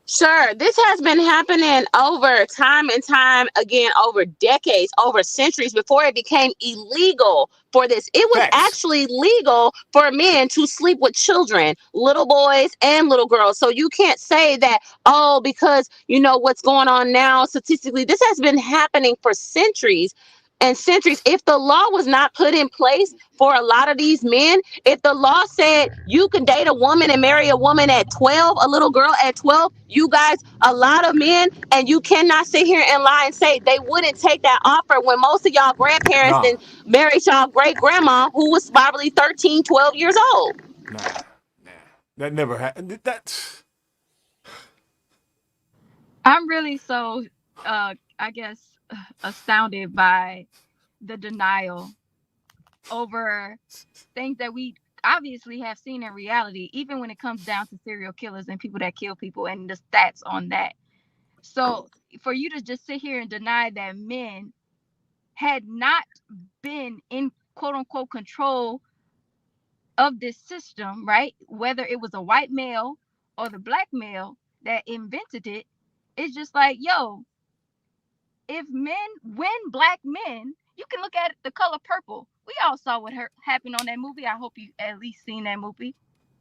Sure, this has been happening over time and time again, over decades, over centuries, before it became illegal for this. It was actually legal for men to sleep with children, little boys and little girls. So you can't say that, because you know what's going on now statistically. This has been happening for centuries and centuries. If the law was not put in place for a lot of these men, if the law said you could date a woman and marry a woman at 12, a little girl at 12, you guys, a lot of men, and you cannot sit here and lie and say they wouldn't take that offer when most of y'all grandparents then married y'all great grandma who was probably 13, 12 years old. Nah. That never happened. I'm really so, I guess, astounded by the denial over things that we obviously have seen in reality, even when it comes down to serial killers and people that kill people and the stats on that. So for you to just sit here and deny that men had not been in quote unquote control of this system, right? Whether it was a white male or the black male that invented it, it's just like, if black men, you can look at The Color Purple. We all saw what happened on that movie. I hope you at least seen that movie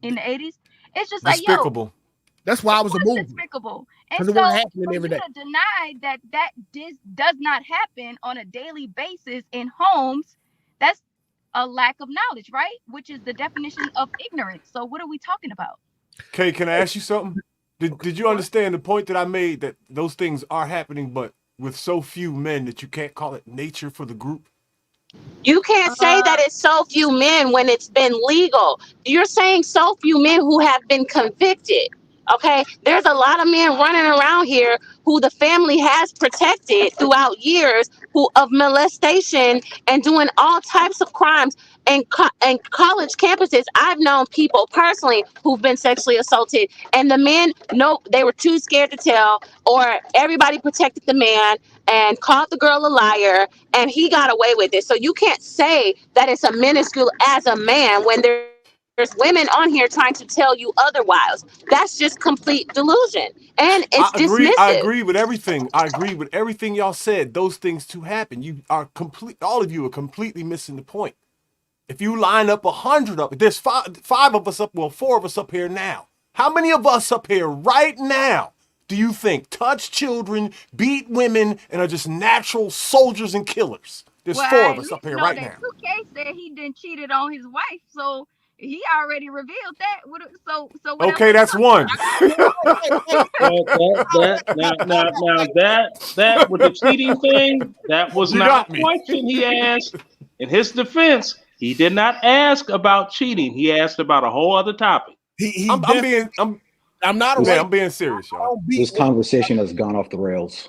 in the 80s. It's just despicable. That's why I was a movie. Despicable. And so for you to deny that does not happen on a daily basis in homes, that's a lack of knowledge, right? Which is the definition of ignorance. So what are we talking about? Kay, can I ask you something? Did you understand the point that I made that those things are happening, but with so few men that you can't call it nature for the group? You can't say that it's so few men when it's been legal. You're saying so few men who have been convicted. Okay, there's a lot of men running around here who the family has protected throughout years, who of molestation and doing all types of crimes and college campuses. I've known people personally who've been sexually assaulted, and the men, no, they were too scared to tell, or everybody protected the man and called the girl a liar, and he got away with it. So you can't say that it's a minuscule as a man when there's women on here trying to tell you otherwise. That's just complete delusion, and it's dismissive. I agree with everything. I agree with everything y'all said. Those things too happen. You are all of you are completely missing the point. If you line up 100 up, there's five of us up, well, 4 of us up here now. How many of us up here right now do you think touch children, beat women, and are just natural soldiers and killers? There's 4 of us up here right now. 2K said he didn't cheated on his wife, so he already revealed that. So okay, that's one. That with the cheating thing, that was not a question he asked. In his defense, he did not ask about cheating. He asked about a whole other topic. I'm being serious, y'all. This conversation has gone off the rails.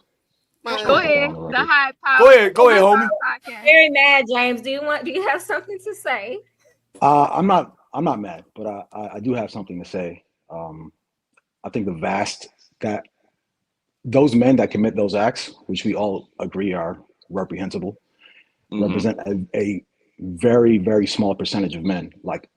Go ahead. The high power. Go ahead, homie. Very mad, James. Do you have something to say? I'm not mad, but I do have something to say. I think that those men that commit those acts, which we all agree are reprehensible, represent a very, very small percentage of men. Like,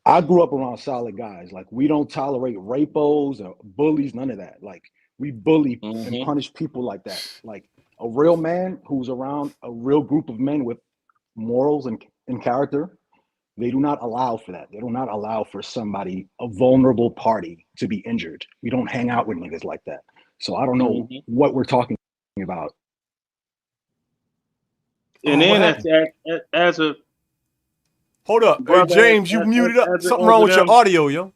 I grew up around solid guys. Like, we don't tolerate rapos or bullies, none of that. Like, we bully and punish people like that. Like, a real man who's around a real group of men with morals and character, they do not allow for that. They do not allow for somebody, a vulnerable party, to be injured. We don't hang out with niggas like that. So I don't know what we're talking about. And then as a hold up, brother, James, you muted up. Something wrong with your audio, yo.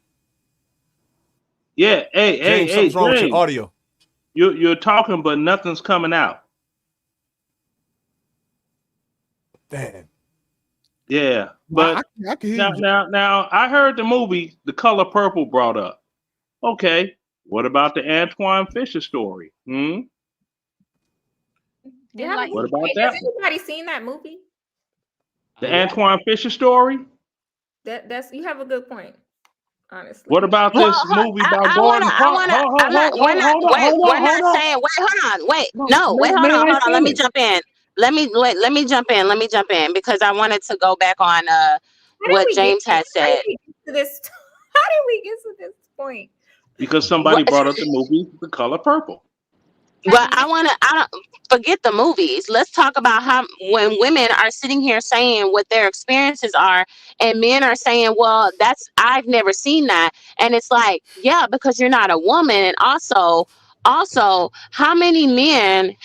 Yeah, James, something's wrong with your audio. You're talking, but nothing's coming out. Damn. Yeah, but I can hear you. Now I heard the movie The Color Purple brought up. Okay, what about the Antoine Fisher story? Yeah, what about that? Has anybody seen that movie? The Antoine Fisher story? That's you have a good point, honestly. What about this movie about Gordon? Hold on. Let me jump in. Let me jump in because I wanted to go back on what James had said. How did we get to this point? Because somebody brought up the movie The Color Purple. But I don't forget the movies. Let's talk about how when women are sitting here saying what their experiences are, and men are saying, well, I've never seen that. And it's like, yeah, because you're not a woman. And also, how many men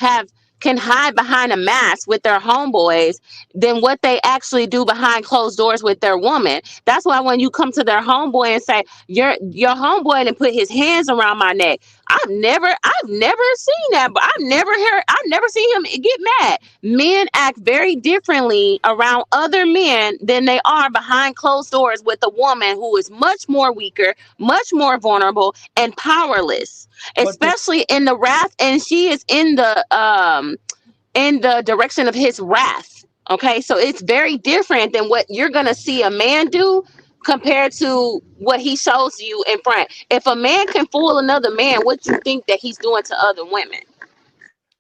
can hide behind a mask with their homeboys than what they actually do behind closed doors with their woman? That's why when you come to their homeboy and say, your homeboy didn't put his hands around my neck. I've never seen that, but I've never seen him get mad. Men act very differently around other men than they are behind closed doors with a woman who is much more weaker, much more vulnerable, and powerless, especially in the wrath. And she is in the direction of his wrath. Okay, so it's very different than what you're gonna see a man do compared to what he shows you in front. If a man can fool another man, what do you think that he's doing to other women?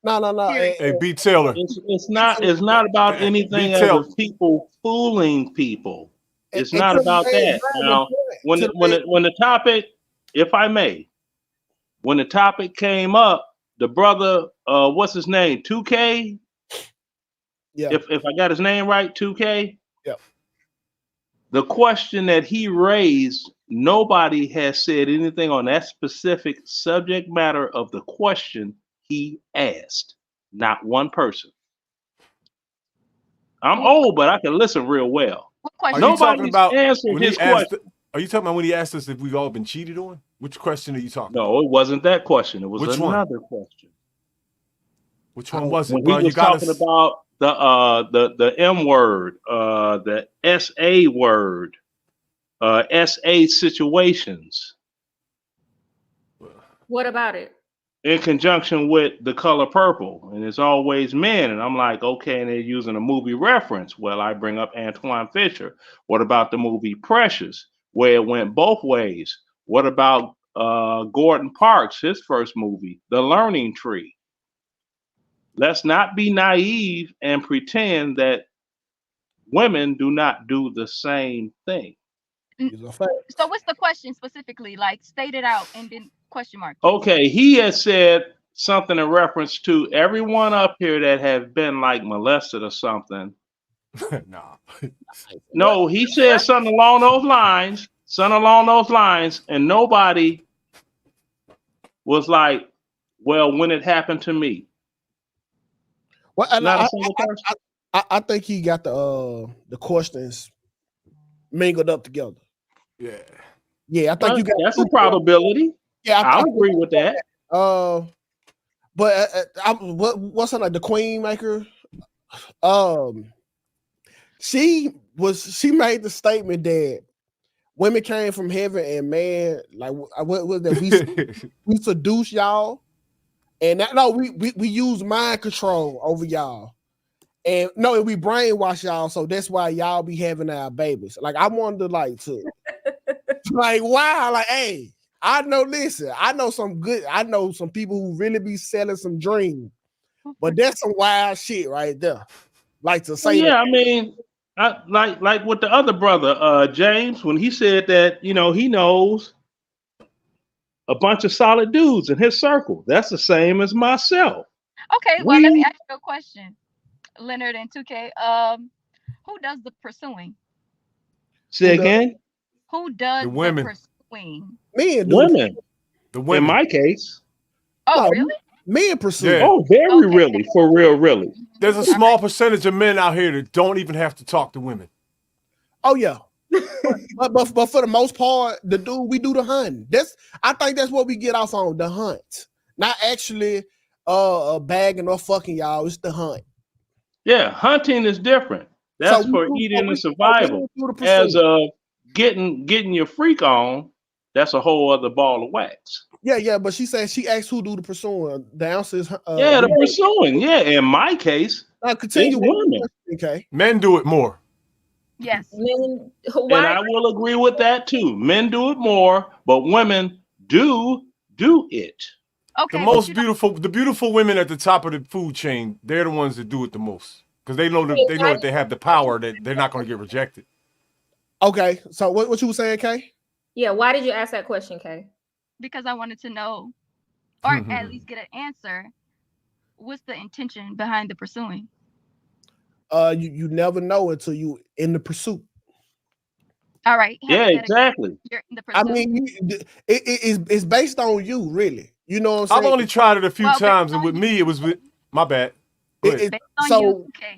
No. Hey, B. Taylor. It's not about anything other people fooling people. It's not about that. Now, when the topic, if I may, when the topic came up, the brother, what's his name? 2K? Yeah. If I got his name right, 2K? Yeah. The question that he raised, nobody has said anything on that specific subject matter of the question he asked. Not one person. I'm old, but I can listen real well. What question? Nobody's answered his question. Are you talking about when he asked us if we've all been cheated on? Which question are you talking about? No, it wasn't that question. It was Which another one? question. Which one was it? When Well, he you was got talking us. about the M word, the SA word, SA situations What about it? in conjunction with the color purple, and it's always men. And I'm like, okay, and they're using a movie reference. Well, I bring up Antoine Fisher. What about the movie Precious, where it went both ways? What about Gordon Parks, his first movie, The Learning Tree? Let's not be naive and pretend that women do not do the same thing. So what's the question specifically? Like, state it out and then question mark. Okay, he has said something in reference to everyone up here that have been like molested or something. Nah. No, he said something along those lines, and nobody was like, well, when it happened to me. Well, and Not a single person. I think he got the questions mingled up together. Yeah. Yeah, I think you got that's a probability. Yeah, I agree with that. But what's her like the Queen Maker? She made the statement that women came from heaven and man, like what was that? We seduce y'all, and that, no, we use mind control over y'all, and no, we brainwash y'all, so that's why y'all be having our babies. Like I wanted to like wow, like hey. I know some people who really be selling some dreams, but that's some wild shit right there. Like to say, I mean, like with the other brother, James, when he said that, he knows a bunch of solid dudes in his circle. That's the same as myself. Okay, well, let me ask you a question, Leonard and 2K. Who does the pursuing? Say again? Who does the pursuing? Men do. Women. The women. In my case. Oh, really? Men pursue. Yeah. Oh, very really. For real, really. There's a small percentage of men out here that don't even have to talk to women. Oh yeah. but for the most part, we do the hunting. I think that's what we get off on, the hunt. Not actually bagging or fucking y'all. It's the hunt. Yeah, hunting is different. That's for eating and survival. As getting your freak on, that's a whole other ball of wax. Yeah, but she said she asked who do the pursuing. The answer is the pursuing. Yeah, in my case, continue it's women. Okay, men do it more. Yes, and I will agree with that too. Men do it more, but women do it. Okay, the beautiful women at the top of the food chain, they're the ones that do it the most because they know that they have the power that they're not going to get rejected. Okay, so what you were saying, Kay? Yeah, why did you ask that question, Kay? Because I wanted to know, or at least get an answer. What's the intention behind the pursuing? You never know until you in the pursuit. All right. Yeah, exactly. You're in the pursuit. I mean, it's based on you, really. You know what I'm saying? I've only tried it a few times, and with me, it was my bad. Based on you, okay.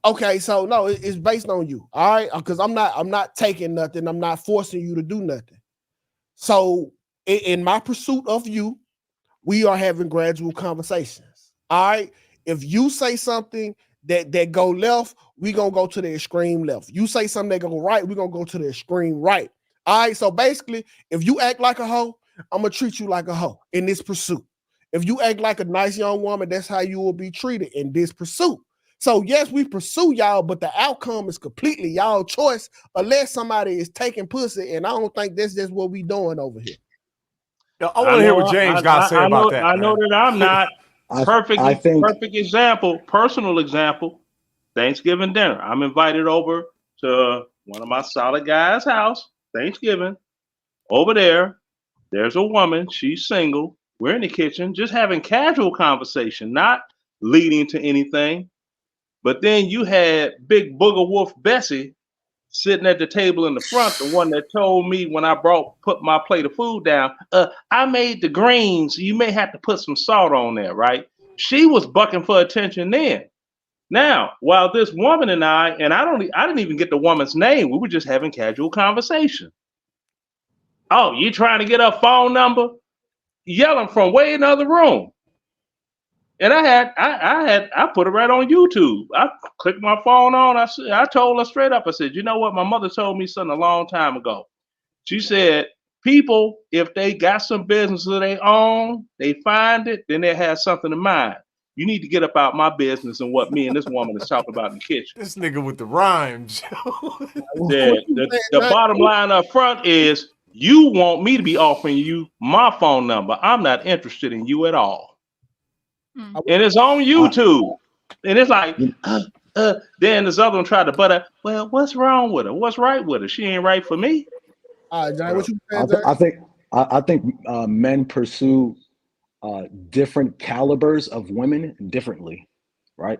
Okay, so no, it's based on you. All right, because I'm not taking nothing. I'm not forcing you to do nothing. So in my pursuit of you, we are having gradual conversations. All right. If you say something that go left, we gonna go to the extreme left. You say something that go right, we gonna go to the extreme right. All right. So basically, if you act like a hoe, I'm gonna treat you like a hoe in this pursuit. If you act like a nice young woman, that's how you will be treated in this pursuit. So yes, we pursue y'all, but the outcome is completely y'all choice, unless somebody is taking pussy, and I don't think that's just what we doing over here. I want to hear what James got to say about that. I know that I'm not perfect example, personal example. Thanksgiving dinner. I'm invited over to one of my solid guys' house. Thanksgiving. Over there, there's a woman. She's single. We're in the kitchen, just having casual conversation, not leading to anything. But then you had Big Booger Wolf Bessie sitting at the table in the front, the one that told me when I put my plate of food down, I made the greens. You may have to put some salt on there, right? She was bucking for attention then. Now, while this woman and I didn't even get the woman's name. We were just having casual conversation. Oh, you trying to get her phone number? Yelling from way in the other room. And I put it right on YouTube. I clicked my phone on. I told her straight up. I said, you know what? My mother told me something a long time ago. She said, people, if they got some business of their own, they find it, then they have something in mind. You need to get up out my business and what me and this woman is talking about in the kitchen. This nigga with the rhymes. The bottom line up front is you want me to be offering you my phone number. I'm not interested in you at all. And it's on YouTube. And it's like, then this other one tried to butt up. Well, what's wrong with her? What's right with her? She ain't right for me. John, what you saying, I think men pursue different calibers of women differently, right?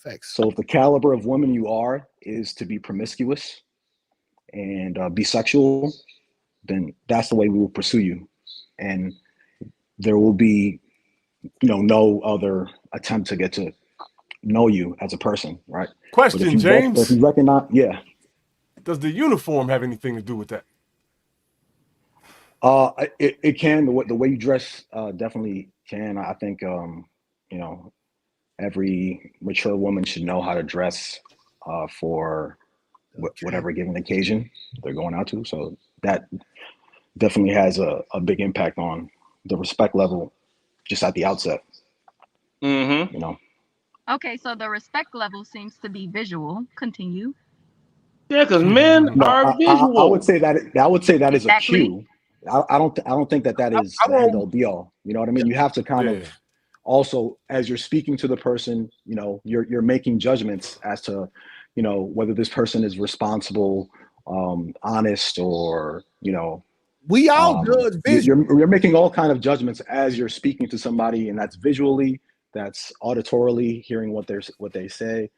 Thanks. So if the caliber of woman you are is to be promiscuous and be sexual, then that's the way we will pursue you, and there will be, no other attempt to get to know you as a person, right? Question, James. If you recognize, yeah. Does the uniform have anything to do with that? It can. The way you dress definitely can. I think every mature woman should know how to dress for whatever given occasion they're going out to. So that definitely has a big impact on the respect level just at the outset. Mm-hmm. Okay, so the respect level seems to be visual. Continue. Yeah, because men are visual. I would say that is a cue. I don't think that is the end all be all. You know what I mean? You have to kind of also, as you're speaking to the person, you're making judgments as to, whether this person is responsible, honest, or we all judge visually. You're making all kind of judgments as you're speaking to somebody, and that's visually, that's auditorily, hearing what they say,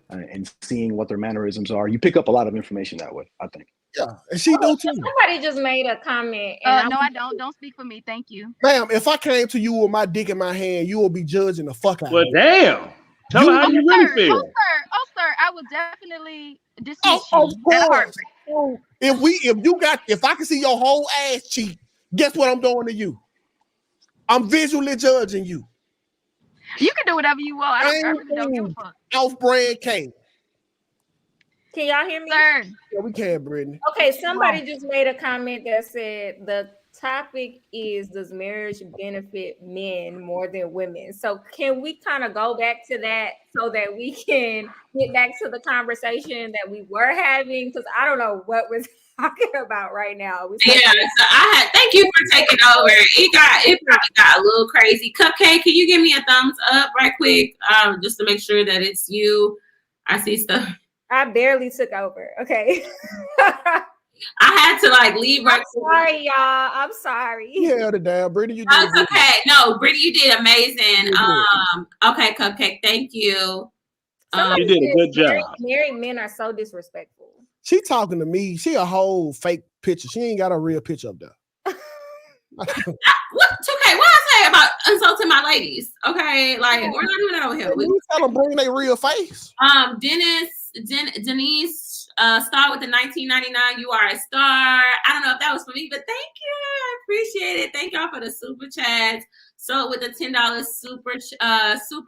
and seeing what their mannerisms are. You pick up a lot of information that way, I think. Yeah, and she do too. Somebody just made a comment. No, I don't. Don't speak for me. Thank you. Ma'am, if I came to you with my dick in my hand, you will be judging the fuck out of me. Well, damn. Tell her how you really feel. Oh, sir, I would definitely dismiss you. Of course. If I can see your whole ass cheek, guess what I'm doing to you? I'm visually judging you. You can do whatever you want. I really don't give a fuck. Off-brand cake. Can y'all hear me? Sir. Yeah, we can, Brittany. Okay, somebody just made a comment that said the topic is, does marriage benefit men more than women? So can we kind of go back to that so that we can get back to the conversation that we were having? Because I don't know what we're talking about right now. So thank you for taking over. It probably got a little crazy. Cupcake, can you give me a thumbs up right quick, just to make sure that it's you? I see stuff. I barely took over. Okay. I had to leave right. I'm sorry, y'all. I'm sorry. You held it down, Brittany. You did. That's okay. No, Brittany, you did amazing. Okay, Cupcake, thank you. You did a good job. Married men are so disrespectful. She talking to me. She a whole fake picture. She ain't got a real picture up there. What I say about insulting my ladies? Okay, we're not doing that over here. We tell them bring their real face. Denise, star with the 1999. You are a star. I don't know if that was for me, but thank you. I appreciate it. Thank y'all for the super chats. So with the $10 super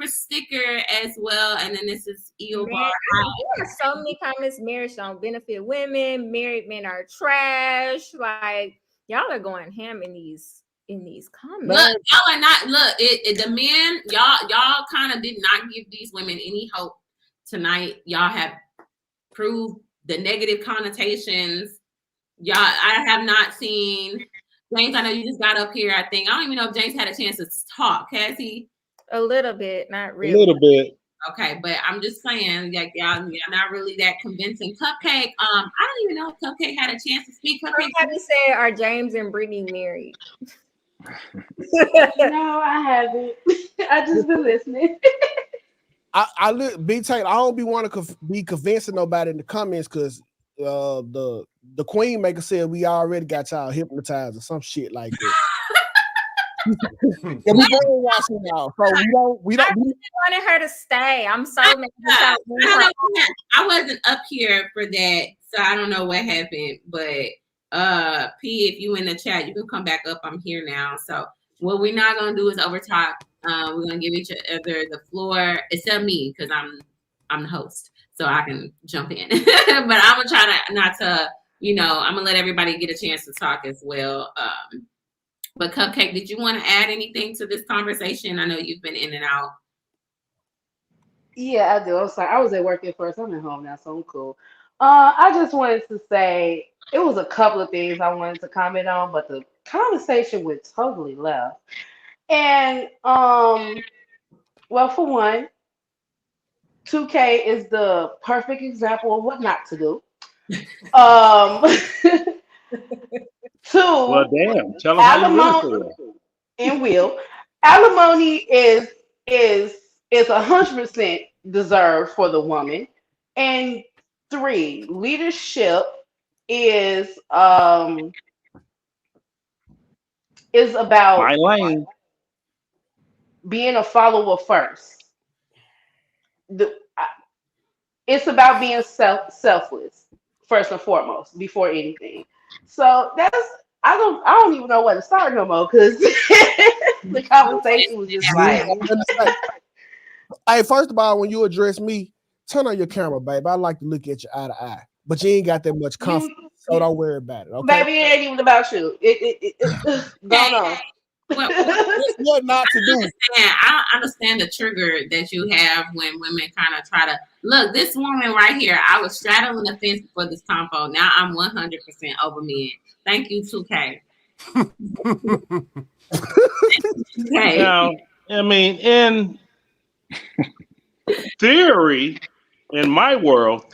sticker as well, and then this is EO Bar. There are so many comments. Marriage don't benefit women. Married men are trash. Y'all are going ham in these comments. Look, y'all are not. Look, the men, y'all kind of did not give these women any hope tonight. Y'all have proved the negative connotations. I have not seen. James, I know you just got up here. I don't even know if James had a chance to talk. Has he? A little bit, not really. A little bit. Okay, but I'm just saying, y'all not really that convincing. Cupcake, I don't even know if Cupcake had a chance to speak. Cupcake, Somebody said, are James and Brittany married? No, I haven't. I just been listening. Big Taylor, I don't be want to be convincing nobody in the comments because the Queen Maker said we already got y'all hypnotized or some shit like that. Yeah, we brainwashing y'all, so we don't. I really wanted her to stay. I'm so mad. I wasn't up here for that, so I don't know what happened. But P, if you in the chat, you can come back up. I'm here now. So what we're not gonna do is overtalk. We're gonna give each other the floor, except me, because I'm the host, so I can jump in. But I'm gonna try to not to, I'm gonna let everybody get a chance to talk as well. But Cupcake, did you want to add anything to this conversation? I know you've been in and out. Yeah, I do. I'm sorry. I was at work at first. I'm at home now, so I'm cool. I just wanted to say it was a couple of things I wanted to comment on, but the conversation went totally left. And well, for one, 2K is the perfect example of what not to do. Two, Well, damn. Tell them how you really alimony feel. and will alimony is 100% deserved for the woman. And three, leadership is about My lane. being a follower first. It's about being selfless first and foremost before anything. So I don't even know where to start no more because the conversation was just Yeah, like I'm gonna say, hey, first of all, when you address me, turn on your camera, babe. I like to look at you eye to eye, but you ain't got that much confidence, so don't worry about it. Okay, baby, it ain't even about you. Going on. What not to do? I understand the trigger that you have when women kind of try to look. This woman right here, I was straddling the fence before this convo. Now I'm 100% over men. Thank you, 2K. Okay. Now, I mean, in theory, in my world,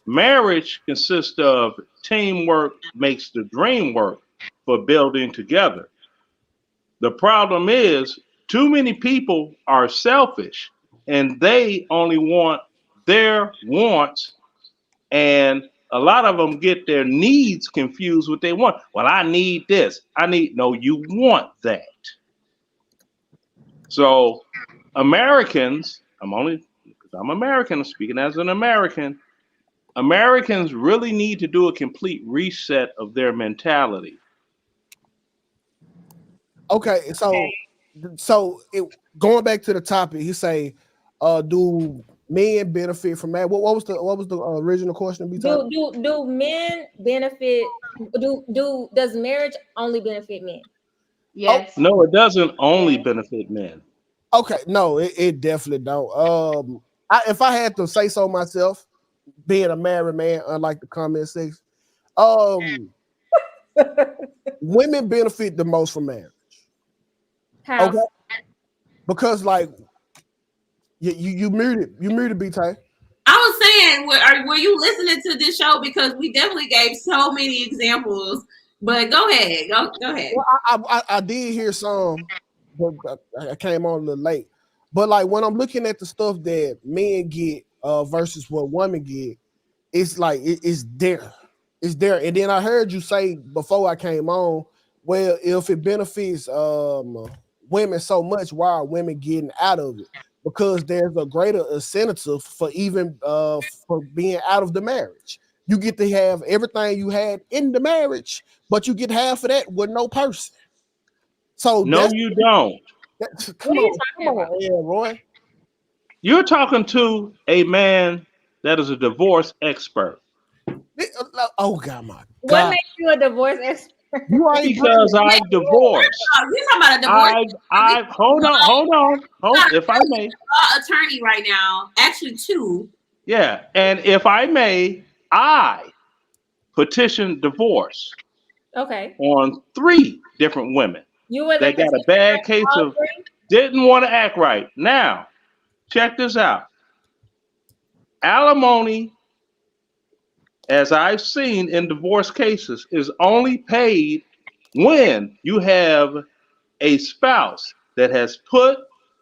marriage consists of teamwork makes the dream work for building together. The problem is too many people are selfish and they only want their wants, and a lot of them get their needs confused with they want. Well, I need this. No, you want that. So Americans, I'm American, I'm speaking as an American. Americans really need to do a complete reset of their mentality. Okay, going back to the topic, he say, do men benefit from that? What was the original question? Do men benefit? Does marriage only benefit men? Yes. No, it doesn't only benefit men. Okay, no, it definitely don't. If I had to say so myself, being a married man, unlike the comment section, women benefit the most from marriage. How? Okay, because like you muted btaylor. I was saying, were you listening to this show? Because we definitely gave so many examples. But go ahead, go ahead. Well, I did hear some, but I came on a little late. But like when I'm looking at the stuff that men get versus what women get, it's like it's there. It's there. And then I heard you say before I came on, well, if it benefits women so much, why are women getting out of it? Because there's a greater incentive for even for being out of the marriage. You get to have everything you had in the marriage, but you get half of that with no person. So no, you don't. Come on, yeah, Roy. You're talking to a man that is a divorce expert. Oh God, my God! What makes you a divorce expert? Because I've divorced. You're talking about a divorce. I've hold on. If I may, attorney right now, actually two. Yeah, and if I may, I petitioned divorce. Okay. On 3 different women. You were they got a bad case of didn't want to act right. Now, check this out. Alimony, as I've seen in divorce cases, is only paid when you have a spouse that has put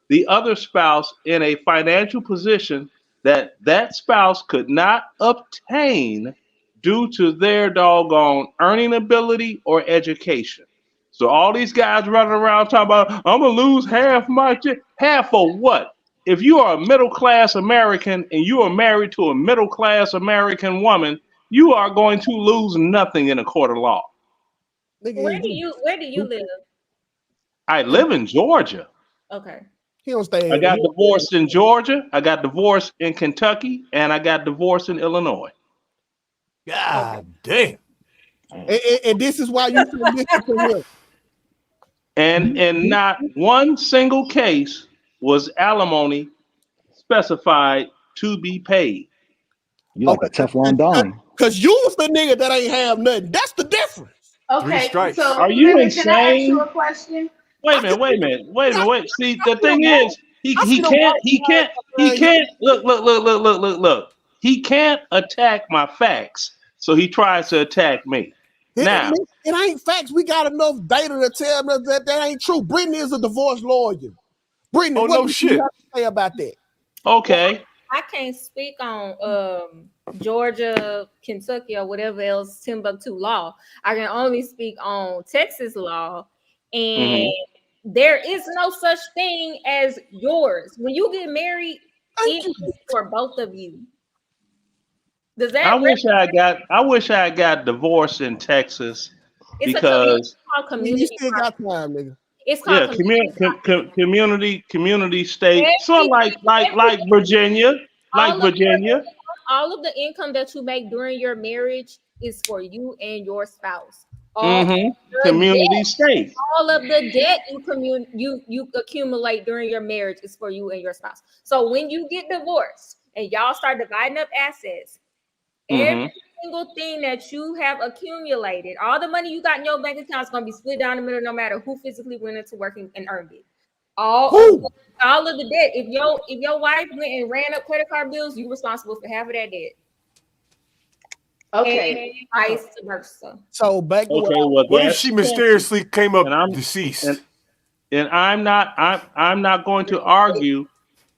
the other spouse in a financial position that that spouse could not obtain due to their doggone earning ability or education. So all these guys running around talking about, I'm going to lose half my half for what? If you are a middle-class American and you are married to a middle-class American woman, you are going to lose nothing in a court of law. Where do you live? I live in Georgia. Okay. He don't stay. I got divorced in Georgia. I got divorced in Kentucky, and I got divorced in Illinois. God damn. And this is why you should listen to him. And not one single case was alimony specified to be paid. You like a Teflon Don. Because you was the nigga that ain't have nothing. That's the difference. Okay, so Are you Lemon, can I ask insane? you a question? Wait a minute. See, the thing is, he can't look. He can't attack my facts, so he tries to attack me. Now, It ain't facts. We got enough data to tell us that ain't true. Brittany is a divorce lawyer. Brittany, what do you have to say about that? Okay. I can't speak on Georgia, Kentucky, or whatever else Timbuktu law. I can only speak on Texas law, and there is no such thing as yours. When you get married, it is for both of you. Does that? I wish I got divorced in Texas because community. You still got time, nigga. It's called community state. So like Virginia, all of the income that you make during your marriage is for you and your spouse. Community state. All of the debt you accumulate during your marriage is for you and your spouse. So when you get divorced and y'all start dividing up assets, every single thing that you have accumulated, all the money you got in your bank account is going to be split down the middle, no matter who physically went into working and earned it. All of the debt. If your wife went and ran up credit card bills, you're responsible for half of that debt. Okay. And vice versa. So back to what if she mysteriously came up deceased? And I'm not going to argue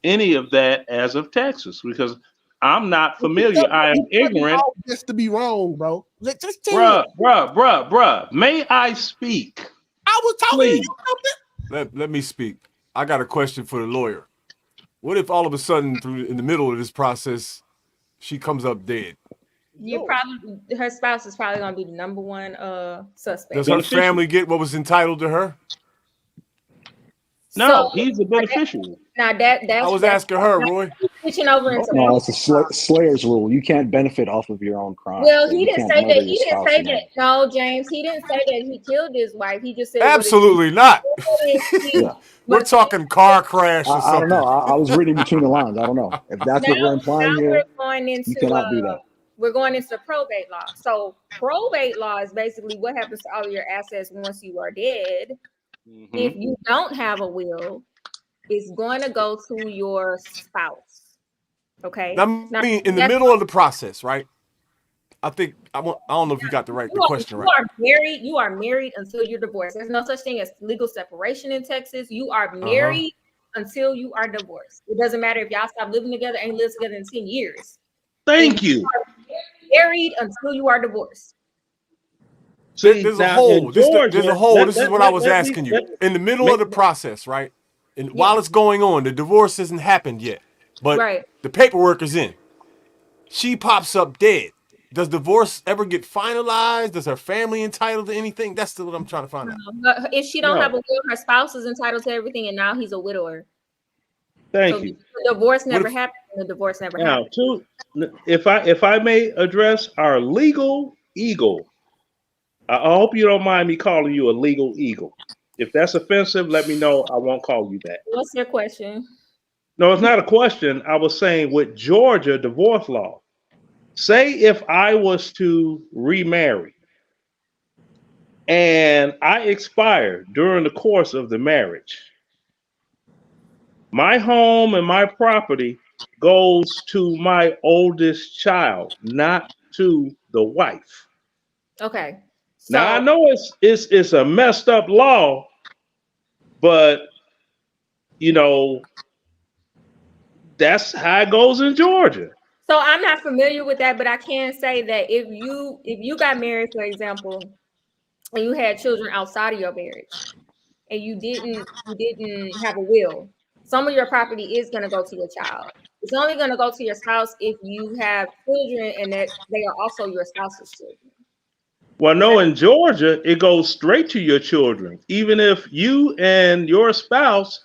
any of that as of Texas because I'm not familiar. I am ignorant. Just to be wrong, bro. Just Bruh. May I speak? I was talking to you. Let me speak. I got a question for the lawyer. What if all of a sudden, in the middle of this process, she comes up dead? Her spouse is probably going to be the number one suspect. Does her family get what was entitled to her? No, he's a beneficiary. Now that's I was asking her, Roy. Switching over into No, it's a Slayer's rule. You can't benefit off of your own crime. Well, So he you didn't can't say that. murder He your didn't spouse say and that. No, James, he didn't say that he killed his wife. He just said Absolutely not. Yeah. We're talking car crash or I something. don't know. I was reading between the lines. I don't know if that's what we're implying here. We're going into, you cannot do that. We're going into probate law. So probate law is basically what happens to all of your assets once you are dead. If you don't have a will, it's going to go to your spouse. Okay. I mean, in the middle of the process, right? I don't know if you got the question right. You are married until you're divorced. There's no such thing as legal separation in Texas. You are married until you are divorced. It doesn't matter if y'all stop living together, ain't lived together in 10 years. Thank you. You are married until you are divorced. See, there's a hole. This is what I was asking you. In the middle of the process, right? And while it's going on, the divorce hasn't happened yet, but the paperwork is in. She pops up dead. Does divorce ever get finalized? Does her family entitled to anything? That's what I'm trying to find out. But if she don't have a will, her spouse is entitled to everything, and now he's a widower. Thank you. The divorce never happened. The divorce never happened. If I may address our legal eagle, I hope you don't mind me calling you a legal eagle. If that's offensive, let me know. I won't call you that. What's your question? No, it's not a question. I was saying with Georgia divorce law, say if I was to remarry and I expire during the course of the marriage, my home and my property goes to my oldest child, not to the wife. Okay. Now I know it's a messed up law, but that's how it goes in Georgia. So I'm not familiar with that, but I can say that if you got married, for example, and you had children outside of your marriage, and you didn't have a will, some of your property is going to go to your child. It's only going to go to your spouse if you have children and that they are also your spouse's children. Well, no, in Georgia, it goes straight to your children. Even if you and your spouse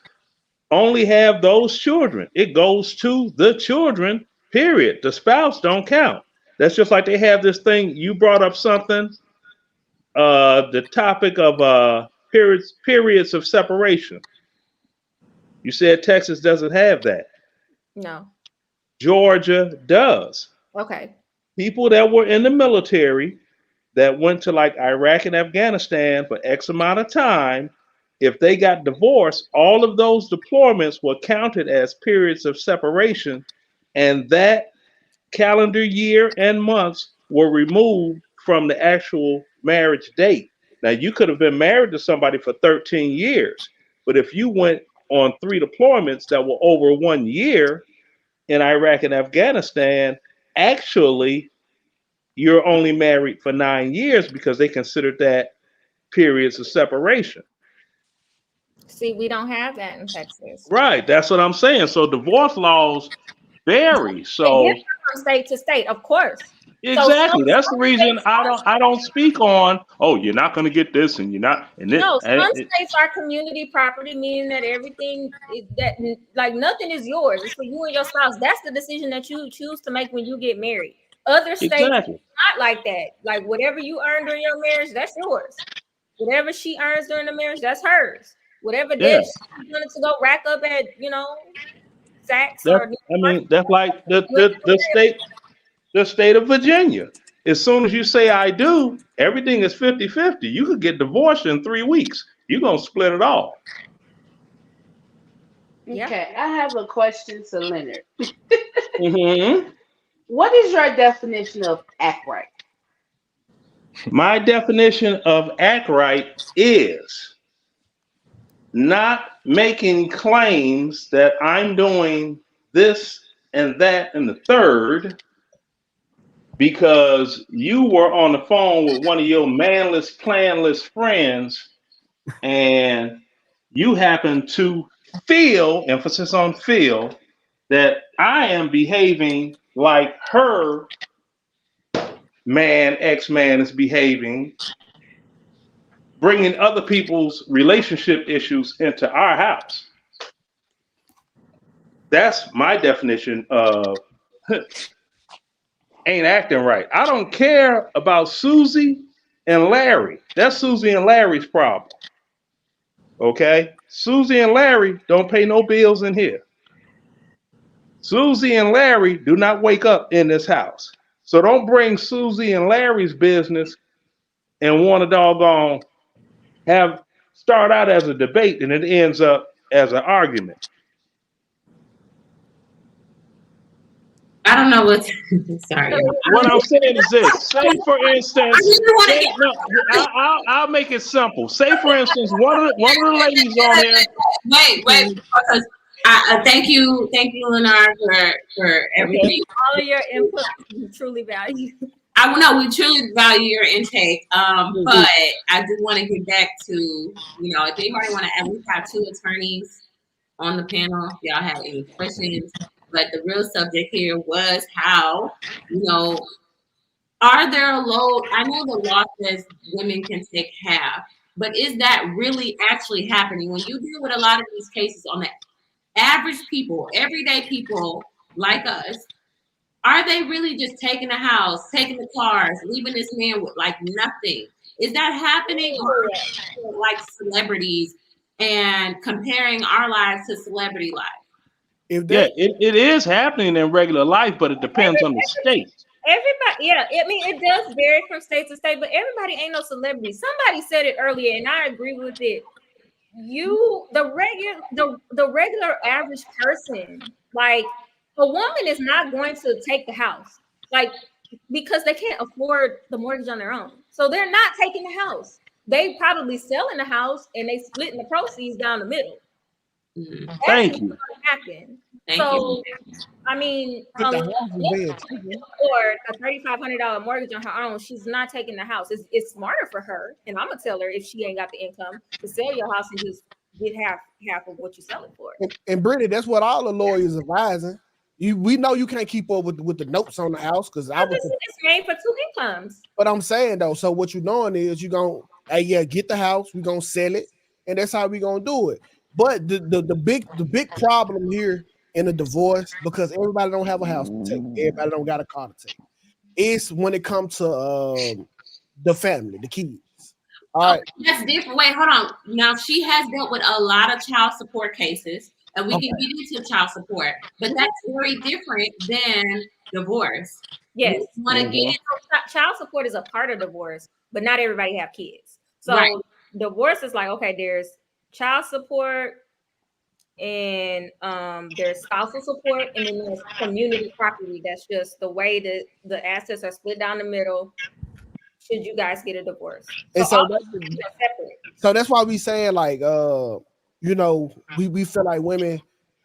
only have those children, it goes to the children, period. The spouse don't count. That's just like they have this thing. You brought up something, the topic of periods of separation. You said Texas doesn't have that. No. Georgia does. Okay. People that were in the military that went to like Iraq and Afghanistan for X amount of time, if they got divorced, all of those deployments were counted as periods of separation, and that calendar year and months were removed from the actual marriage date. Now, you could have been married to somebody for 13 years, but if you went on 3 deployments that were over 1 year in Iraq and Afghanistan, actually, you're only married for 9 years because they considered that periods of separation. See, we don't have that in Texas. Right, that's what I'm saying. So divorce laws vary. So from state to state, of course. Exactly. So that's the reason I don't speak on, oh, you're not going to get this and you're not. And this, no, some states are community property, meaning that everything that like nothing is yours. It's for you and your spouse. That's the decision that you choose to make when you get married. Other states Exactly. not like that. Like whatever you earn during your marriage, that's yours. Whatever she earns during the marriage, that's hers. Whatever debt she wanted to go rack up at, Saks or that's like the state of Virginia. As soon as you say I do, everything is 50-50. You could get divorced in 3 weeks. You're going to split it off. Okay, I have a question to Leonard. Mm-hmm. What is your definition of act right? My definition of act right is not making claims that I'm doing this and that and the third because you were on the phone with one of your manless, planless friends and you happen to feel, emphasis on feel, that I am behaving like her man, ex-man is behaving, bringing other people's relationship issues into our house. That's my definition of ain't acting right. I don't care about Susie and Larry. That's Susie and Larry's problem. Okay? Susie and Larry don't pay no bills in here. Susie and Larry do not wake up in this house. So don't bring Susie and Larry's business and want to doggone start out as a debate and it ends up as an argument. I don't know what. Sorry. What I'm saying is this. Say, for instance, I'll make it simple. Say, for instance, one of the ladies on here. Wait, because thank you, Leonard, for everything. All of your input we truly value. I know we truly value your intake, but I do want to get back to, if anybody want to, we have 2 attorneys on the panel. If y'all have any questions. But the real subject here was how, are there I know the law says women can take half, but is that really actually happening? When you deal with a lot of these cases on the average people, everyday people like us, are they really just taking the house, taking the cars, leaving this man with like nothing? Is that happening? Or like celebrities and comparing our lives to celebrity life? It is happening in regular life, but it depends on the state. Everybody, it does vary from state to state, but everybody ain't no celebrity. Somebody said it earlier, and I agree with it. The regular average person, like a woman is not going to take the house, like because they can't afford the mortgage on their own. So they're not taking the house. They probably selling the house and they splitting the proceeds down the middle. Thank you. Thank you. I mean, or a $3,500 mortgage on her own, she's not taking the house. It's smarter for her, and I'm gonna tell her if she ain't got the income to sell your house and just get half of what you sell it for. And Brittany, that's what all the lawyers advising. We know you can't keep up with the notes on the house because I was. It's made for 2 incomes. But I'm saying though, so what you doing is you gonna get the house, we gonna sell it, and that's how we gonna do it. But the big problem here in a divorce, because everybody don't have a house to take, everybody don't got a car to take, is when it comes to the family, the kids. All right. That's different. Wait, hold on. Now she has dealt with a lot of child support cases, and we can get into child support, but that's very different than divorce. Yes. Want to get into child support is a part of divorce, but not everybody have kids. So divorce is like, okay, there's child support and there's spousal support, and then there's community property. That's just the way that the assets are split down the middle should you guys get a divorce. So that's why we saying like we feel like women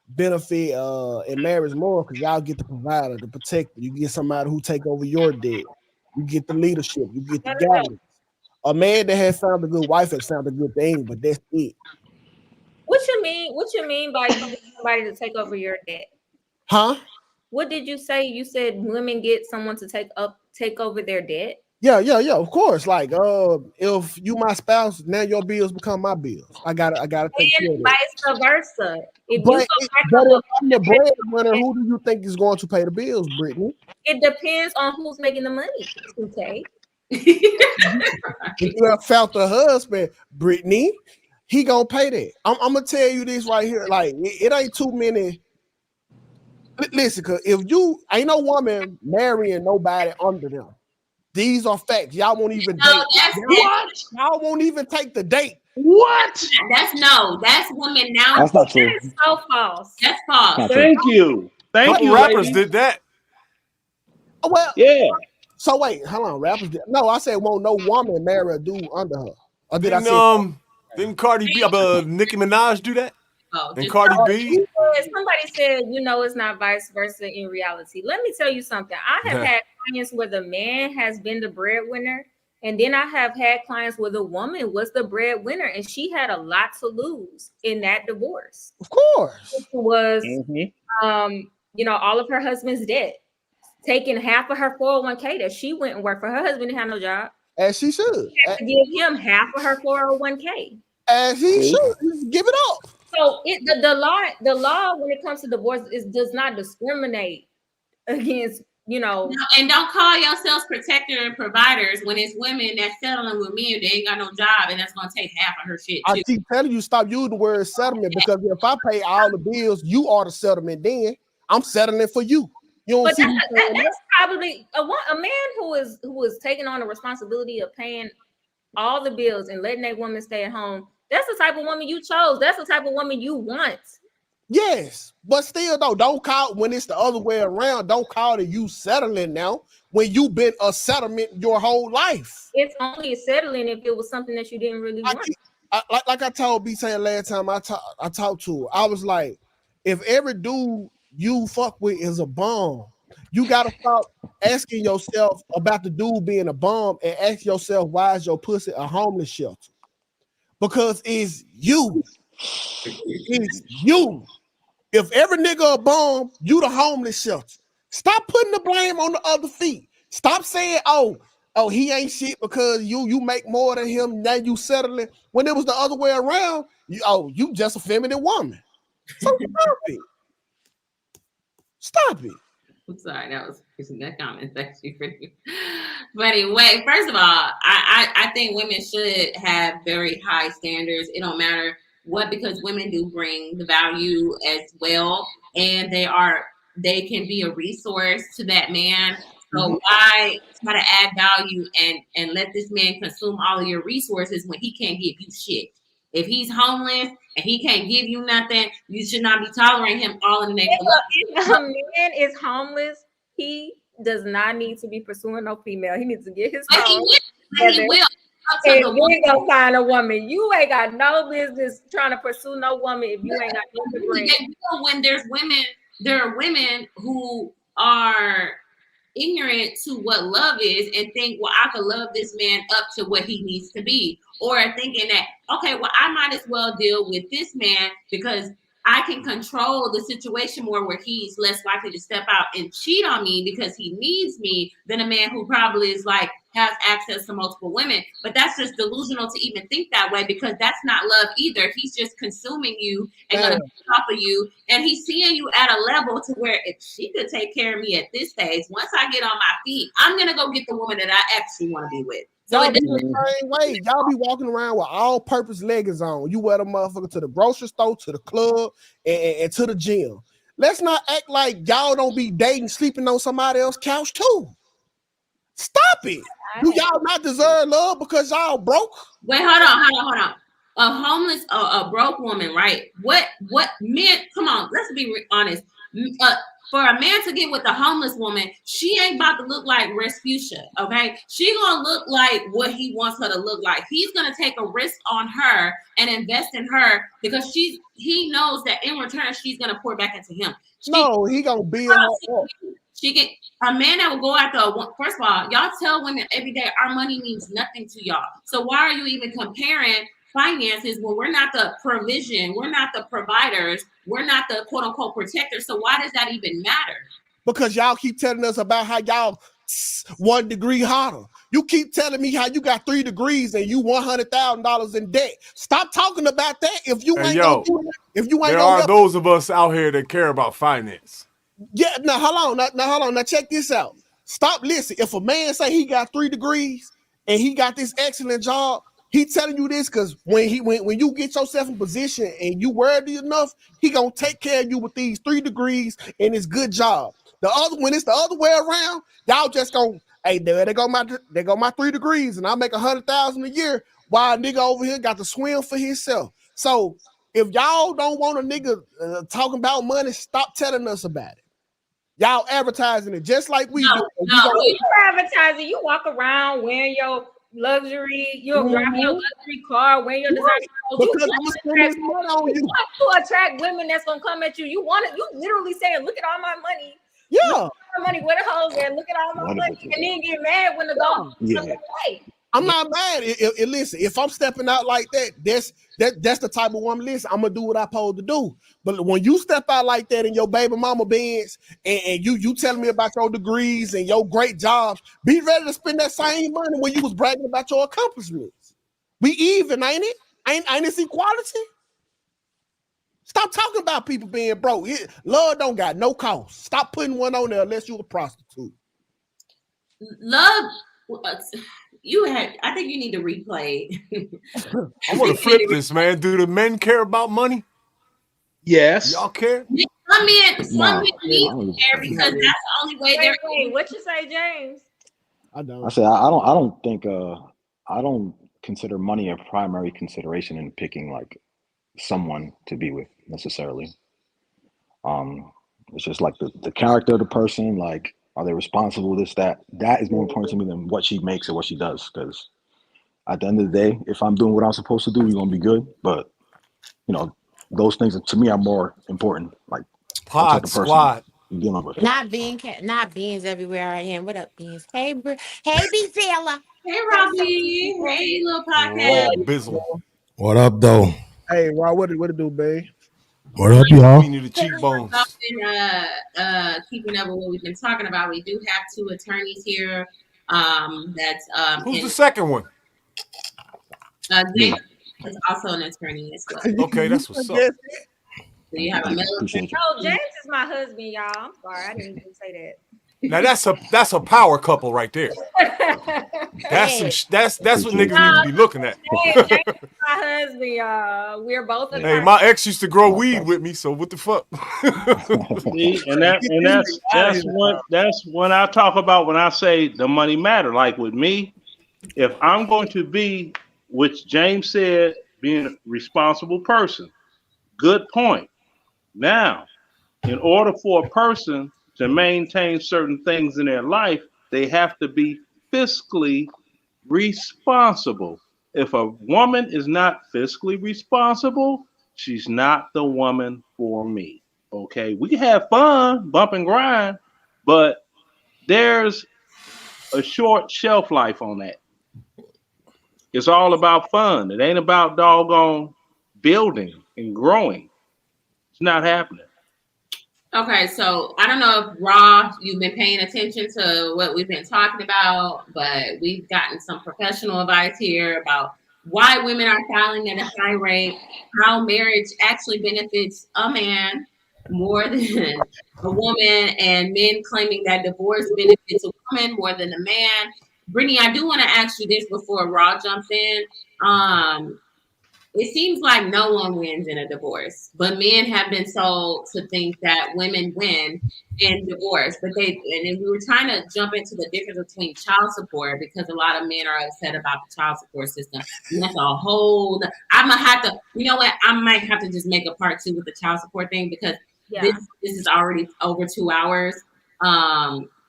benefit in marriage more because y'all get the provider, the protector. You get somebody who take over your debt. You get the leadership. You get the guidance. A man that has found a good wife has found a good thing, but that's it. What you mean by you get somebody to take over your debt? Huh? What did you say? You said women get someone to take over their debt? Yeah, of course. Like, if you my spouse, now your bills become my bills. I gotta take care of it. Vice versa. But if I'm the breadwinner, who do you think is going to pay the bills, Brittany? It depends on who's making the money, okay? If you have found a husband, Brittany, he gonna pay that. I'm gonna tell you this right here. Like, it ain't too many. Listen, cause if you ain't no woman marrying nobody under them. These are facts. Y'all won't even date. What? Y'all won't even take the date. What? That's women now. That's not true. That is so false. That's false. Thank you. Thank you. Rappers ladies. did that. Well, yeah. So wait, hold on. Rappers did. No, I said won't no woman marry a dude under her. Or did I say? Didn't Cardi B, Nicki Minaj do that? And Cardi B. Somebody said, it's not vice versa in reality. Let me tell you something. I have had clients where the man has been the breadwinner, and then I have had clients where the woman was the breadwinner, and she had a lot to lose in that divorce. Of course, it was all of her husband's debt, taking half of her 401k that she went and worked for. Her husband didn't have no job, as she should. She had to give him half of her 401k, as he should. Give it up. So the law when it comes to divorce does not discriminate against and don't call yourselves protector and providers when it's women that's settling with men. They ain't got no job, and that's gonna take half of her shit too. I keep telling you, stop using the word settlement, because if I pay all the bills, you are the settlement. Then I'm settling for you. You don't see that's probably a man who is taking on the responsibility of paying all the bills and letting that woman stay at home. That's the type of woman you chose. That's the type of woman you want. Yes, but still though, don't call when it's the other way around. Don't call it you settling now when you've been a settlement your whole life. It's only settling if it was something that you didn't really want. Like I told B-Tay last time I talked to her, I was like, if every dude you fuck with is a bum, you gotta stop asking yourself about the dude being a bum and ask yourself, why is your pussy a homeless shelter? Because it's you. It's you. If every nigga a bum, you the homeless shelter. Stop putting the blame on the other feet. Stop saying, oh, he ain't shit because you make more than him, now you settling. When it was the other way around, you just a feminine woman. So stop it. Stop it. I'm sorry, that comment section pretty. But anyway, first of all, I think women should have very high standards. It don't matter what, because women do bring the value as well, and they can be a resource to that man. So why try to add value and let this man consume all of your resources when he can't give you shit? If he's homeless and he can't give you nothing, you should not be tolerating him all in the name of love. If a man is homeless, he does not need to be pursuing no female. He needs to get his phone. He will. And you ain't gonna find a woman. You ain't got no business trying to pursue no woman if you ain't got nothing to bring. When there are women who are ignorant to what love is and think, well, I could love this man up to what he needs to be, or thinking that, okay, well, I might as well deal with this man because I can control the situation more where he's less likely to step out and cheat on me because he needs me than a man who probably is like has access to multiple women. But that's just delusional to even think that way because that's not love either. He's just consuming you and gonna be top of you, and he's seeing you at a level to where if she could take care of me at this stage, once I get on my feet, I'm gonna go get the woman that I actually want to be with. So y'all be the same way. Y'all be walking around with all-purpose leggings on. You wear the motherfucker to the grocery store, to the club, and to the gym. Let's not act like y'all don't be dating, sleeping on somebody else's couch too. Stop it. Do y'all not deserve love because y'all broke? Wait, hold on. A homeless, a broke woman, right? What men? Come on, let's be honest. For a man to get with a homeless woman, she ain't about to look like Respucia, okay? She gonna look like what he wants her to look like. He's gonna take a risk on her and invest in her because he knows that in return she's gonna pour back into him. He gonna build her up. She get a man that will go after first of all, y'all tell women every day our money means nothing to y'all. So why are you even comparing finances when we're not the provision, we're not the providers, we're not the quote unquote protectors? So why does that even matter? Because y'all keep telling us about how y'all 1 degree hotter. You keep telling me how you got 3 degrees and you $100,000 in debt. Stop talking about that. If you ain't gonna do it, if you ain't there gonna are those of us out here that care about finance. Yeah, now hold on. Now check this out. Stop, listen. If a man say he got 3 degrees and he got this excellent job, he telling you this because when you get yourself in position and you worthy enough, he gonna take care of you with these 3 degrees and his good job. When it's the other way around, y'all just gonna, hey, there go my 3 degrees and I make $100,000 a year while a nigga over here got to swim for himself. So if y'all don't want a nigga talking about money, stop telling us about it. Y'all advertising it just like we do. You advertising. You walk around wearing your luxury, you're driving your luxury car, wearing your designer clothes. You want to attract women that's gonna come at you. You literally saying, look at all my money. Yeah. Look at my money, where the hoes at? Look at all my money. And then get mad when the goal comes away. I'm not mad. Listen, if I'm stepping out like that, that's the type of woman. Listen, I'm gonna do what I'm supposed to do. But when you step out like that in your baby mama Benz and you telling me about your degrees and your great jobs, be ready to spend that same money when you was bragging about your accomplishments. We even, ain't it? Ain't this equality? Stop talking about people being broke. Love don't got no cost. Stop putting one on there unless you a prostitute. Love. I think you need to replay. I want to flip this, man. Do the men care about money? Yes. Y'all care? Some men need to care because that's the only way they're. Wait, what you say, James? I say I don't think I don't consider money a primary consideration in picking like someone to be with necessarily. It's just like the character of the person, like are they responsible, this, that is more important to me than what she makes or what she does. Because at the end of the day, if I'm doing what I'm supposed to do, we're gonna be good. But you know, those things to me are more important. Like Pod Squad. Dealing with. Not beans everywhere I am. What up, beans? Hey, B Taylor. Hey, Robbie. Hey, little podcast. Bizzle. What up, though? Hey, Rob, what it do, babe? What up, y'all? We need the cheekbones. Keeping up with what we've been talking about, we do have 2 attorneys here. Who's the second one? James is also an attorney as well. Okay, that's what's up. So you have a male. No, James is my husband, y'all. I'm sorry, I didn't even say that. Now that's a power couple right there. That's what niggas need to be looking at. James is my husband, y'all. We're both. Hey, my ex used to grow weed with me, so what the fuck? See, that's when I talk about when I say the money matter. Like with me, if I'm going to be, which James said, being a responsible person, good point. Now, in order for a person to maintain certain things in their life, they have to be fiscally responsible. If a woman is not fiscally responsible, she's not the woman for me. Okay, we can have fun, bump and grind, but there's a short shelf life on that. It's all about fun. It ain't about doggone building and growing. It's not happening. Okay, so I don't know if Raw, you've been paying attention to what we've been talking about, but we've gotten some professional advice here about why women are filing at a high rate, how marriage actually benefits a man more than a woman, and men claiming that divorce benefits a woman more than a man. Brittany, I do want to ask you this before Raw jumps in. It seems like no one wins in a divorce, but men have been sold to think that women win in divorce. But and we were trying to jump into the difference between child support because a lot of men are upset about the child support system. And that's a whole. I'm gonna have to. You know what? I might have to just make a part 2 with the child support thing because this is already over 2 hours.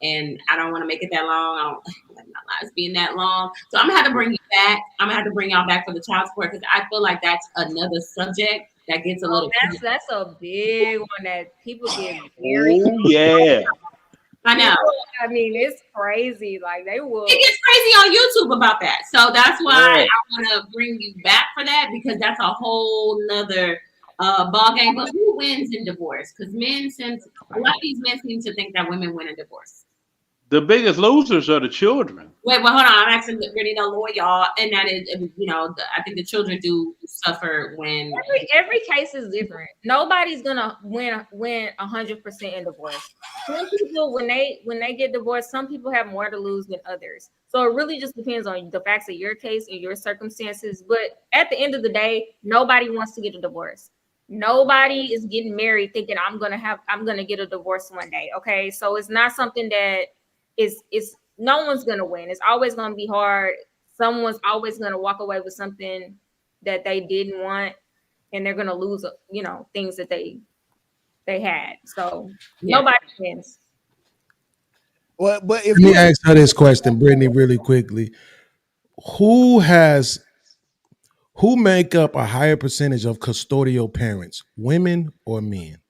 And I don't want to make it that long. I don't like my lives being that long. So I'm gonna have to bring you back. I'm gonna have to bring y'all back for the child support because I feel like that's another subject that gets a little. That's a big one that people get very. Oh yeah. I know. I mean, it's crazy. Like they will. It gets crazy on YouTube about that. So that's why I want to bring you back for that because that's a whole nother ball game. But who wins in divorce? Because a lot of these men seem to think that women win in divorce. The biggest losers are the children. Wait, well, hold on. I'm asking Brittany the Lawyer, y'all, and that is, I think the children do suffer when every case is different. Nobody's gonna win 100% in divorce. Some people, when they get divorced, some people have more to lose than others. So it really just depends on the facts of your case and your circumstances. But at the end of the day, nobody wants to get a divorce. Nobody is getting married thinking I'm gonna get a divorce one day. Okay, so it's not something that is no one's gonna win. It's always gonna be hard. Someone's always gonna walk away with something that they didn't want, and they're gonna lose, things that they had. So nobody wins. Well, but if Let me ask her this question, Brittany, really quickly. Who make up a higher percentage of custodial parents, women or men?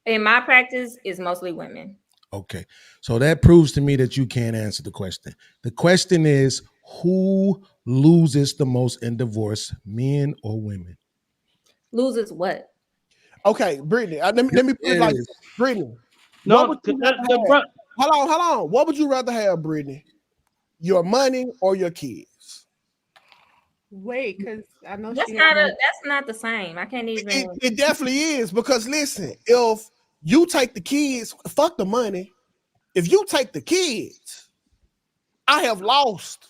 In my practice, it's mostly women. Okay, so that proves to me that you can't answer the question. The question is, who loses the most in divorce, men or women? Loses what? Okay, Brittany, let me put it like this. Brittany. No, hold on. What would you rather have, Brittany? Your money or your kids? Wait, because I know that's not the same. I can't even. It definitely is because listen, if you take the kids, fuck the money. If you take the kids, I have lost.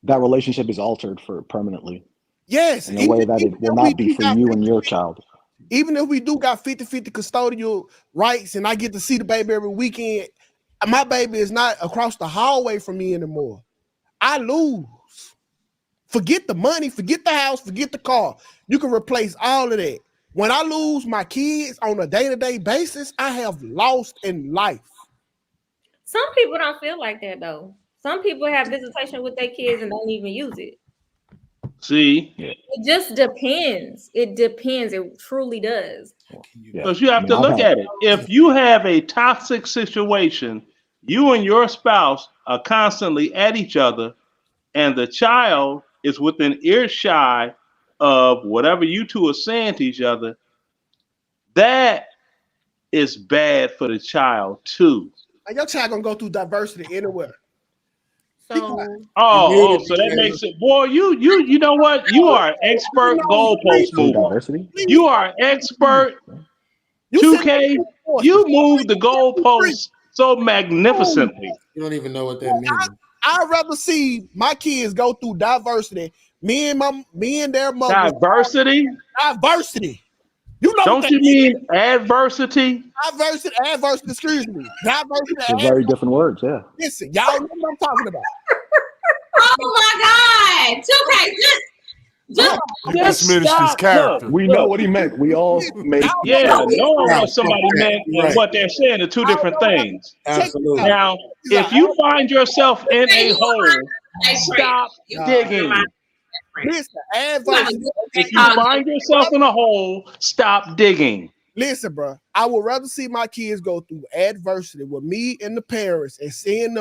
That relationship is altered for permanently. Yes. In a way that it will not be for you and your child. Even if we do got 50-50 custodial rights and I get to see the baby every weekend, my baby is not across the hallway from me anymore. I lose. Forget the money, forget the house, forget the car. You can replace all of that. When I lose my kids on a day-to-day basis, I have lost in life. Some people don't feel like that though. Some people have visitation with their kids and don't even use it. See? It just depends. It depends. It truly does. Because you have to look at it. If you have a toxic situation, you and your spouse are constantly at each other, and the child is within earshot of whatever you two are saying to each other, that is bad for the child too. And your child gonna go through diversity anywhere. So so that makes it, boy, you know what? You are an expert goalpost mover. You are an expert 2K. You move the goalposts so magnificently. You don't even know what that means. I'd rather see my kids go through diversity. Me and their mother. Diversity? Diversity. You know, don't you mean adversity? Adversity, excuse me. Diversity. They're very different words, yeah. Listen, y'all know what I'm talking about. Oh my God. 2K, This minister's character. We know what he meant. We all made. Yeah, knowing what somebody meant and what they're saying are two different things. Absolutely. Now, if you find yourself in a hole, stop digging. Listen, if you find yourself in a hole, stop digging. Listen, bro, I would rather see my kids go through adversity with me and the parents and seeing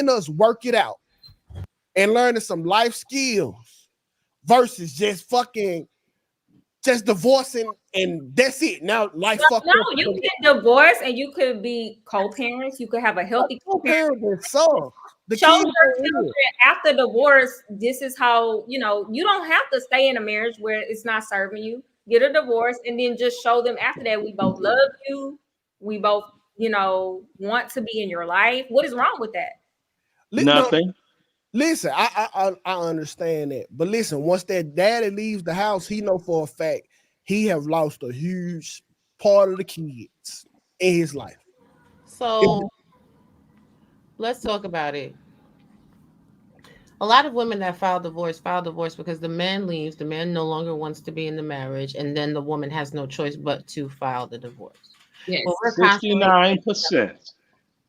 us work it out and learning some life skills versus just fucking just divorcing and that's it. Now life fucked No, up. you can divorce and you could be co-parents. You could have a healthy co-parent. The Show kids your are real. children after divorce. This is how, you don't have to stay in a marriage where it's not serving you. Get a divorce and then just show them after that we both love you. We both, want to be in your life. What is wrong with that? Nothing. Listen, I understand that, but listen, once that daddy leaves the house, he know for a fact he have lost a huge part of the kids in his life. So let's talk about it. A lot of women that file divorce because the man leaves, the man no longer wants to be in the marriage, and then the woman has no choice but to file the divorce. Yes. Well, 69%.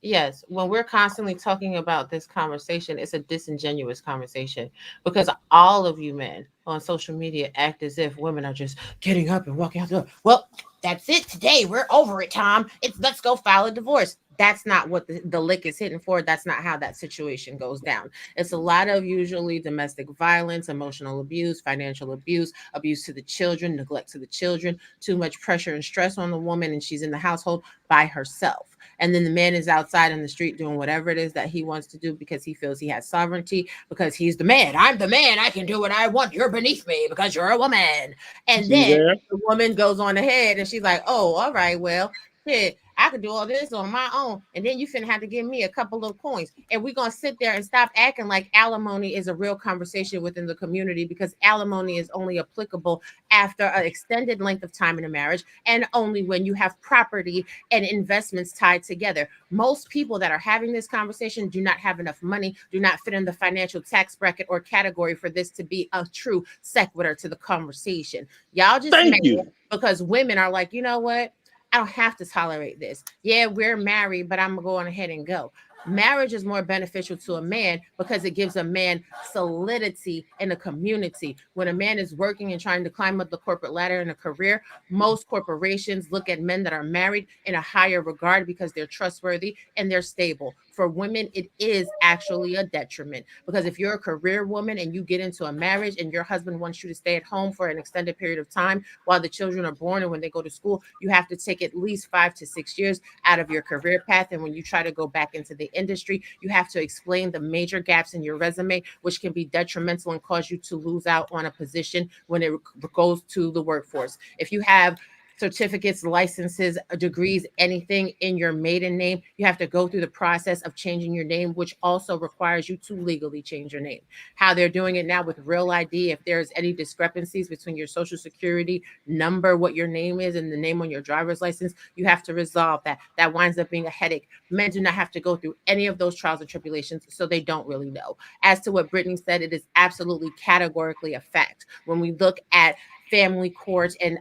Yes, when we're constantly talking about this conversation, it's a disingenuous conversation because all of you men on social media act as if women are just getting up and walking out the door. Well, that's it today. We're over it, Tom. Let's go file a divorce. That's not what the lick is hitting for. That's not how that situation goes down. It's a lot of usually domestic violence, emotional abuse, financial abuse, abuse to the children, neglect to the children, too much pressure and stress on the woman, and she's in the household by herself. And then the man is outside in the street doing whatever it is that he wants to do because he feels he has sovereignty, because he's the man. I'm the man. I can do what I want. You're beneath me because you're a woman. And then the woman goes on ahead and she's like, oh, all right, well, shit, I could do all this on my own. And then you finna have to give me a couple of coins. And we're going to sit there and stop acting like alimony is a real conversation within the community, because alimony is only applicable after an extended length of time in a marriage and only when you have property and investments tied together. Most people that are having this conversation do not have enough money, do not fit in the financial tax bracket or category for this to be a true sequitur to the conversation. Y'all just mad because women are like, you know what? I don't have to tolerate this. Yeah, we're married, but I'm going ahead and go. Marriage is more beneficial to a man because it gives a man solidity in a community. When a man is working and trying to climb up the corporate ladder in a career, most corporations look at men that are married in a higher regard because they're trustworthy and they're stable. For women, it is actually a detriment, because if you're a career woman and you get into a marriage and your husband wants you to stay at home for an extended period of time while the children are born and when they go to school, you have to take at least 5 to 6 years out of your career path. And when you try to go back into the industry, you have to explain the major gaps in your resume, which can be detrimental and cause you to lose out on a position when it goes to the workforce. If you have certificates, licenses, degrees, anything in your maiden name, you have to go through the process of changing your name, which also requires you to legally change your name. How they're doing it now with Real ID, if there's any discrepancies between your social security number, what your name is, and the name on your driver's license, you have to resolve that. That winds up being a headache. Men do not have to go through any of those trials and tribulations, so they don't really know. As to what Brittany said, it is absolutely categorically a fact. When we look at family court and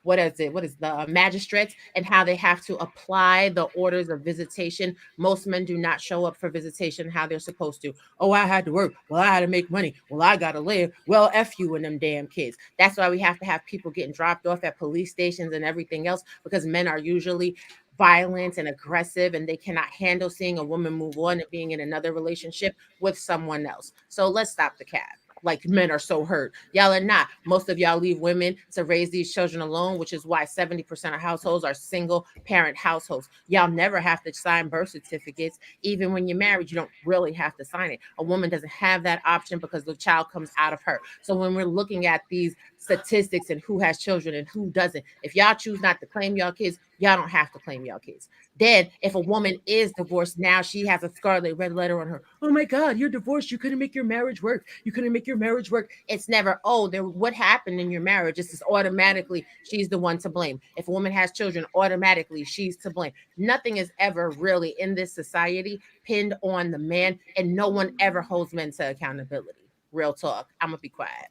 what is the magistrates and how they have to apply the orders of visitation. Most men do not show up for visitation how they're supposed to. Oh, I had to work. Well, I had to make money. Well, I got to live. Well, F you and them damn kids. That's why we have to have people getting dropped off at police stations and everything else, because men are usually violent and aggressive and they cannot handle seeing a woman move on and being in another relationship with someone else. So let's stop the cap. Like, men are so hurt. Y'all are not. Most of y'all leave women to raise these children alone, which is why 70% of households are single parent households. Y'all never have to sign birth certificates. Even when you're married, you don't really have to sign it. A woman doesn't have that option because the child comes out of her. So when we're looking at these statistics and who has children and who doesn't, if y'all choose not to claim y'all kids, y'all don't have to claim y'all kids. Then if a woman is divorced, now she has a scarlet red letter on her. Oh my God, you're divorced. You couldn't make your marriage work. You couldn't make your marriage work. It's never, what happened in your marriage? It's just automatically she's the one to blame. If a woman has children, automatically she's to blame. Nothing is ever really in this society pinned on the man, and no one ever holds men to accountability. Real talk. I'm gonna be quiet.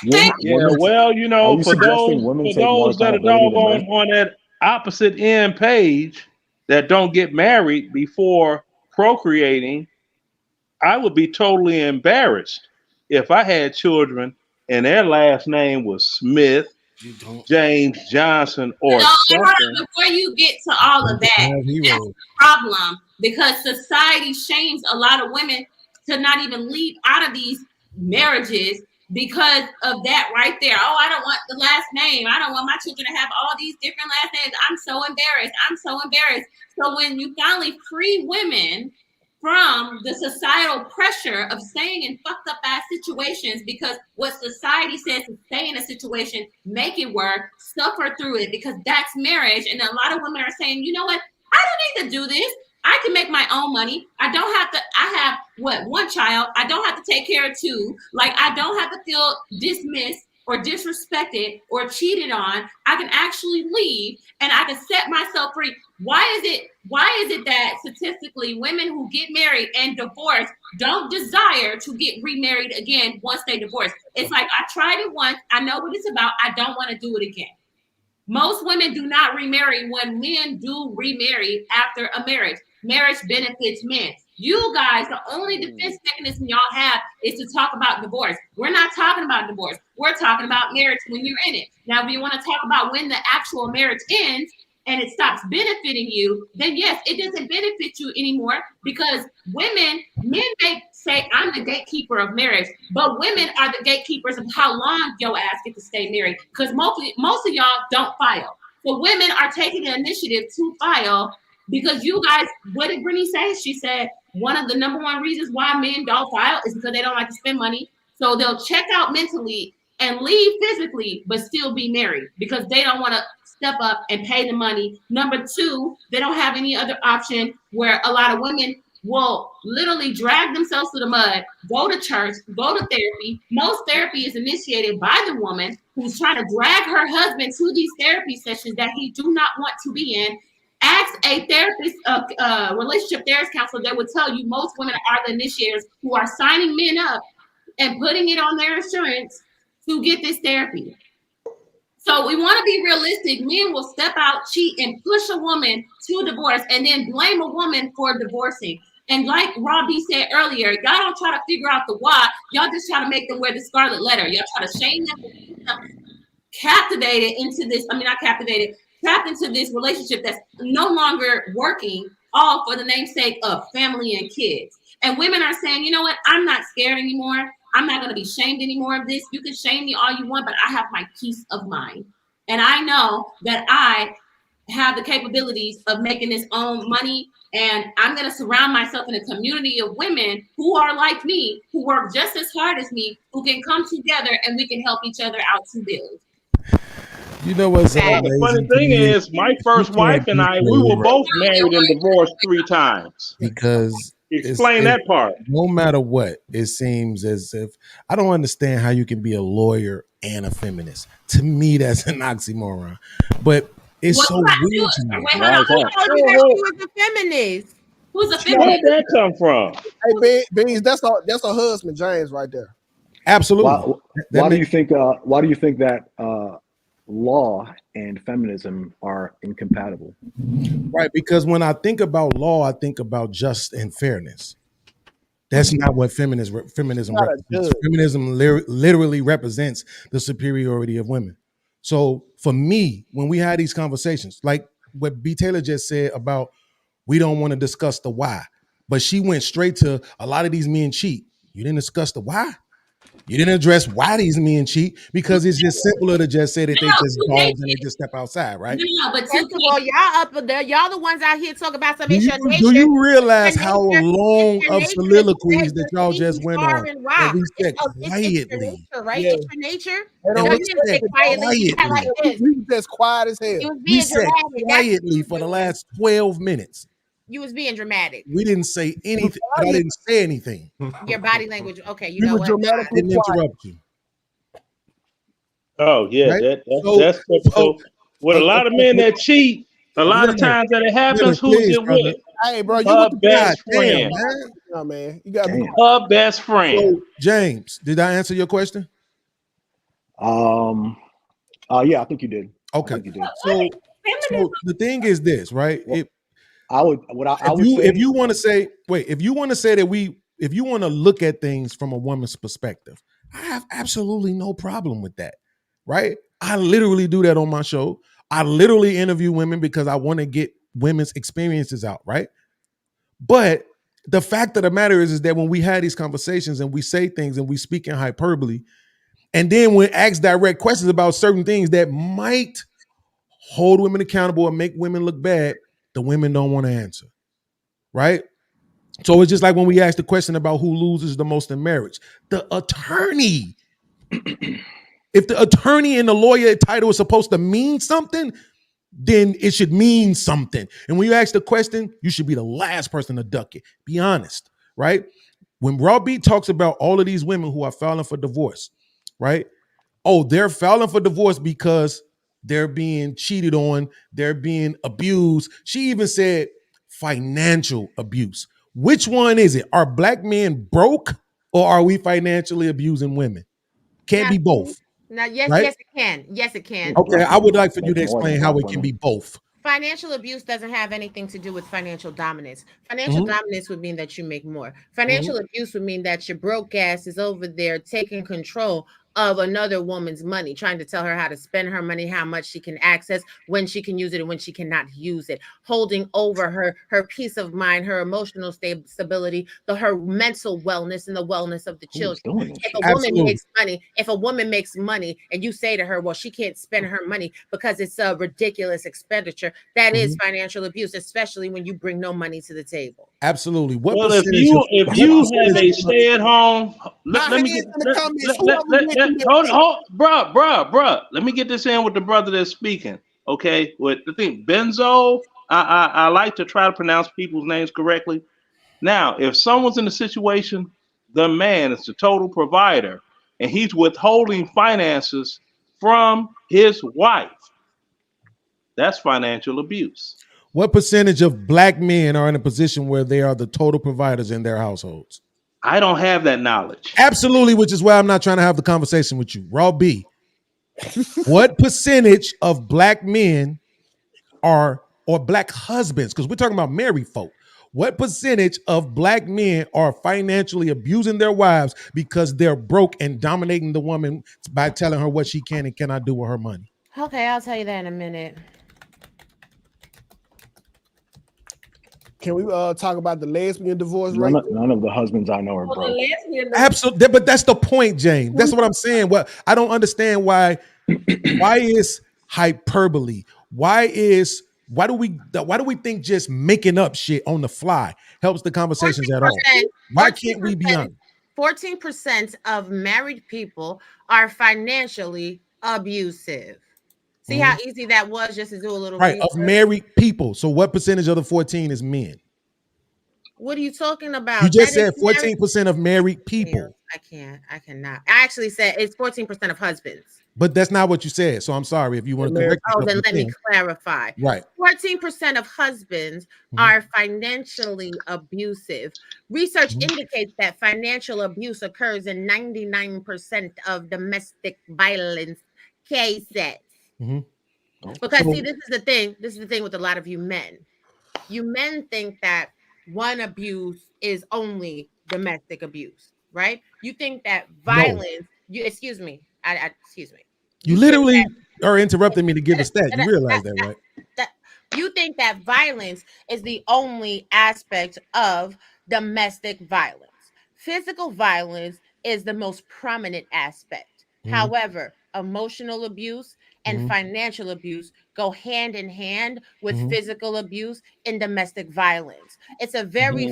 Yeah, well, for those that are doggone on that opposite end page that don't get married before procreating, I would be totally embarrassed if I had children and their last name was Smith, James Johnson, or something. Before you get to all of that, that's the problem, because society shames a lot of women to not even leave out of these marriages because of that right there. Oh, I don't want the last name. I don't want my children to have all these different last names. I'm so embarrassed. I'm so embarrassed. So when you finally free women from the societal pressure of staying in fucked up ass situations, because what society says to stay in a situation, make it work, suffer through it, because that's marriage. And a lot of women are saying, you know what? I don't need to do this. I can make my own money. I don't have to, I have one child. I don't have to take care of two. Like, I don't have to feel dismissed or disrespected or cheated on. I can actually leave and I can set myself free. Why is it that statistically women who get married and divorce don't desire to get remarried again once they divorce? It's like, I tried it once. I know what it's about. I don't want to do it again. Most women do not remarry when men do remarry after a marriage. Marriage benefits men. You guys, the only defense mechanism y'all have is to talk about divorce. We're not talking about divorce. We're talking about marriage when you're in it. Now, if you want to talk about when the actual marriage ends and it stops benefiting you, then yes, it doesn't benefit you anymore, because men may say, I'm the gatekeeper of marriage, but women are the gatekeepers of how long your ass get to stay married, because most of y'all don't file. So women are taking the initiative to file, because you guys, what did Brittany say? She said one of the number one reasons why men don't file is because they don't like to spend money. So they'll check out mentally and leave physically, but still be married, because they don't want to step up and pay the money. Number two, they don't have any other option, where a lot of women will literally drag themselves to the mud, go to church, go to therapy. Most therapy is initiated by the woman who's trying to drag her husband to these therapy sessions that he do not want to be in. Ask a therapist, relationship therapist counselor, that would tell you most women are the initiators who are signing men up and putting it on their insurance to get this therapy. So we want to be realistic. Men will step out, cheat, and push a woman to divorce, and then blame a woman for divorcing. And like Robbie said earlier, y'all don't try to figure out the why. Y'all just try to make them wear the scarlet letter. Y'all try to shame them, captivated into this. I mean, not captivated, trapped into this relationship that's no longer working, all for the namesake of family and kids. And women are saying, you know what? I'm not scared anymore. I'm not going to be shamed anymore of this. You can shame me all you want, but I have my peace of mind. And I know that I have the capabilities of making this own money. And I'm going to surround myself in a community of women who are like me, who work just as hard as me, who can come together and we can help each other out to build. You know what's so amazing? The funny thing is, my first wife and I, we were both married and divorced 3 times. Because explain that part. No matter what, it seems as if I don't understand how you can be a lawyer and a feminist. To me, that's an oxymoron. But it's so weird to me. Who told you that she was a feminist? Who's a feminist? Where did that come from? Hey, Beans, that's her husband, James, right there. Absolutely. Why do you think that law and feminism are incompatible? Right, because when I think about law, I think about just and fairness. That's not what feminism represents. Feminism literally represents the superiority of women. So for me, when we had these conversations, like what B. Taylor just said about we don't want to discuss the why, but she went straight to a lot of these men cheat. You didn't discuss the why. You didn't address why these men cheat, because it's just simpler to just say that they just dogs and they just step outside, right? No, but first of all, y'all up there, y'all the ones out here talking about something. Do you realize how long of soliloquies that y'all just went on? That we said quietly, right? It's your nature. And we said quietly. Like this. We was just quiet as hell. We said quietly for the last 12 minutes. You was being dramatic. We didn't say anything. I didn't say anything. Your body language. Okay, you know what? Didn't interrupt you. Oh yeah, right? that's typical. With a lot of men that cheat, a lot of times that it happens, who's it with? Hey, bro, you her with best friend. Man, you got her best friend. So, James, did I answer your question? Yeah, I think you did. Okay. You did. So the thing is this, right? If you want to say that if you want to look at things from a woman's perspective, I have absolutely no problem with that, right? I literally do that on my show. I literally interview women because I want to get women's experiences out, right? But the fact of the matter is that when we have these conversations and we say things and we speak in hyperbole, And then when asked direct questions about certain things that might hold women accountable and make women look bad, the women don't want to answer, right? So it's just like when we ask the question about who loses the most in marriage, the attorney. If the attorney and the lawyer title is supposed to mean something, then it should mean something. And when you ask the question, you should be the last person to duck it. Be honest, right? When Raw Beat talks about all of these women who are filing for divorce, right? Oh, they're filing for divorce because they're being cheated on, they're being abused. She even said financial abuse. Which one is it? Are black men broke or are we financially abusing women? Can't be both. Now, yes, Right? yes, it can. Yes, it can. Okay, I would like for you to explain how it can be both. Financial abuse doesn't have anything to do with financial dominance. Financial Mhm. dominance would mean that you make more. Mhm. Financial abuse would mean that your broke ass is over there taking control of another woman's money, trying to tell her how to spend her money, how much she can access, when she can use it and when she cannot use it, holding over her peace of mind, her emotional stability, her mental wellness and the wellness of the children. If a woman makes money and you say to her, well, she can't spend her money because it's a ridiculous expenditure, that is financial abuse, especially when you bring no money to the table. Absolutely. What Well, percentage if you have a stay at home, let me get bruh. Let me get this in with the brother that's speaking. Okay, with the thing Benzo, I like to try to pronounce people's names correctly. Now, if someone's in a situation, the man is the total provider, and he's withholding finances from his wife. That's financial abuse. What percentage of black men are in a position where they are the total providers in their households? I don't have that knowledge. Absolutely, which is why I'm not trying to have the conversation with you. Raw B. What percentage of black men or black husbands, because we're talking about married folk, what percentage of black men are financially abusing their wives because they're broke and dominating the woman by telling her what she can and cannot do with her money? Okay, I'll tell you that in a minute. Can we talk about the lesbian divorce rate? None of the husbands I know are broke. Absolutely, but that's the point, James. That's what I'm saying. Well, I don't understand why is hyperbole? Why do we think just making up shit on the fly helps the conversations at all? Why can't we be honest? 14% of married people are financially abusive. See how easy that was just to do a little right research? Of married people. So what percentage of the 14 is men? What are you talking about? You just said 14% of married people. I cannot. I actually said it's 14% of husbands. But that's not what you said. So I'm sorry if you want to correct me. Oh, then let me clarify. Right. 14% of husbands are financially abusive. Research indicates that financial abuse occurs in 99% of domestic violence cases. Because see, this is the thing. This is the thing with a lot of you men. You men think that one abuse is only domestic abuse, right? You think that violence. Excuse me. Excuse me. You literally are interrupting me to give a stat. You realize that, right? You think that violence is the only aspect of domestic violence. Physical violence is the most prominent aspect. However, emotional abuse and financial abuse go hand in hand with physical abuse and domestic violence. It's a very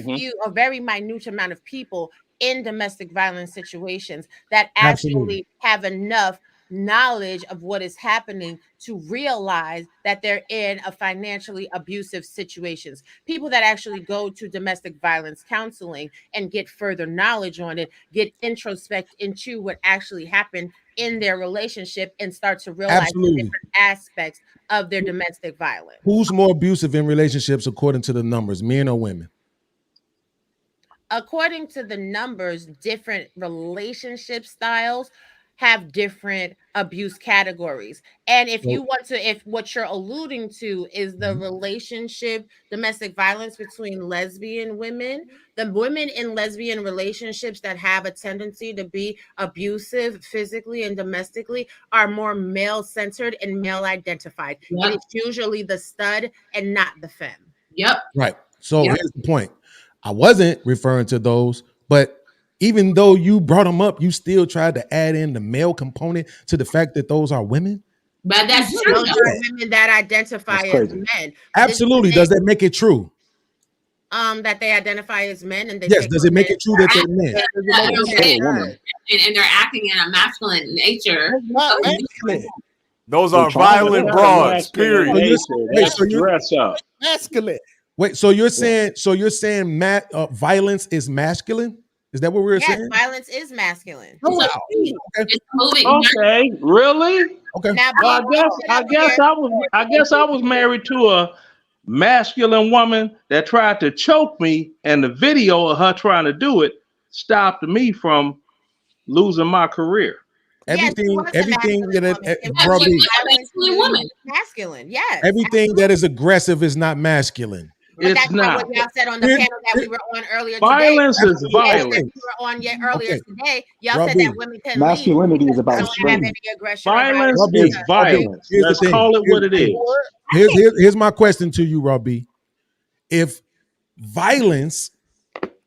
minute amount of people in domestic violence situations that actually have enough knowledge of what is happening to realize that they're in a financially abusive situations. People that actually go to domestic violence counseling and get further knowledge on it, get introspect into what actually happened in their relationship and start to realize the different aspects of their domestic violence. Who's more abusive in relationships according to the numbers, men or women? According to the numbers, different relationship styles have different abuse categories. And if what you're alluding to is the relationship, domestic violence between lesbian women, the women in lesbian relationships that have a tendency to be abusive physically and domestically are more male centered and male identified. It is usually the stud and not the femme. Yep. Right. So here's the point. I wasn't referring to those, but even though you brought them up, you still tried to add in the male component to the fact that those are women. But that's Those true. are women that identify That's as crazy. men. Absolutely. Does that make it true? That they identify as men and they Yes. take Does it make it true that they're And men? they're acting in a masculine nature. Those They're are trying to violent have a broads. masculine Period. nature. That's dress up. Masculine. Wait, so you're saying violence is masculine? Is that what we're Yes, saying? violence is masculine. Oh, wow. It's moving. Okay, really? Okay. Now, Well, I guess I was married to a masculine woman that tried to choke me, and the video of her trying to do it stopped me from losing my career. Everything that masculine. Yes. everything that is aggressive is not masculine. But that's not what y'all said on the panel that we were on earlier today. Violence is violence. That we were on earlier today. Y'all said Robbie, that women can masculinity leave is about because they don't have strength. any aggression. Violence Robbie, is violence. here's the Let's thing. call it what it is. Here's my question to you, Robbie. If violence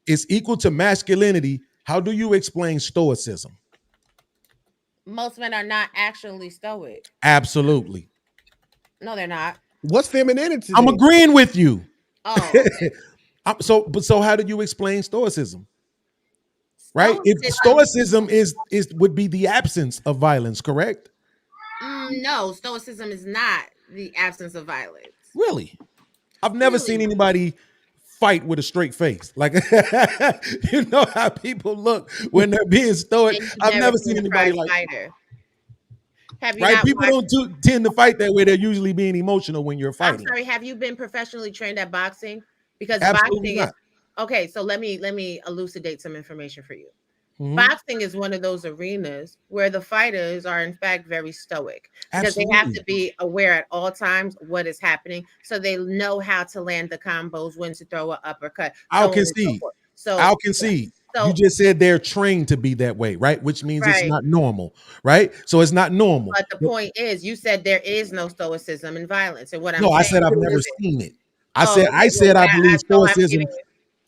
is equal to masculinity, how do you explain stoicism? Most men are not actually stoic. Absolutely. No, they're not. What's femininity? I'm agreeing with you. Oh, okay. So how do you explain stoicism? Right? If stoicism would be the absence of violence, correct? No, stoicism is not the absence of violence. Really? I've never seen anybody fight with a straight face. Like, you know how people look when they're being stoic. I've never seen anybody like fighter. Have you right? not People watched- don't tend to fight that way. They're usually being emotional when you're I'm fighting. sorry. Have you been professionally trained at boxing? Because Absolutely boxing not. is okay. So let me elucidate some information for you. Mhm. Boxing is one of those arenas where the fighters are in fact very stoic because they have to be aware at all times what is happening, so they know how to land the combos, when to throw an uppercut. I'll concede. I'll concede. You just said they're trained to be that way, right? Which means it's Right. not normal, right? So it's not normal. But the point is, you said there is no stoicism in violence, and what I'm No, I saying said I've is never it. seen it. Oh, I said I believe stoicism.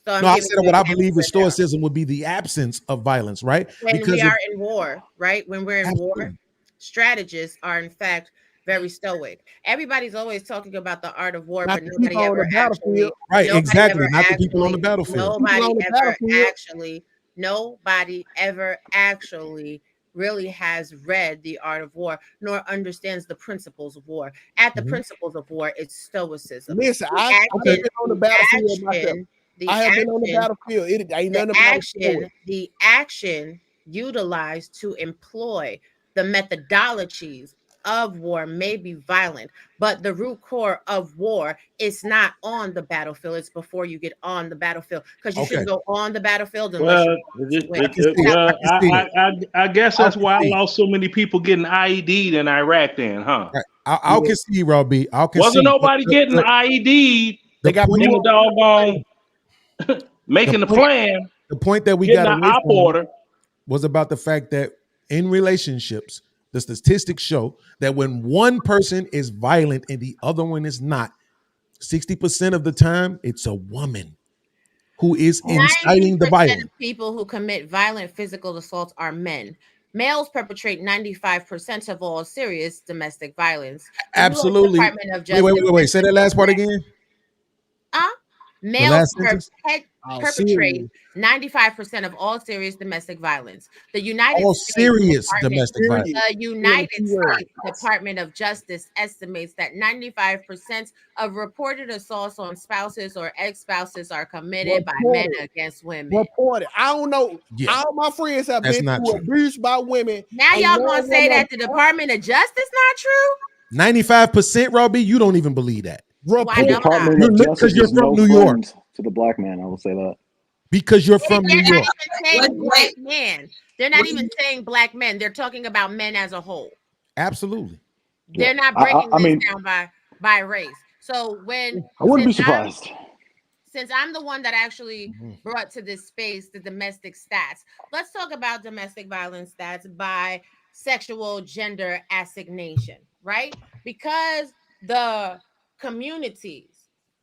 I'm No, I giving said you what I examples believe is right now. stoicism would be the absence of violence, right? When Because we if- are in war, right? When we're in war, strategists are in fact very stoic. Everybody's always talking about the art of war, Not but the nobody people on ever the battlefield. Right, nobody exactly. ever Not the people on the actually- battlefield. Nobody ever actually really has read the art of war nor understands the principles of war. At the principles of war, it's stoicism. Listen, The I've been action- on the the battlefield myself. action- the I have been on the action- battlefield. It ain't the nothing about action, the action utilized to employ the methodologies of war may be violent, but the root core of war is not on the battlefield. It's before you get on the battlefield, because you shouldn't go on the battlefield unless I guess that's why I lost so many people getting IED'd in Iraq then, huh? Right. I'll concede, Robbie. I'll concede. Wasn't nobody getting IED'd. They got in the doggone making the plan. The point that we getting got the away op from order. was about the fact that in relationships, the statistics show that when one person is violent and the other one is not, 60% of the time, it's a woman who is inciting the 90% violence. of people who commit violent physical assaults are men. Males perpetrate 95% of all serious domestic violence. The US Absolutely. Department of Justice Wait. Say that last part again. Males last sentence? perpetrate 95% of all serious domestic violence. The United All States serious Department- domestic violence. The United States Department of Justice estimates that 95% of reported assaults on spouses or ex-spouses are committed by men against women. Reported. I don't know. Yeah. All my friends have That's been not through true. abuse by women. Now and y'all no gonna one say knows. that the Department of Justice not true? 95%, Robbie, you don't even believe that. The Department of Justice you're is from no New York. friend to the black man. I will say that. Because you're from They're New not York. even saying black men. They're not even saying black men. They're talking about men as a whole. Absolutely. They're not I- breaking I this mean- down by race. So when I wouldn't be since I'm- surprised. Since I'm the one that actually Mm-hmm. brought to this space the domestic stats, let's talk about domestic violence stats by sexual gender assignation, right? Because the communities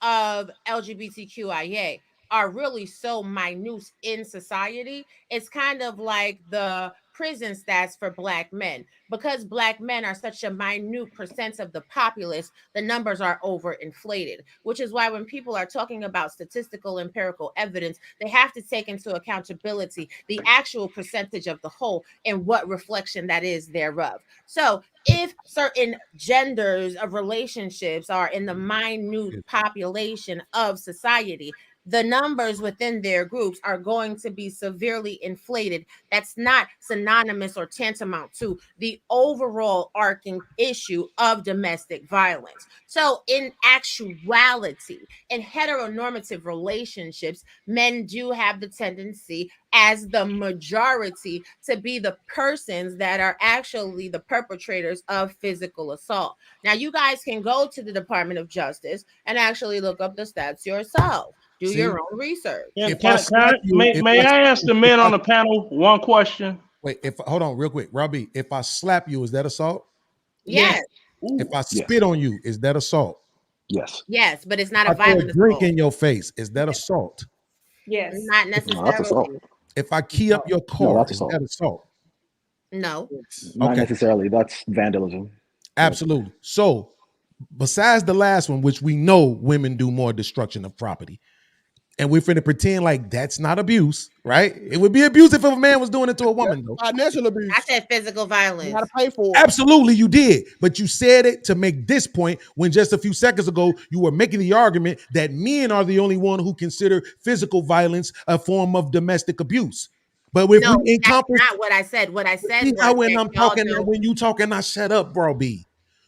of LGBTQIA are really so minute in society. It's kind of like the prison stats for Black men. Because Black men are such a minute percent of the populace, the numbers are overinflated, which is why when people are talking about statistical empirical evidence, they have to take into accountability the actual percentage of the whole and what reflection that is thereof. So if certain genders of relationships are in the minute population of society, the numbers within their groups are going to be severely inflated. That's not synonymous or tantamount to the overall arcing issue of domestic violence. So, in actuality, in heteronormative relationships, men do have the tendency, as the majority, to be the persons that are actually the perpetrators of physical assault. Now, you guys can go to the Department of Justice and actually look up the stats yourself. Do your own research. May I ask the men on the panel one question? Wait, hold on real quick, Robbie. If I slap you, is that assault? Yes. If I spit on you, is that assault? Yes. Yes, but it's not If a I throw violent a drink assault. in your face, is that assault? Yes. Not that's necessarily. assault. If I key up your car, No, that's is assault. that assault? No. Not necessarily. That's vandalism. Absolutely. So, besides the last one, which we know women do more destruction of property, and we're finna pretend like that's not abuse, right? It would be abuse if a man was doing it to a woman, though. Financial abuse. I said physical violence. You gotta pay for it. Absolutely, you did. But you said it to make this point when just a few seconds ago you were making the argument that men are the only one who consider physical violence a form of domestic abuse. But if No, we encompass, that's not what I said. What I said see was how when that I'm y'all talking, don't. when you talking, I shut up, bro. B.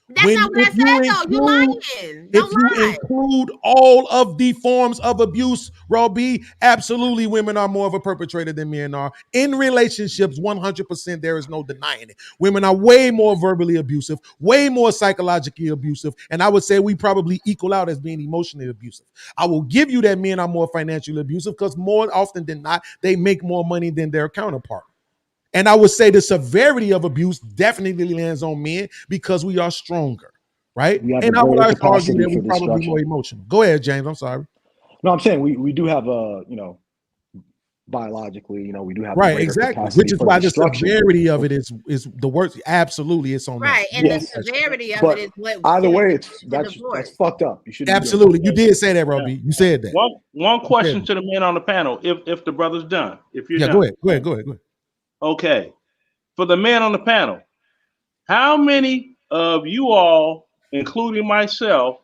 That's not what I said, though. You lying. If Don't you lie. include all of the forms of abuse, Robbie, absolutely women are more of a perpetrator than men are. In relationships, 100%, there is no denying it. Women are way more verbally abusive, way more psychologically abusive, and I would say we probably equal out as being emotionally abusive. I will give you that men are more financially abusive because more often than not, they make more money than their counterpart. And I would say the severity of abuse definitely lands on men because we are stronger, right? We have And a I would greater argue capacity that for we're probably destruction. more emotional. Go ahead, James. I'm sorry. No, I'm saying we do have a, biologically, we do have a Right, greater exactly. capacity Which is for why the destruction. severity of it is the worst. Absolutely, it's on Right, us. and Yes. the severity of But it is what either way, the that's divorce. fucked up. You shouldn't Absolutely. be doing You did say that, Robbie. You said that. One question to the men on the panel, if the brother's done. If you're Yeah, done. go ahead. Okay. For the men on the panel, how many of you all, including myself,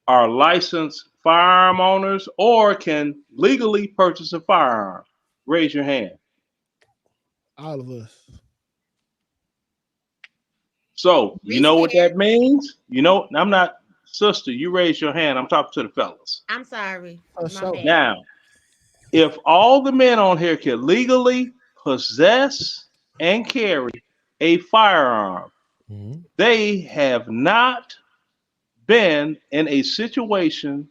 are licensed firearm owners or can legally purchase a firearm? Raise your hand. All of us. So, you know what that means? I'm not, sister, you raise your hand. I'm talking to the fellas. I'm sorry. My bad. Now, if all the men on here can legally possess and carry a firearm, they have not been in a situation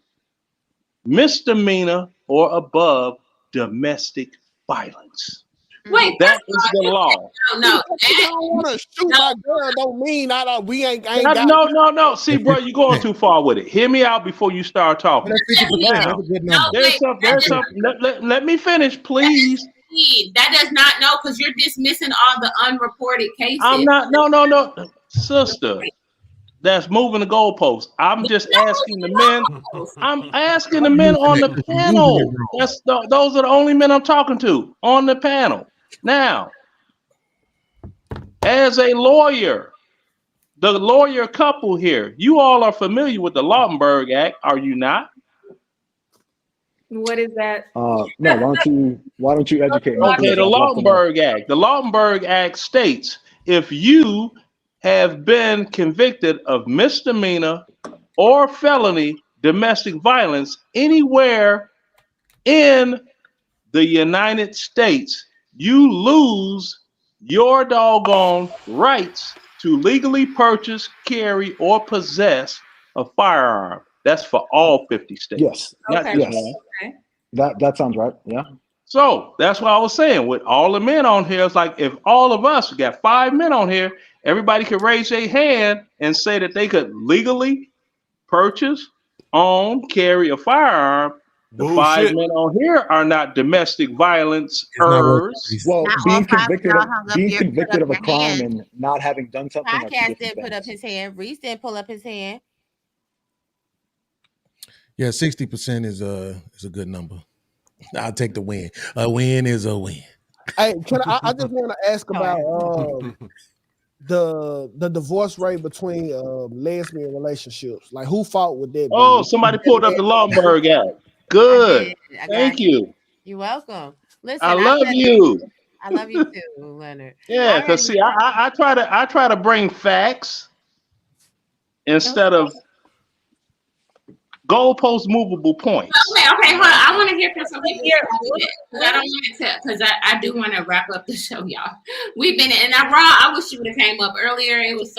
misdemeanor or above domestic violence. Wait, that is the law. No. I don't want to shoot my girl. Don't mean we ain't got. No. See, bro, you're going too far with it. Hear me out before you start talking. Now, let me finish, please. That does not know because you're dismissing all the unreported cases. I'm not. No, sister. That's moving the goalposts. I'm just asking the men. I'm asking the men on the panel. Those are the only men I'm talking to on the panel. Now, as a lawyer, the lawyer couple here, you all are familiar with the Lautenberg Act, are you not? What is that? No, why don't you educate me? Okay, the Lautenberg Act. The Lautenberg Act states if you have been convicted of misdemeanor or felony domestic violence anywhere in the United States, you lose your doggone rights to legally purchase, carry, or possess a firearm. That's for all 50 states. Yes. Not just Yes. one. Okay. That sounds right. Yeah. So that's what I was saying. With all the men on here, it's like if all of us, we got 5 men on here, everybody could raise their hand and say that they could legally purchase, own, carry a firearm. The 5 men on here are not domestic violence errs. Well, Not all being 5 of convicted y'all of hung up being your put convicted up of a your crime hand. and not having done something are two Podcast different didn't put up things. his hand. Reese didn't pull up his hand. Yeah, 60% is a good number. I'll take the win. A win is a win. Hey, I just want to ask about the divorce rate between lesbian relationships. Like, who fought with that? Oh, somebody pulled up the Lumberg app. Good. I got Thank you. You're welcome. Listen, I love you. I love you too, Leonard. Yeah, because see, I try to bring facts instead of goalpost movable points. Okay, hold on. I want to hear from some people because I don't want to, because I do want to wrap up the show, y'all. We've been and I wish you would have came up earlier. It was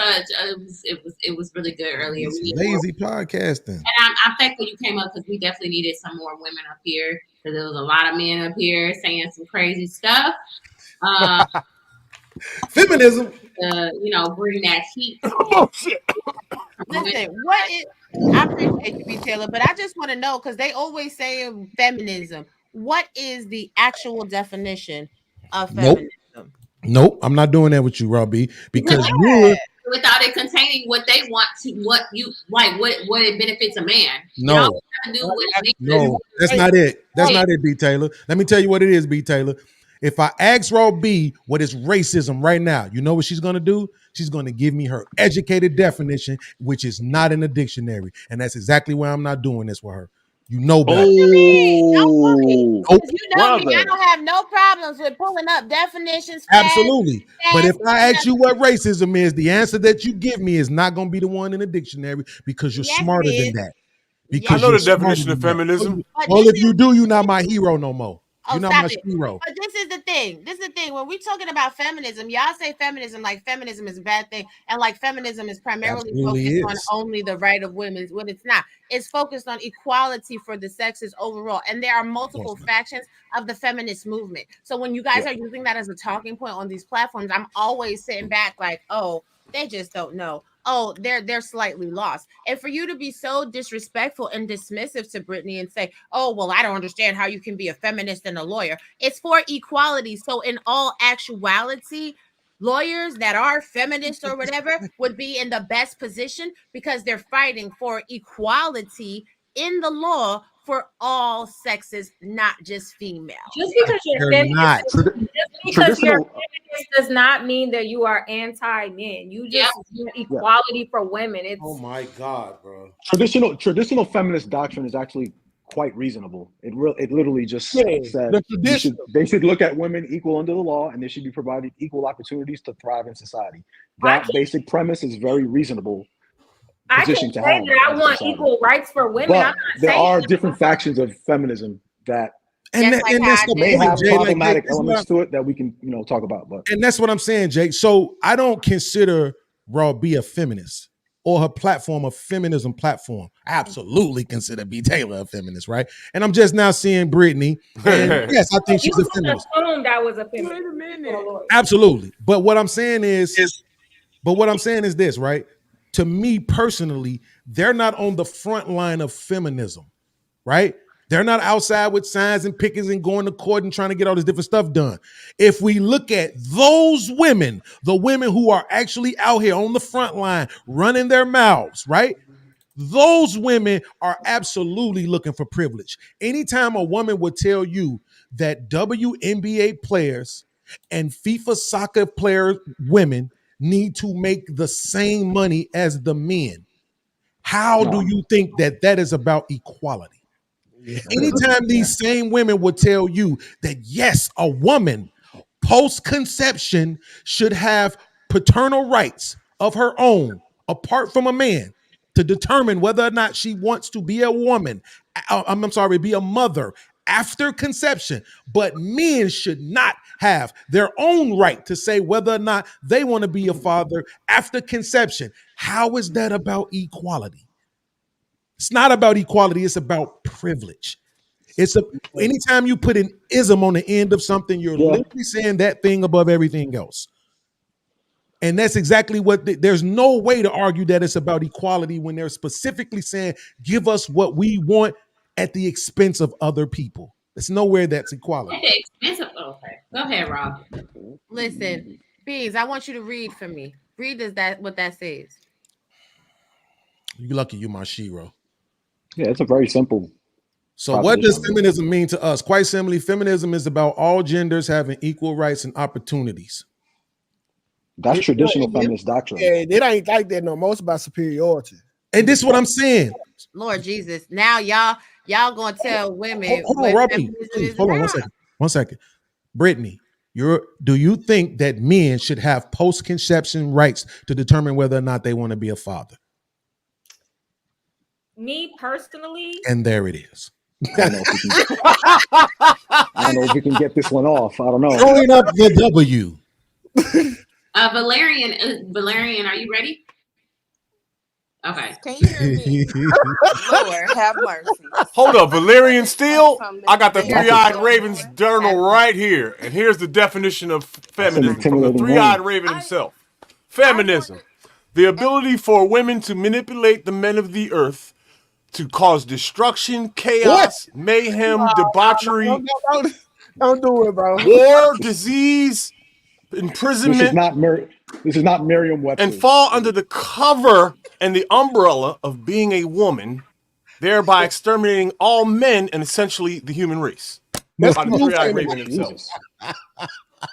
it was really good earlier. Lazy podcasting. And I'm thankful you came up because we definitely needed some more women up here because there was a lot of men up here saying some crazy stuff. Feminism. Bring that heat. Bullshit. Listen, I appreciate you, B. Taylor, but I just want to know because they always say feminism. What is the actual definition of feminism? Nope, I'm not doing that with you, Robbie, because you're without it containing what they want to, what you like, what it benefits a man. No, that's not it. That's not it, B. Taylor. Let me tell you what it is, B. Taylor. If I ask Raw B what is racism right now, you know what she's going to do? She's going to give me her educated definition, which is not in the dictionary. And that's exactly why I'm not doing this with her. You know better. Don't worry. You know me, I don't have no problems with pulling up definitions. Absolutely. But if I ask you what racism is, the answer that you give me is not going to be the one in the dictionary because you're smarter than that. I know the definition of feminism. Well, if you do, you're not my hero no more. You're not my hero. But this is the thing. When we're talking about feminism, y'all say feminism like feminism is a bad thing, and like feminism is primarily focused on only the right of women. When it's not, it's focused on equality for the sexes overall. And there are multiple factions of the feminist movement. So when you guys are using that as a talking point on these platforms, I'm always sitting back like, oh, they just don't know. Oh, they're slightly lost. And for you to be so disrespectful and dismissive to Brittany and say, oh, well, I don't understand how you can be a feminist and a lawyer. It's for equality. So in all actuality, lawyers that are feminists or whatever would be in the best position because they're fighting for equality in the law for all sexes, not just female. Just because you're feminist does not mean that you are anti-men. You just want equality for women. It's oh my God, bro. Traditional feminist doctrine is actually quite reasonable. It literally just said they should look at women equal under the law and they should be provided equal opportunities to thrive in society. That basic premise is very reasonable. I can say that I want equal rights for women. But there are different factions of feminism that may have problematic elements to it that we can talk about. But and that's what I'm saying, Jake. So I don't consider Raw B a feminist or her platform a feminism platform. I absolutely consider B. Taylor a feminist, right? And I'm just now seeing Brittany. And yes, I think she's a feminist. That was a feminist. Absolutely. But what I'm saying is this, right? To me personally, they're not on the front line of feminism, right? They're not outside with signs and pickets and going to court and trying to get all this different stuff done. If we look at those women, the women who are actually out here on the front line running their mouths, right? Those women are absolutely looking for privilege. Anytime a woman would tell you that WNBA players and FIFA soccer player women need to make the same money as the men, how do you think that is about equality? Anytime these same women would tell you that, yes, a woman post-conception should have paternal rights of her own, apart from a man, to determine whether or not she wants to be a woman, be a mother after conception, but men should not have their own right to say whether or not they want to be a father after conception. How is that about equality? It's not about equality. It's about privilege. Anytime you put an ism on the end of something, you're literally saying that thing above everything else. And that's exactly there's no way to argue that it's about equality when they're specifically saying, give us what we want at the expense of other people. There's nowhere that's At equality. the expense of, okay. Go ahead, Rob. Listen, Beans, I want you to read for me. Read what that says. You lucky you my shero. Yeah, it's a very simple. So what does feminism mean to us? Quite simply, feminism is about all genders having equal rights and opportunities. That's traditional feminist doctrine. Yeah, it ain't like that no more. It's about superiority. And this is what I'm saying. Lord Jesus. Now y'all gonna tell women Hold on, what Robbie. feminism Please, is hold on about. 1 second. Brittany, do you think that men should have post-conception rights to determine whether or not they want to be a father? Me personally, And there it is. I don't know if we can get this one off. I don't know. Throwing up the W. Valerian, are you ready? Okay. Can you hear me? Lord, have mercy. Hold up, Valerian Steele. I got the Something three-eyed Raven's journal right here, and here's the definition of feminism from the three-eyed Raven himself. Feminism, the ability for women to manipulate the men of the earth to cause destruction, chaos, mayhem, debauchery, don't do it, bro. war, disease, imprisonment. This is not Merriam-Webster. And fall under the cover and the umbrella of being a woman, thereby exterminating all men and essentially the human race. That's by the three-eyed Raven himself.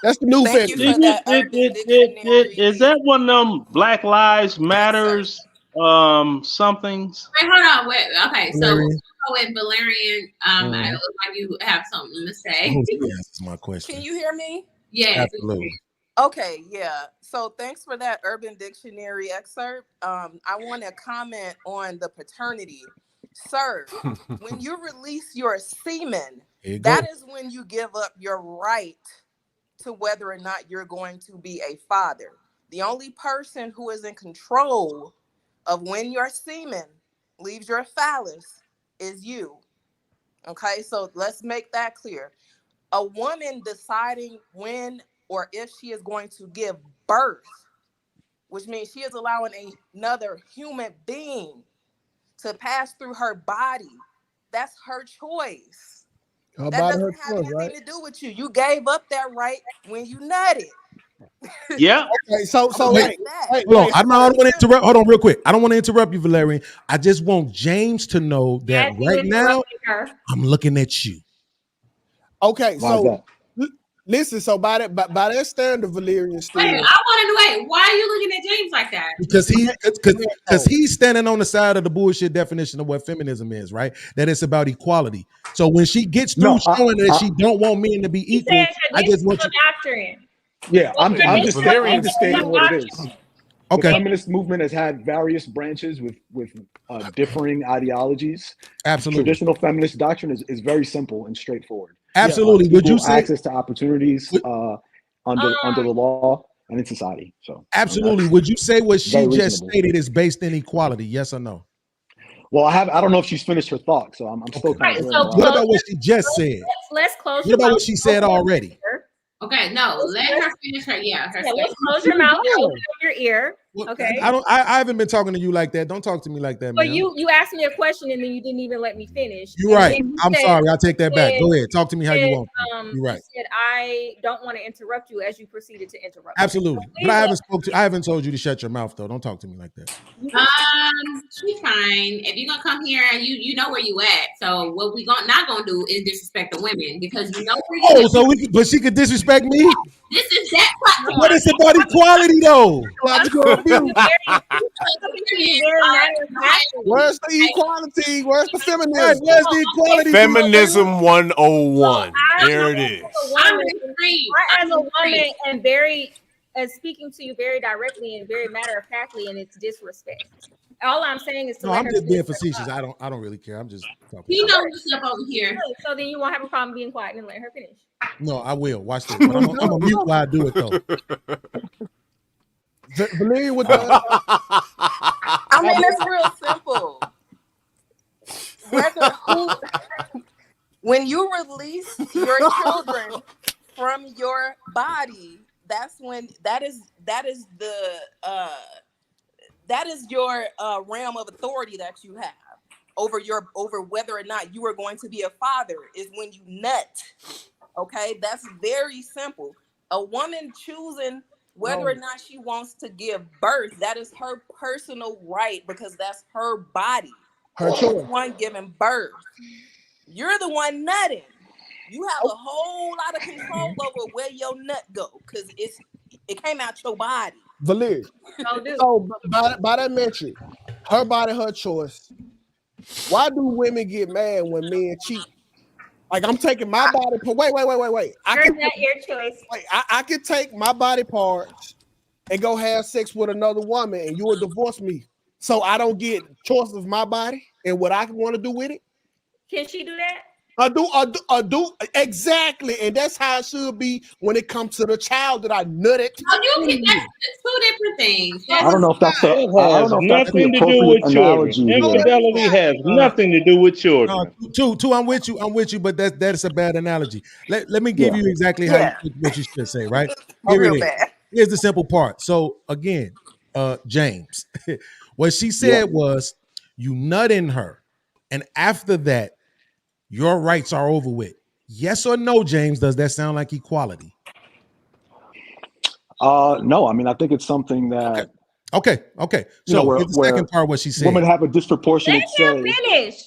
That's the new Thank you for that Urban Dictionary. Is that one of them Black Lives Matters somethings? Wait, hold on. Wait. Okay, so Valerian. we'll go with Valerian. It looks like you have something to say. That's my question. Can you hear me? Yes. Absolutely. Okay, yeah. So thanks for that Urban Dictionary excerpt. I want to comment on the paternity. Sir, when you release your semen, that is when you give up your right to whether or not you're going to be a father. The only person who is in control of when your semen leaves your phallus is you. Okay, so let's make that clear. A woman deciding when or if she is going to give birth, which means she is allowing another human being to pass through her body, that's her choice. That doesn't have anything to do with you. You gave up that right when you nutted. Yeah. Okay, so wait, hold on. I don't want to interrupt. Hold on, real quick. I don't want to interrupt you, Valerian. I just want James to know that right now I'm looking at you. Okay, Why is that? Listen. So by that standard, Valerian Steele. Wait, I want to know. Why are you looking at James like that? Because he's standing on the side of the bullshit definition of what feminism is, right? That it's about equality. So when she gets through showing that she don't want men to be equal, I just want you. Doctrine. Yeah, I'm just stating what it is. Okay. The feminist movement has had various branches with differing ideologies. Absolutely. Traditional feminist doctrine is very simple and straightforward. Absolutely. Would you say access to opportunities under the law and in society? So absolutely. Would you say what she just stated is based in equality? Yes or no? Well, I don't know if she's finished her thought, so I'm still kind of. What about what she just said? Let's close. What about what she said already? Okay, no, let her finish her. Let's close your mouth, open up your ear. Okay. I haven't been talking to you like that. Don't talk to me like that, man. But you asked me a question and then you didn't even let me finish. You're right. I'm sorry. I'll take that back. Go ahead. Talk to me how you want. You're right. You said I don't want to interrupt you as you proceeded to interrupt. Absolutely. But I haven't told you to shut your mouth though. Don't talk to me like that. She's fine. If you're gonna come here, you know where you at. So what we not gonna do is disrespect the women because you know where you at. But she could disrespect me. This is that platform. What is about equality though? Where's the equality? Where's the feminism? Where's the equality? Feminism 101. There it is. As a woman and speaking to you very directly and very matter of factly, and it's disrespect. All I'm saying is I'm just being facetious. I don't really care. I'm just talking. He knows what's up over here. So then you won't have a problem being quiet and let her finish. No, I will. Watch this. But I'm gonna mute while I do it though. Believe with the. I mean, it's real simple. When you release your children from your body, that's when that is your realm of authority that you have. over whether or not you are going to be a father is when you nut. Okay, that's very simple. A woman choosing whether or not she wants to give birth, that is her personal right because that's her body. Her She's choice. the one giving birth. You're the one nutting. You have a whole lot of control over where your nut go because it came out your body. Valir. So by that metric, her body, her choice. Why do women get mad when men cheat? Like I'm taking my body. Wait. I can take my body parts and go have sex with another woman, and you will divorce me. So I don't get choice of my body and what I want to do with it. Can she do that? I do exactly, and that's how it should be when it comes to the child that I nutted. Oh, that's two different things. I don't know if that's the. It I has don't know if that's the nothing to do appropriate with children. analogy here. Infidelity has nothing to do with children. Two. I'm with you, but that's a bad analogy. Let me give you exactly what you should say, right? Here it is. Here's the simple part. So again, James, what she said was you nut in her, and after that, your rights are over with. Yes or no, James? Does that sound like equality? No, I mean I think it's something that. Okay. So where, here's the second part. What she said. Women have a disproportionate say. Finish.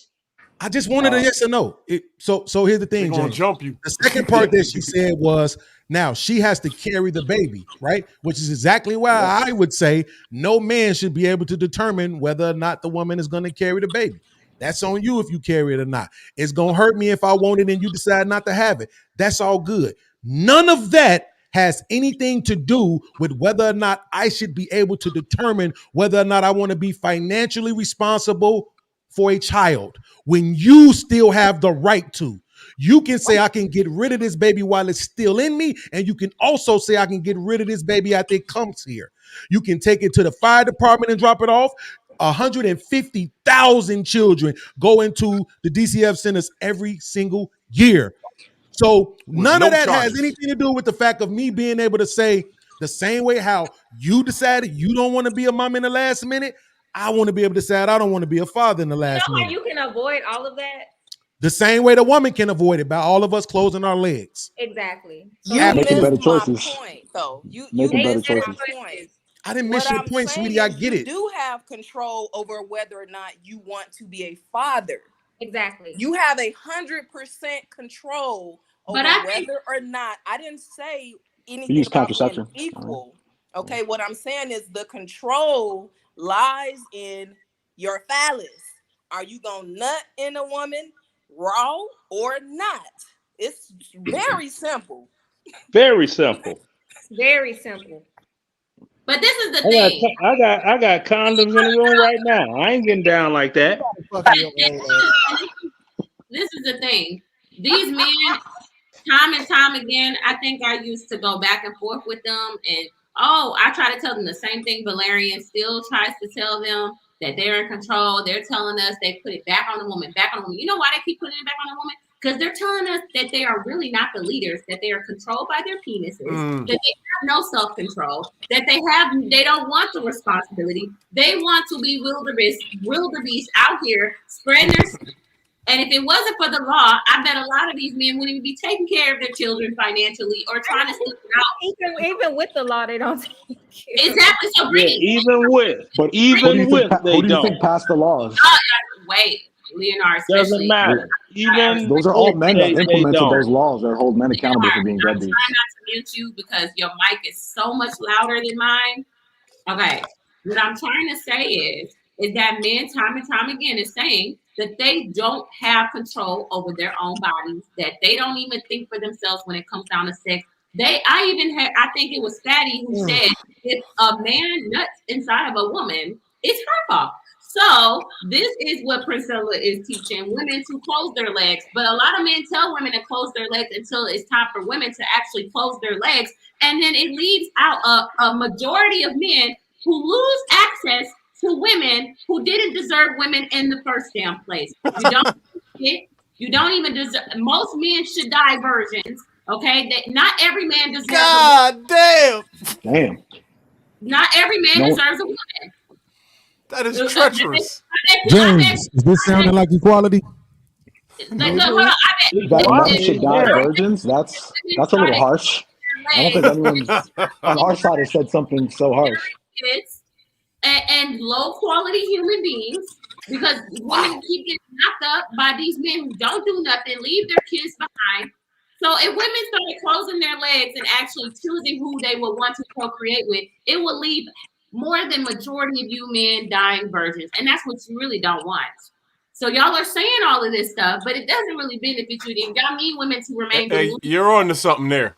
I just wanted a yes or no. So here's the thing, They're gonna James. jump you. The second part that she said was now she has to carry the baby, right? Which is exactly why I would say no man should be able to determine whether or not the woman is going to carry the baby. That's on you if you carry it or not. It's going to hurt me if I want it and you decide not to have it. That's all good. None of that has anything to do with whether or not I should be able to determine whether or not I want to be financially responsible for a child when you still have the right to. You can say I can get rid of this baby while it's still in me, and you can also say I can get rid of this baby after it comes here. You can take it to the fire department and drop it off. 150,000 children go into the DCF centers every single year. So none of that has anything to do with the fact of me being able to say the same way how you decided you don't want to be a mom in the last minute. I want to be able to decide I don't want to be a father in the last minute. You can avoid all of that. The same way the woman can avoid it by all of us closing our legs. Exactly. You making better missed my choices. point, though. You Making better missed my choices. point. I didn't miss your point, sweetie. I get it. You do have control over whether or not you want to be a father. Exactly. You have 100% control over whether or not. I didn't say anything use about contraception. being equal. Okay, what I'm saying is the control lies in your phallus. Are you gonna nut in a woman raw or not? It's very simple. Very simple. Very simple. But this is the thing. I got condoms in the room right now. I ain't getting down like that. This is the thing. These men, time and time again, I think I used to go back and forth with them, and I try to tell them the same thing. Valerian still tries to tell them that they're in control. They're telling us they put it back on the woman, back on the woman. You know why they keep putting it back on the woman? Because they're telling us that they are really not the leaders, that they are controlled by their penises, that they have no self-control, that they don't want the responsibility. They want to be wildebeest out here spreading their. And if it wasn't for the law, I bet a lot of these men wouldn't even be taking care of their children financially or trying to sleep it out. Even with the law, they don't take care. Exactly. So even with who do you think passed the laws? Wait, Leonard. Doesn't matter. Even those are all men that implemented don't. those laws that hold men accountable for being deadbeats. I'm trying not to mute you because your mic is so much louder than mine. Okay. What I'm trying to say is that men time and time again is saying that they don't have control over their own bodies, that they don't even think for themselves when it comes down to sex. I think it was Fatty who said if a man nuts inside of a woman, it's her fault. So this is what Priscilla is teaching women to close their legs. But a lot of men tell women to close their legs until it's time for women to actually close their legs. And then it leaves out a majority of men who lose access to women who didn't deserve women in the first damn place. You don't even deserve. Most men should die virgins. Okay, that not every man deserves. God damn. Not every man deserves a woman. That is treacherous. They James, is this sounding like equality? Look, hold on. That What? men should die Yeah. virgins. That's a little harsh. I don't think anyone's on our side has said something so harsh. Kids and low quality human beings because women keep getting knocked up by these men who don't do nothing, leave their kids behind. So if women started closing their legs and actually choosing who they would want to procreate with, it will leave more than majority of you men dying virgins, and that's what you really don't want. So y'all are saying all of this stuff, but it doesn't really benefit you. Y'all need women to remain. Hey, you're on to something there.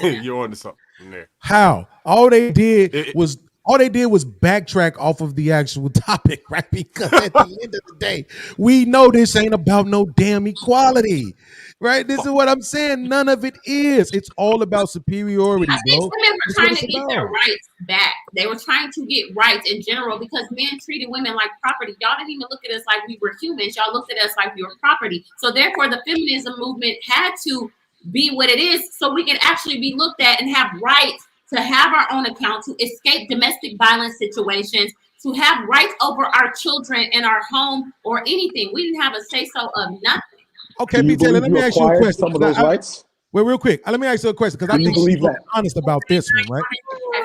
You're on to something there. How? All they did was backtrack off of the actual topic, right? Because at the end of the day, we know this ain't about no damn equality, right? This is what I'm saying. None of it is. It's all about superiority, I think bro. women were That's trying what to it's get about. their rights back. They were trying to get rights in general because men treated women like property. Y'all didn't even look at us like we were humans. Y'all looked at us like we were property. So therefore, the feminism movement had to be what it is so we can actually be looked at and have rights to have our own account, to escape domestic violence situations, to have rights over our children and our home or anything. We didn't have a say-so of nothing. Okay, Do you B. Taylor, believe let me you ask you a acquired question. some of those rights? Well, real quick, let me ask you a question because I Do you think she's believe gonna that? be honest about this one, right?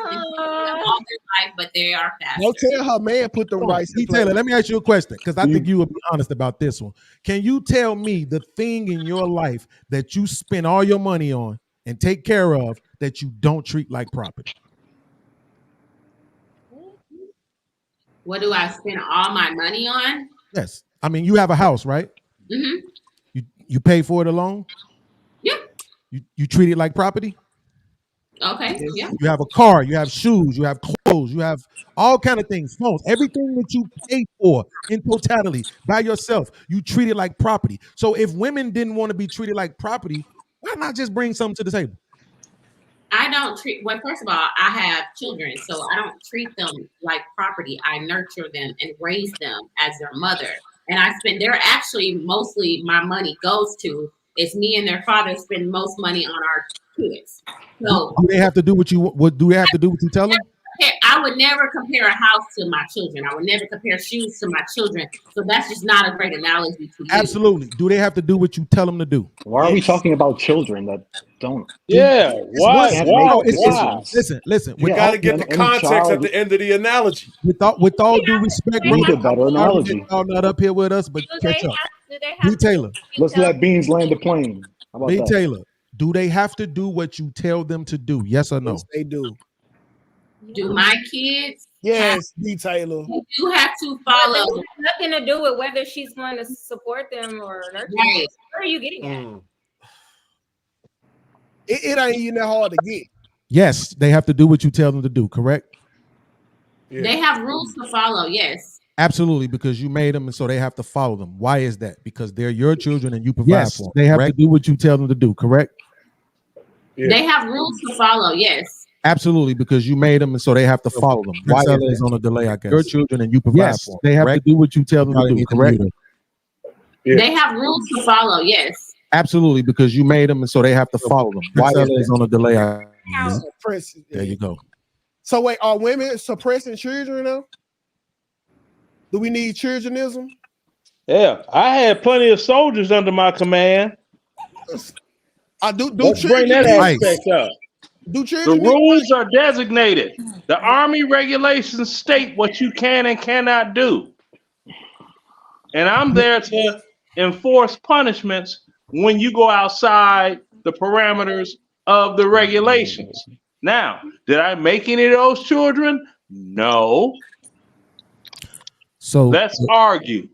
All their life, but they are fast. Don't tell her man put the rights in B. place. Taylor, let me ask you a question because I think you will be honest about this one. Can you tell me the thing in your life that you spend all your money on and take care of that you don't treat like property? What do I spend all my money on? Yes. I mean, you have a house, right? Mm-hmm. You pay for it alone? Yeah. You treat it like property? Okay. Yeah. You have a car, you have shoes, you have clothes, you have all kind of things, phones, everything that you pay for in totality by yourself, you treat it like property. So if women didn't want to be treated like property, why not just bring something to the table? I don't treat, well, first of all, I have children, so I don't treat them like property. I nurture them and raise them as their mother. And they're actually mostly my money goes to, it's me and their father spend most money on our kids. So Do they have to do what do they have to do what you tell them? I would never compare a house to my children. I would never compare shoes to my children. So that's just not a great analogy to use. Absolutely. Do they have to do what you tell them to do? Why are we talking about children that don't? Yeah. Why? Listen. We got to get the context at the end of the analogy. With all due respect, We need a better analogy. Y'all not up here with us, but catch up. B. Taylor. Let's let Beans land the plane. How about B. that? Taylor, do they have to do what you tell them to do? Yes or no? Yes, they do. Do my kids? Yes, B. Taylor. You have to follow. It has nothing to do with whether she's going to support them or nurture them. Right. Where are you getting at? It ain't even that hard to get. Yes, they have to do what you tell them to do, correct? Yeah. They have rules to follow, yes. Absolutely, because you made them and so they have to follow them. Why is that? Because they're your children and you provide for them. They have to do what you tell them to do, correct? Yeah. They have rules to follow, yes. Absolutely, because you made them and so they have to follow them. Why is on a delay, I guess? Your children and you provide for them. They have to do what you tell them to do, correct? Yeah. They have rules to follow, yes. Absolutely, because you made them and so they have to follow them. Why is on a delay? There you go. So wait, are women suppressing children now? Do we need childrenism? Yeah, I had plenty of soldiers under my command. I do. Let's bring that aspect up. The rules are designated. The Army regulations state what you can and cannot do. And I'm there to enforce punishments when you go outside the parameters of the regulations. Now, did I make any of those children? No. So let's argue.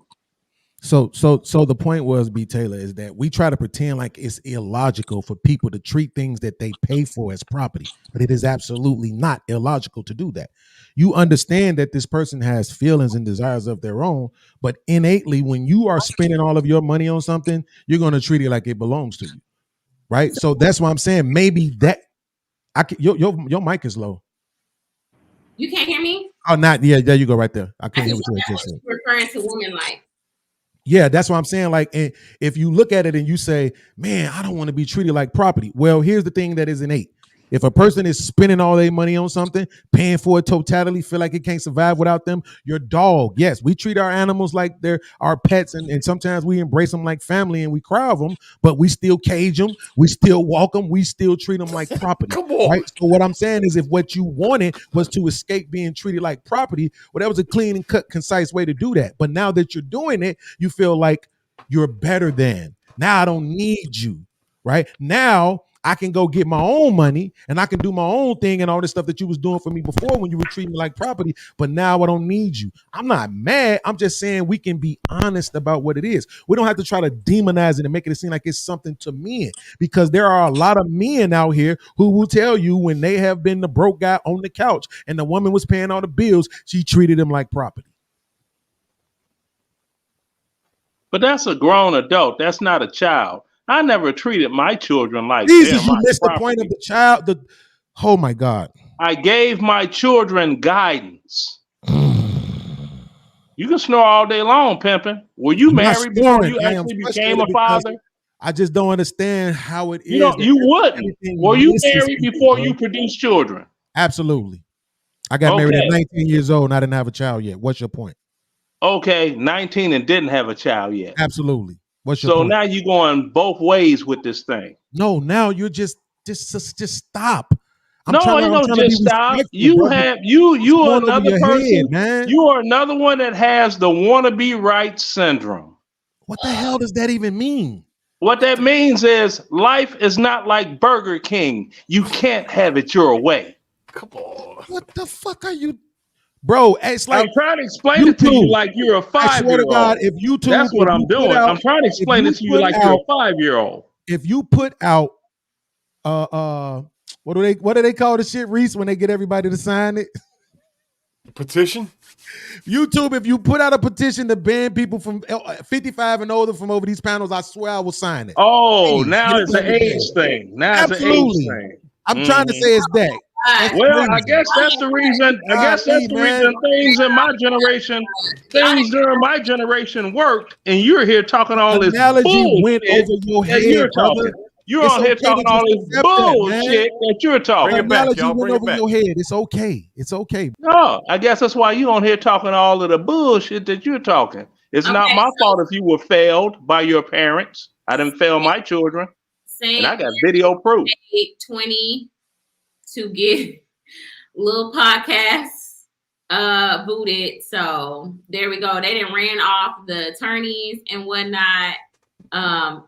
So the point was, B. Taylor, is that we try to pretend like it's illogical for people to treat things that they pay for as property, but it is absolutely not illogical to do that. You understand that this person has feelings and desires of their own, but innately, when you are spending all of your money on something, you're going to treat it like it belongs to you, right? So that's why I'm saying maybe that your mic is low. You can't hear me? Oh, not yeah. There you go, right there. I couldn't hear what you just said. Referring to women like. Yeah, that's what I'm saying. Like, if you look at it and you say, man, I don't want to be treated like property. Well, here's the thing that is innate. If a person is spending all their money on something, paying for it totality, feel like it can't survive without them, your dog. Yes, we treat our animals like they're our pets, and sometimes we embrace them like family and we cry of them, but we still cage them, we still walk them, we still treat them like property. Come on. Right? So what I'm saying is if what you wanted was to escape being treated like property, well, that was a clean and cut, concise way to do that. But now that you're doing it, you feel like you're better than. Now I don't need you. Right? Now I can go get my own money and I can do my own thing and all this stuff that you was doing for me before when you were treating me like property. But now I don't need you. I'm not mad. I'm just saying we can be honest about what it is. We don't have to try to demonize it and make it seem like it's something to men, because there are a lot of men out here who will tell you when they have been the broke guy on the couch and the woman was paying all the bills, she treated him like property. But that's a grown adult. That's not a child. I never treated my children like Jesus, they're you my missed property. the point of the child. Oh my God. I gave my children guidance. You can snore all day long, pimping. Were you married before you actually became a father? I just don't understand how it is. You wouldn't. Were you married before you produced children? Absolutely. I got married at 19 years old and I didn't have a child yet. What's your point? Okay, 19 and didn't have a child yet. Absolutely. What's your point? So now you're going both ways with this thing. No, now you're just stop. I'm trying to stop. You are another person, man. You are another one that has the wannabe right syndrome. What the hell does that even mean? What that means is life is not like Burger King. You can't have it your way. Come on. What the fuck are you? Bro, it's like I'm trying to explain it to you like you're a 5-year-old. I swear to God, if YouTube, that's what I'm doing. I'm trying to explain it to you like you're a 5-year-old. If you put out what do they call the shit, Reese, when they get everybody to sign it? Petition? YouTube, if you put out a petition to ban people from 55 and older from over these panels, I swear I will sign it. Oh, now it's an age thing. Now it's an age thing. I'm trying to say it's that. Well, I guess that's the reason. Things in my generation, things during my generation worked, and you're here talking all this bullshit went over your head, you're talking. You're on here talking all this bullshit that you're talking. Bring it back, y'all. Bring it back. Your head. It's okay. It's okay. No, I guess that's why you on here talking all of the bullshit that you're talking. It's not my fault if you were failed by your parents. I didn't fail my children, and I got video proof. 820 to get little podcasts booted. So there we go. They didn't ran off the attorneys and whatnot. I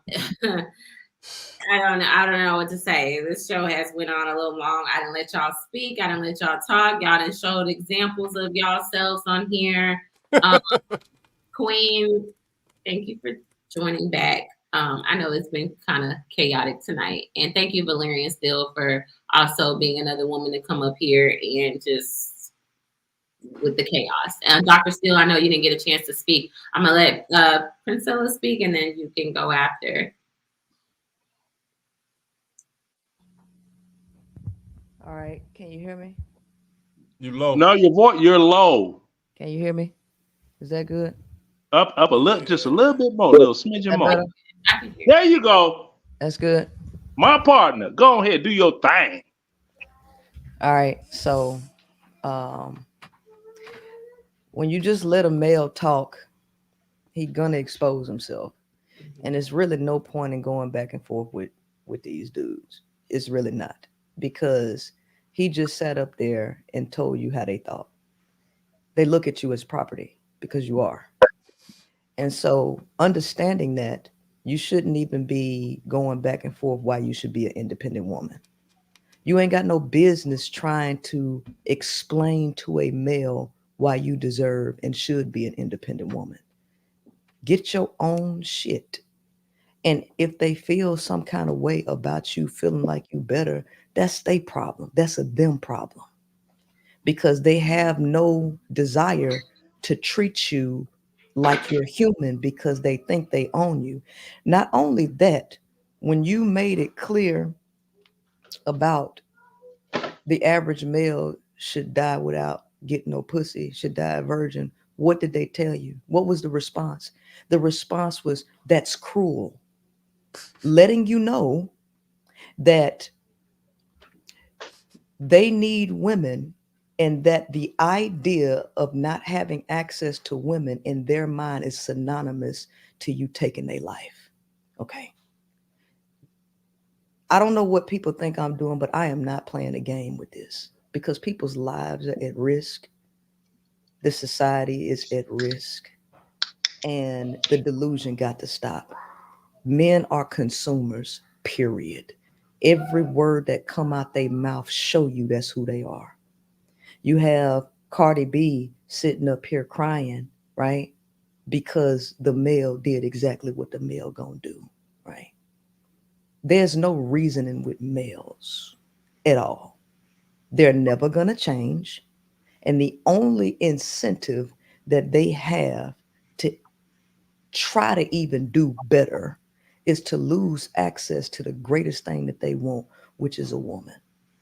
don't know what to say. This show has went on a little long. I didn't let y'all speak. I didn't let y'all talk. Y'all done showed examples of y'all selves on here. Queen, thank you for joining back. I know it's been kind of chaotic tonight. And thank you, Valerian Still, for also being another woman to come up here and just with the chaos. And Dr. Steele, I know you didn't get a chance to speak. I'm going to let Princella speak and then you can go after. All right. Can you hear me? You low. No, you're low. Can you hear me? Is that good? Up a little, just a little bit more, a little smidgen more. Better? There you go. That's good. My partner, go ahead, do your thing. All right. So, when you just let a male talk, he's gonna expose himself, and it's really no point in going back and forth with these dudes. It's really not, because he just sat up there and told you how they thought. They look at you as property because you are. And so understanding that, you shouldn't even be going back and forth why you should be an independent woman. You ain't got no business trying to explain to a male why you deserve and should be an independent woman. Get your own shit. And if they feel some kind of way about you feeling like you better, that's their problem. That's a them problem. Because they have no desire to treat you like you're human because they think they own you. Not only that, when you made it clear about the average male should die without getting no pussy, should die a virgin, what did they tell you? What was the response? The response was, that's cruel. Letting you know that They need women, and that the idea of not having access to women in their mind is synonymous to you taking their life. Okay. I don't know what people think I'm doing, but I am not playing a game with this because people's lives are at risk. The society is at risk, and the delusion got to stop. Men are consumers, period. Every word that come out their mouth show you that's who they are. You have Cardi B sitting up here crying, right? Because the male did exactly what the male gonna do, right? There's no reasoning with males at all. They're never gonna change. And the only incentive that they have to try to even do better is to lose access to the greatest thing that they want, which is a woman.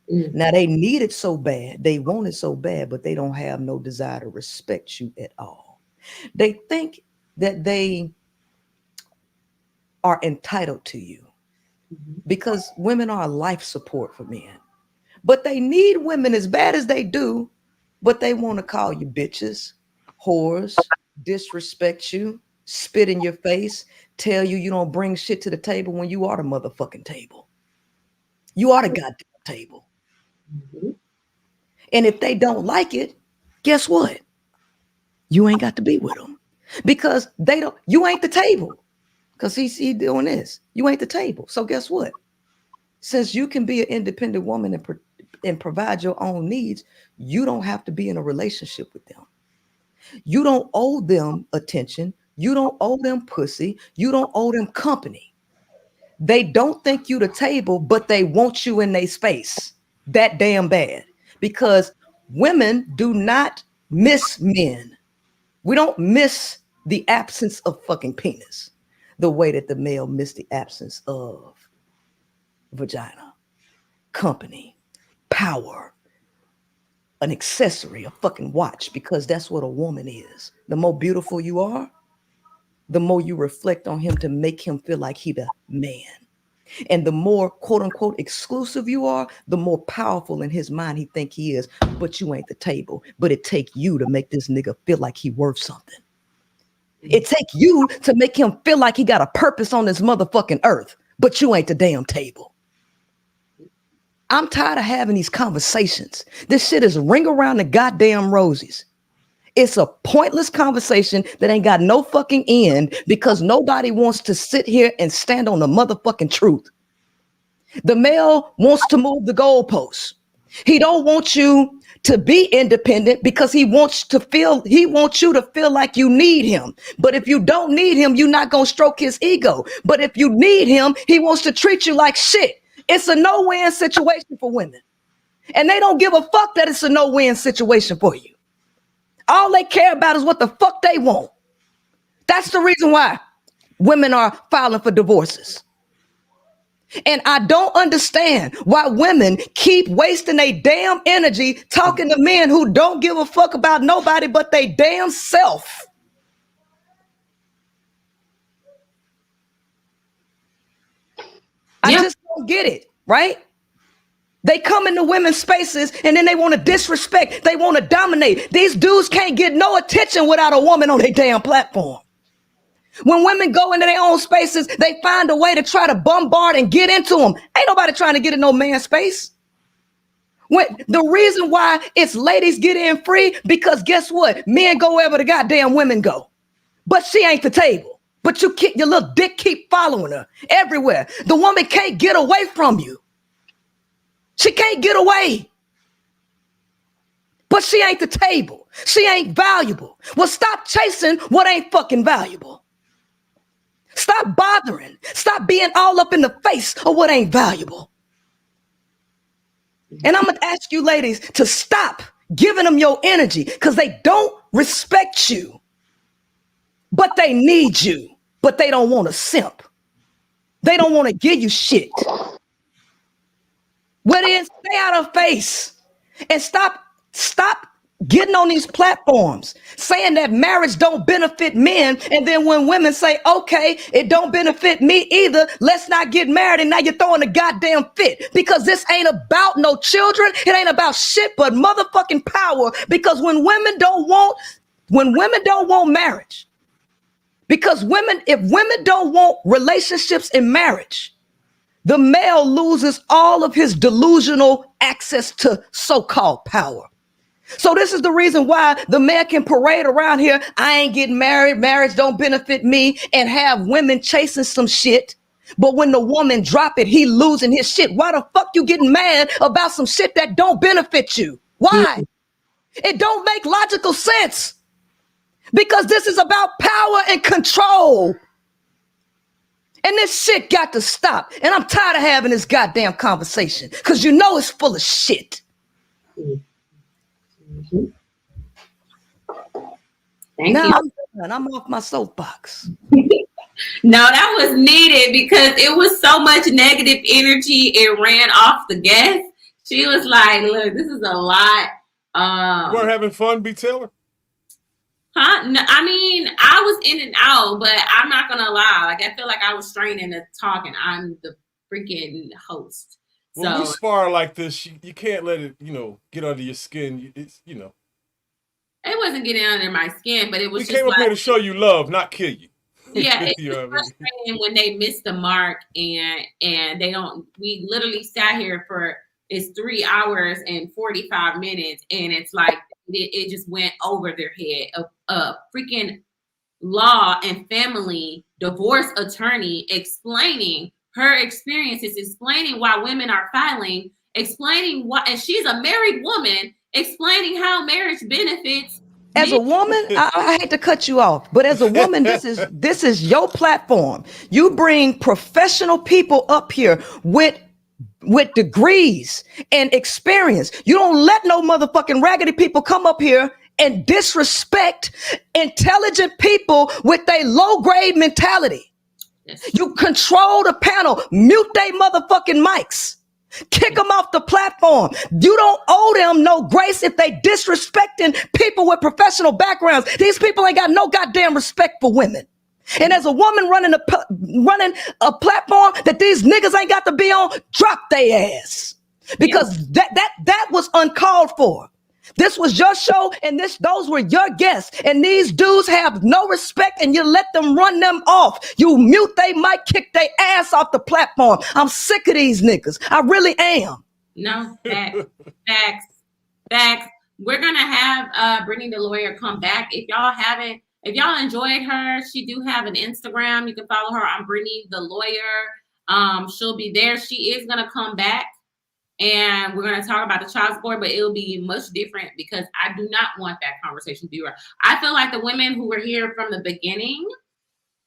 Now they need it so bad, they want it so bad, but they don't have no desire to respect you at all. They think that they are entitled to you because women are life support for men. But they need women as bad as they do, but they want to call you bitches, whores, disrespect you, spit in your face, tell you you don't bring shit to the table when you are the motherfucking table. You are the goddamn table. And if they don't like it, guess what? You ain't got to be with them because you ain't the table. Because he's doing this. You ain't the table. So guess what? Since you can be an independent woman and provide your own needs, you don't have to be in a relationship with them. You don't owe them attention. You don't owe them pussy. You don't owe them company. They don't think you the table, but they want you in their space that damn bad because women do not miss men. We don't miss the absence of fucking penis the way that the male missed the absence of vagina, company, power, an accessory, a fucking watch, because that's what a woman is. The more beautiful you are, the more you reflect on him to make him feel like he the man. And the more quote unquote exclusive you are, the more powerful in his mind he think he is. But you ain't the table. But it take you to make this nigga feel like he worth something. It take you to make him feel like he got a purpose on this motherfucking earth. But you ain't the damn table. I'm tired of having these conversations. This shit is ring around the goddamn roses. It's a pointless conversation that ain't got no fucking end because nobody wants to sit here and stand on the motherfucking truth. The male wants to move the goalposts. He don't want you to be independent because he wants you to feel like you need him. But if you don't need him, you're not going to stroke his ego. But if you need him, he wants to treat you like shit. It's a no-win situation for women. And they don't give a fuck that it's a no-win situation for you. All they care about is what the fuck they want. That's the reason why women are filing for divorces. And I don't understand why women keep wasting their damn energy talking to men who don't give a fuck about nobody but they damn self. I just don't get it, right? They come into women's spaces and then they want to disrespect. They want to dominate. These dudes can't get no attention without a woman on their damn platform. When women go into their own spaces, they find a way to try to bombard and get into them. Ain't nobody trying to get in no man's space. The reason why it's ladies get in free, because guess what? Men go wherever the goddamn women go. But she ain't the table. But your little dick keep following her everywhere. The woman can't get away from you. She can't get away. But she ain't the table. She ain't valuable. Well, stop chasing what ain't fucking valuable. Stop bothering. Stop being all up in the face of what ain't valuable. And I'm going to ask you ladies to stop giving them your energy because they don't respect you. But they need you. But they don't want to simp. They don't want to give you shit. Well, then stay out of face and stop getting on these platforms saying that marriage don't benefit men, and then when women say, okay, it don't benefit me either, let's not get married, and now you're throwing a goddamn fit, because this ain't about no children, it ain't about shit but motherfucking power. Because when women don't want marriage, because if women don't want relationships in marriage, the male loses all of his delusional access to so-called power. So this is the reason why the man can parade around here, I ain't getting married, marriage don't benefit me, and have women chasing some shit. But when the woman drop it, he losing his shit. Why the fuck you getting mad about some shit that don't benefit you? Why? It don't make logical sense. Because this is about power and control. And this shit got to stop. And I'm tired of having this goddamn conversation, because you know it's full of shit. Thank now you. I'm off my soapbox. No, that was needed because it was so much negative energy. It ran off the guest. She was like, look, this is a lot. You weren't having fun, B. Taylor? Huh? No, I mean, I was in and out, but I'm not going to lie. Like, I feel like I was straining to talk, and I'm the freaking host. When we spar like this, you can't let it, get under your skin. It's, It wasn't getting under my skin, but it was we just came up here to show you love, not kill you. Yeah, it's frustrating when they miss the mark and they don't. We literally sat here for 3 hours and 45 minutes, and it's like it just went over their head. A freaking law and family divorce attorney explaining her experiences, explaining why women are filing, explaining why, and she's a married woman, explaining how marriage benefits. As a woman, I hate to cut you off, but as a woman, this is your platform. You bring professional people up here with degrees and experience. You don't let no motherfucking raggedy people come up here and disrespect intelligent people with a low grade mentality. Yes. You control the panel, mute they motherfucking mics. Kick them off the platform. You don't owe them no grace if they disrespecting people with professional backgrounds. These people ain't got no goddamn respect for women. And as a woman running a platform that these niggas ain't got to be on, drop their ass. Because that was uncalled for. This was your show, and those were your guests. And these dudes have no respect, and you let them run them off. You mute they mic, kick their ass off the platform. I'm sick of these niggas. I really am. No, facts. We're gonna have Brittany the Lawyer come back. If y'all enjoyed her, she do have an Instagram. You can follow her on Brittany the Lawyer. She'll be there. She is gonna come back. And we're going to talk about the child support, but it'll be much different because I do not want that conversation to be real. I feel like the women who were here from the beginning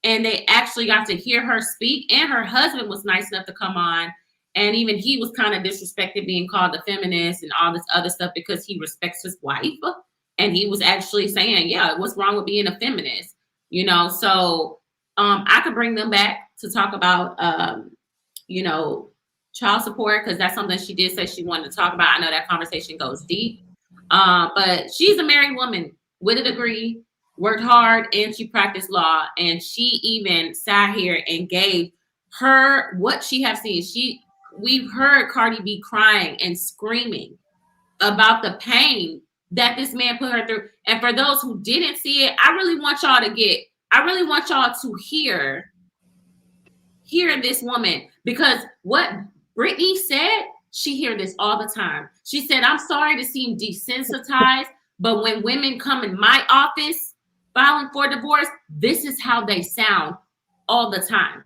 and they actually got to hear her speak, and her husband was nice enough to come on. And even he was kind of disrespected being called a feminist and all this other stuff because he respects his wife. And he was actually saying, yeah, what's wrong with being a feminist? So I could bring them back to talk about, child support, because that's something she did say she wanted to talk about. I know that conversation goes deep. But she's a married woman with a degree, worked hard, and she practiced law. And she even sat here and gave her what she has seen. We've heard Cardi B crying and screaming about the pain that this man put her through. And for those who didn't see it, I really want y'all to hear this woman, because what Brittany said, she hear this all the time. She said, I'm sorry to seem desensitized, but when women come in my office filing for divorce, this is how they sound all the time.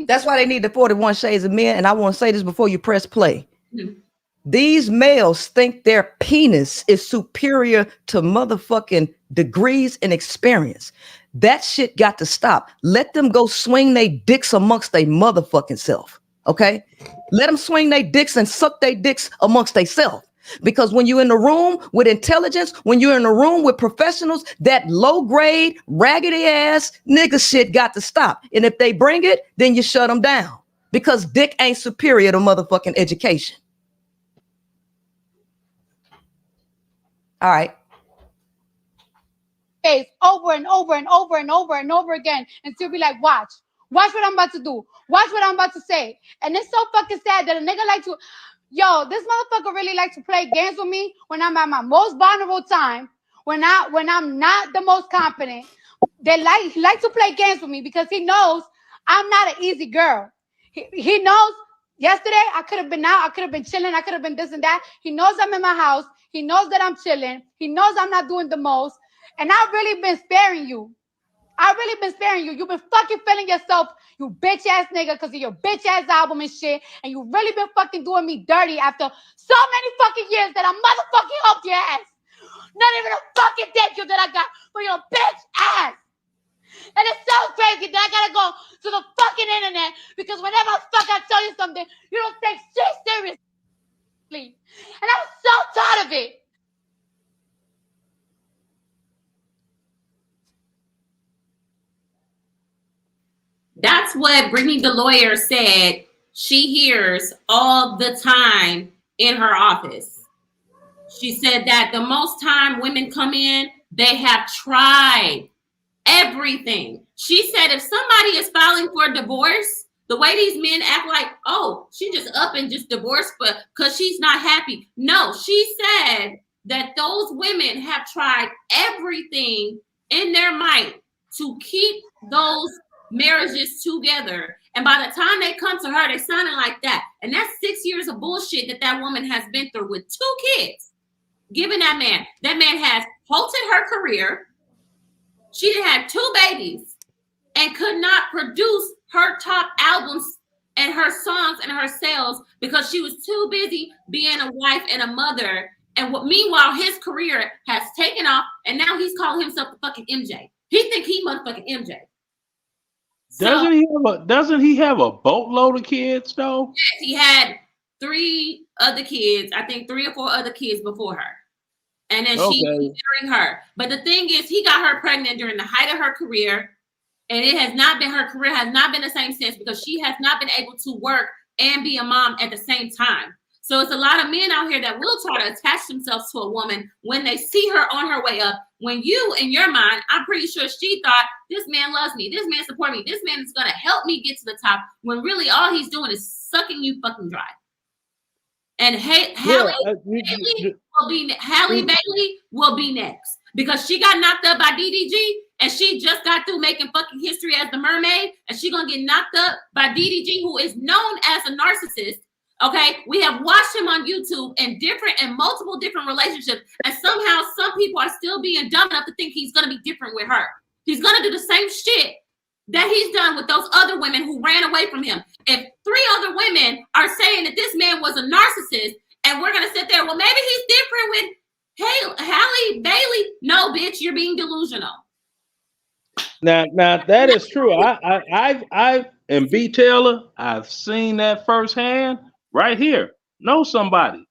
That's why they need the 41 Shades of Men. And I want to say this before you press play. Mm-hmm. These males think their penis is superior to motherfucking degrees and experience. That shit got to stop. Let them go swing their dicks amongst their motherfucking self. Okay? Let them swing their dicks and suck their dicks amongst themselves. Because when you're in the room with intelligence, when you're in the room with professionals, that low grade, raggedy ass nigga shit got to stop. And if they bring it, then you shut them down. Because dick ain't superior to motherfucking education. All right. Over and over and over and over and over again, and still be like, watch what I'm about to do, watch what I'm about to say. And it's so fucking sad that a nigga like to, this motherfucker really like to play games with me when I'm at my most vulnerable time, when I'm not the most confident. He like to play games with me because he knows I'm not an easy girl. He knows yesterday I could have been out, I could have been chilling, I could have been this and that. He knows I'm in my house, he knows that I'm chilling, he knows I'm not doing the most. And I've really been sparing you. You've been fucking feeling yourself, you bitch ass nigga, because of your bitch ass album and shit. And you really been fucking doing me dirty after so many fucking years that I motherfucking helped your ass. Not even a fucking thank you that I got for your bitch ass. And it's so crazy that I gotta go to the fucking internet because whenever I tell you something, you don't take shit seriously. And I'm so tired of it. That's what Brittany the Lawyer said she hears all the time in her office. She said that the most time women come in, they have tried everything. She said if somebody is filing for divorce, the way these men act like, oh, she just up and just divorced because she's not happy. No, she said that those women have tried everything in their might to keep those marriages together. And by the time they come to her, they sounding like that. And that's 6 years of bullshit that woman has been through with 2 kids. Given that man. That man has halted her career. She had 2 babies and could not produce her top albums and her songs and her sales because she was too busy being a wife and a mother. And meanwhile, his career has taken off, and now he's calling himself the fucking MJ. He think he motherfucking MJ. Doesn't he have a boatload of kids though? Yes, he had 3 other kids. I think 3 or 4 other kids before her. And then she's marrying her. But the thing is, he got her pregnant during the height of her career. And her career has not been the same since because she has not been able to work and be a mom at the same time. So it's a lot of men out here that will try to attach themselves to a woman when they see her on her way up. When you, in your mind, I'm pretty sure she thought, this man loves me. This man supports me. This man is going to help me get to the top. When really all he's doing is sucking you fucking dry. And Halle Bailey will be next because she got knocked up by DDG and she just got through making fucking history as the mermaid, and she gonna get knocked up by DDG, who is known as a narcissist. Okay, we have watched him on YouTube in multiple different relationships, and somehow some people are still being dumb enough to think he's gonna be different with her. He's gonna do the same shit that he's done with those other women who ran away from him. If 3 other women are saying that this man was a narcissist, and we're gonna sit there, well, maybe he's different with Halle Bailey. No, bitch, you're being delusional. Now that is true. I and B Taylor, I've seen that firsthand right here. Know somebody,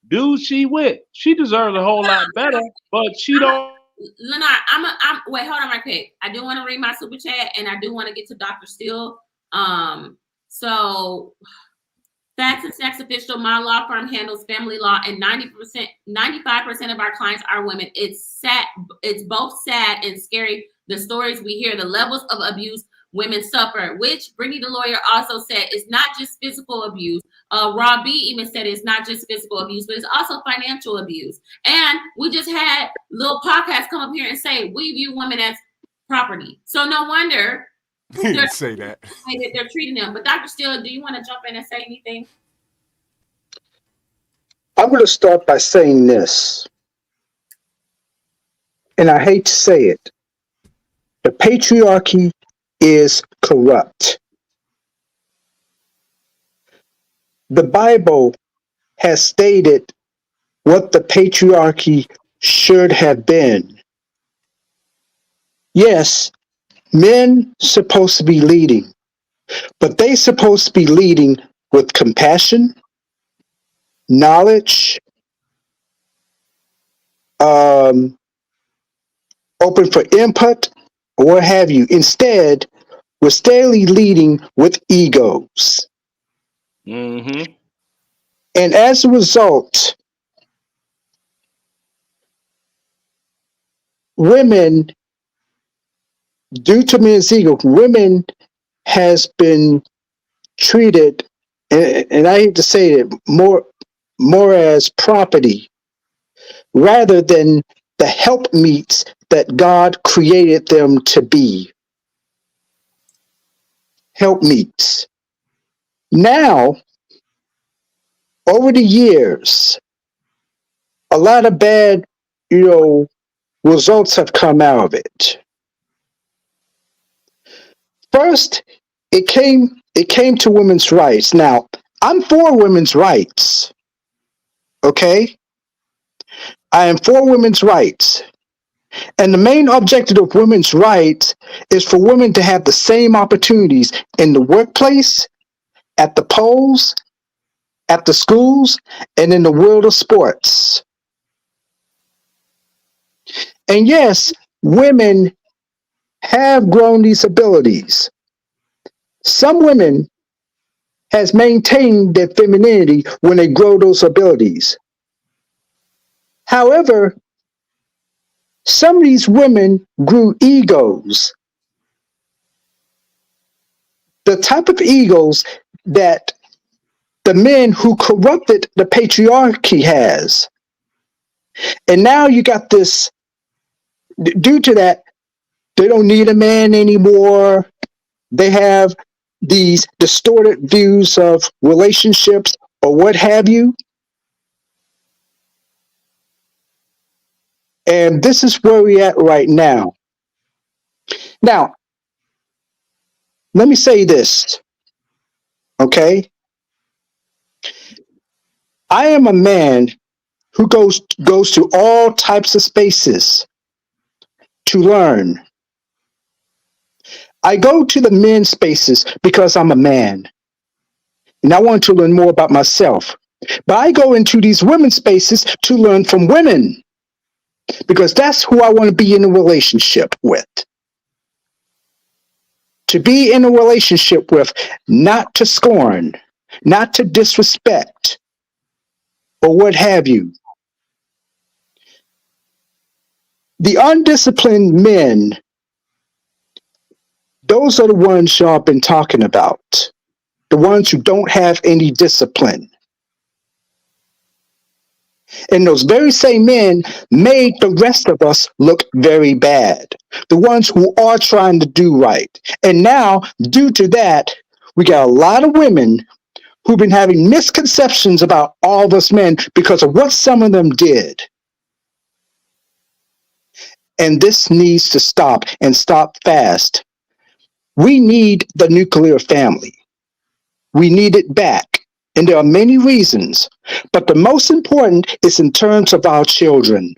dude she with, she deserves a whole lot better, but she don't. Lenard, wait, hold on right quick. I do want to read my super chat, and I do want to get to Dr. Steele. So Facts and Sex Official, my law firm handles family law, and 95% of our clients are women. It's sad. It's both sad and scary. The stories we hear, the levels of abuse women suffer, which Brittany the Lawyer also said is not just physical abuse. Rob B even said it's not just physical abuse, but it's also financial abuse. And we just had little podcasts come up here and say we view women as property. So no wonder they're say that they're treating them. But Dr. Steele, do you want to jump in and say anything? I'm going to start by saying this, and I hate to say it. The patriarchy is corrupt. The Bible has stated what the patriarchy should have been. Yes, men supposed to be leading, but they supposed to be leading with compassion, knowledge, open for input, or what have you. Instead, we're steadily leading with egos. And as a result, women, due to men's ego, women has been treated, and I hate to say it, more as property rather than the helpmeets that God created them to be. Helpmeets. Now, over the years, a lot of bad, results have come out of it. First, it came to women's rights. Now, I'm for women's rights. Okay? I am for women's rights. And the main objective of women's rights is for women to have the same opportunities in the workplace, at the polls, at the schools, and in the world of sports. And yes, women have grown these abilities. Some women has maintained their femininity when they grow those abilities. However, some of these women grew egos. The type of egos that the men who corrupted the patriarchy has. And now you got this, due to that, they don't need a man anymore. They have these distorted views of relationships or what have you. And this is where we're at right now. Now, let me say this, okay? I am a man who goes to all types of spaces to learn. I go to the men's spaces because I'm a man and I want to learn more about myself. But I go into these women's spaces to learn from women because that's who I want to be in a relationship with. To be in a relationship with, not to scorn, not to disrespect, or what have you. The undisciplined men, those are the ones y'all been talking about. The ones who don't have any discipline. And those very same men made the rest of us look very bad. The ones who are trying to do right. And now, due to that, we got a lot of women who've been having misconceptions about all of us men because of what some of them did. And this needs to stop, and stop fast. We need the nuclear family. We need it back. And there are many reasons, but the most important is in terms of our children.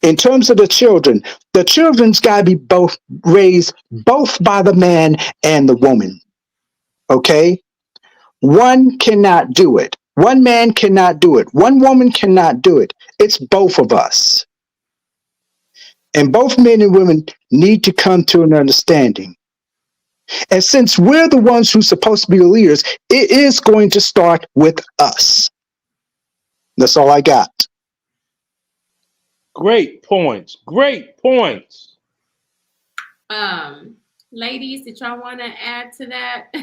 In terms of the children's got to be raised both by the man and the woman. Okay? One cannot do it. One man cannot do it. One woman cannot do it. It's both of us. And both men and women need to come to an understanding. And since we're the ones who's supposed to be the leaders, it is going to start with us. That's all I got. Great points. Great points. Ladies, did y'all want to add to that?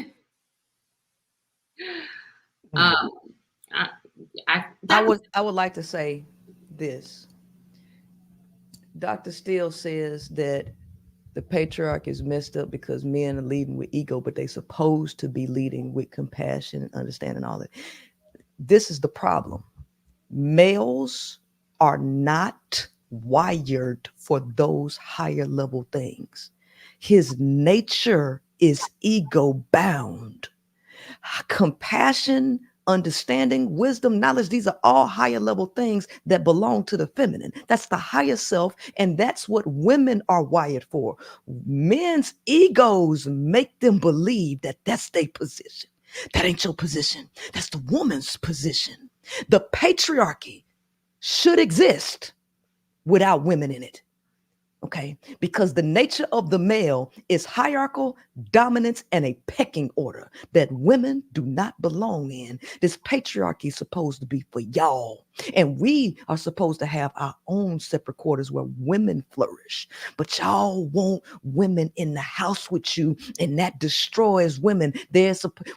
I would like to say this. Dr. Steele says that the patriarchy is messed up because men are leading with ego, but they're supposed to be leading with compassion and understanding all that. This is the problem. Males are not wired for those higher level things. His nature is ego bound. Compassion, understanding, wisdom, knowledge, these are all higher level things that belong to the feminine. That's the higher self, and that's what women are wired for. Men's egos make them believe that that's their position. That ain't your position. That's the woman's position. The patriarchy should exist without women in it. Okay, because the nature of the male is hierarchical dominance and a pecking order that women do not belong in. This patriarchy is supposed to be for y'all, and we are supposed to have our own separate quarters where women flourish. But y'all want women in the house with you, and that destroys women.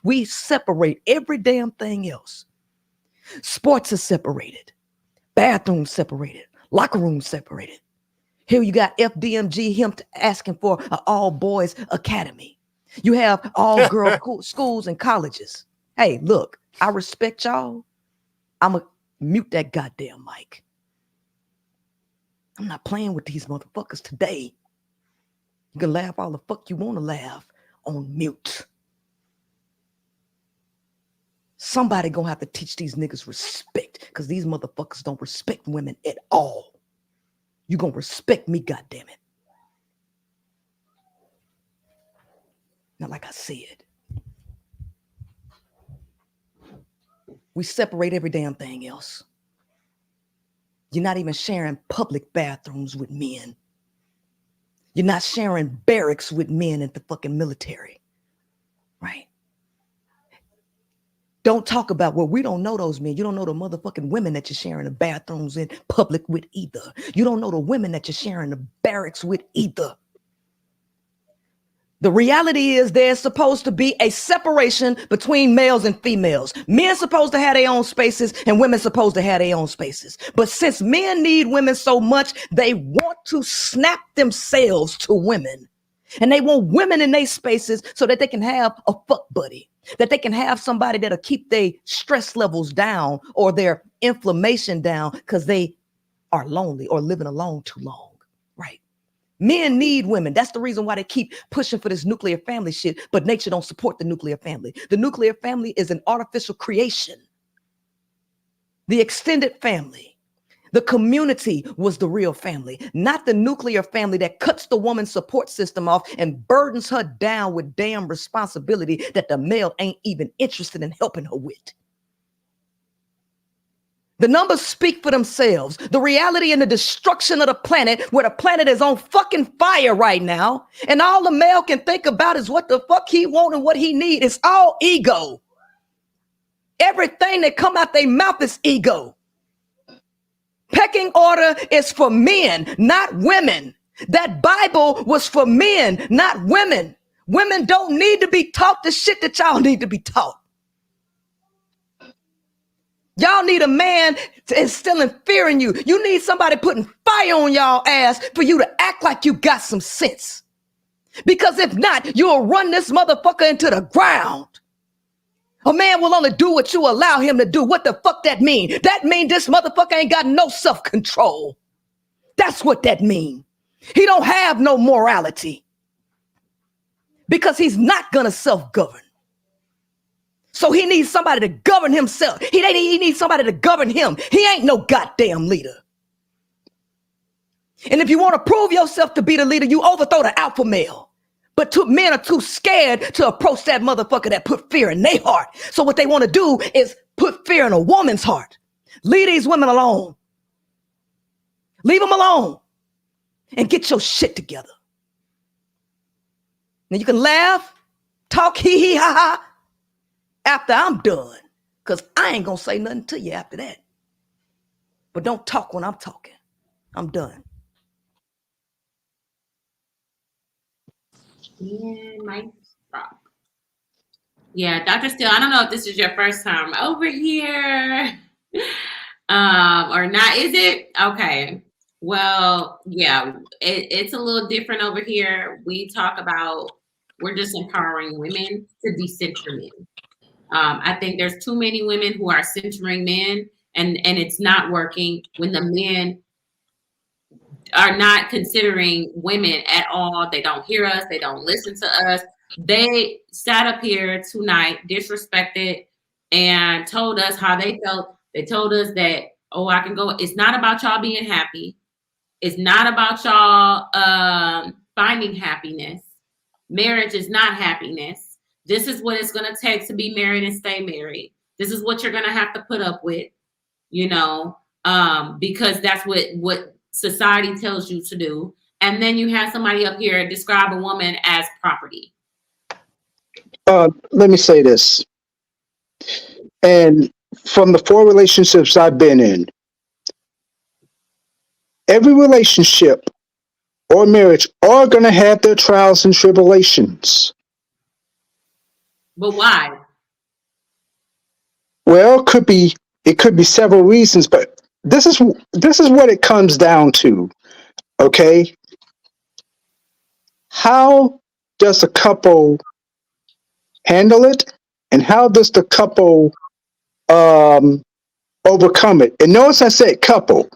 We separate every damn thing else. Sports is separated, bathrooms separated, locker rooms separated. Here you got FDMG, him asking for an all-boys academy. You have all-girl schools and colleges. Hey, look, I respect y'all. I'm going to mute that goddamn mic. I'm not playing with these motherfuckers today. You can laugh all the fuck you want to laugh on mute. Somebody going to have to teach these niggas respect because these motherfuckers don't respect women at all. You gonna respect me, goddammit. Now, like I said, we separate every damn thing else. You're not even sharing public bathrooms with men. You're not sharing barracks with men in the fucking military, right? Don't talk about, well, we don't know those men. You don't know the motherfucking women that you're sharing the bathrooms in public with either. You don't know the women that you're sharing the barracks with either. The reality is there's supposed to be a separation between males and females. Men supposed to have their own spaces and women supposed to have their own spaces. But since men need women so much, they want to snap themselves to women. And they want women in their spaces so that they can have a fuck buddy. That they can have somebody that'll keep their stress levels down or their inflammation down because they are lonely or living alone too long, right? Men need women. That's the reason why they keep pushing for this nuclear family shit, but nature don't support the nuclear family. The nuclear family is an artificial creation. The extended family, the community was the real family, not the nuclear family that cuts the woman's support system off and burdens her down with damn responsibility that the male ain't even interested in helping her with. The numbers speak for themselves. The reality and the destruction of the planet, where the planet is on fucking fire right now, and all the male can think about is what the fuck he want and what he need. It's all ego. Everything that come out their mouth is ego. Pecking order is for men, not women. That Bible was for men, not women. Women don't need to be taught the shit that y'all need to be taught. Y'all need a man instilling fear in you. You need somebody putting fire on y'all ass for you to act like you got some sense. Because if not, you'll run this motherfucker into the ground. A man will only do what you allow him to do. What the fuck that mean? That mean this motherfucker ain't got no self-control. That's what that mean. He don't have no morality. Because he's not gonna self-govern. So he needs somebody to govern himself. He needs somebody to govern him. He ain't no goddamn leader. And if you want to prove yourself to be the leader, you overthrow the alpha male. But men are too scared to approach that motherfucker that put fear in their heart. So what they want to do is put fear in a woman's heart. Leave these women alone. Leave them alone. And get your shit together. Now you can laugh, talk, hee hee ha ha, after I'm done. Because I ain't going to say nothing to you after that. But don't talk when I'm talking. I'm done. And mic drop. Yeah, Dr. Steele, I don't know if this is your first time over here or not. Is it? Okay. Well, yeah, it's a little different over here. We talk about, we're just empowering women to decenter men. I think there's too many women who are centering men, and it's not working when the men are not considering women at all. They don't hear us. They don't listen to us. They sat up here tonight, disrespected, and told us how they felt. They told us that, oh, I can go. It's not about y'all being happy. It's not about y'all finding happiness. Marriage is not happiness. This is what it's going to take to be married and stay married. This is what you're going to have to put up with, you know, because that's what society tells you to do. and then you have somebody up here describe a woman as property. Let me say this. And from the 4 relationships I've been in, every relationship or marriage are going to have their trials and tribulations. But why? Well, it could be several reasons, but this is what it comes down to. Okay? How does a couple handle it, and how does the couple overcome it? And notice I said couple.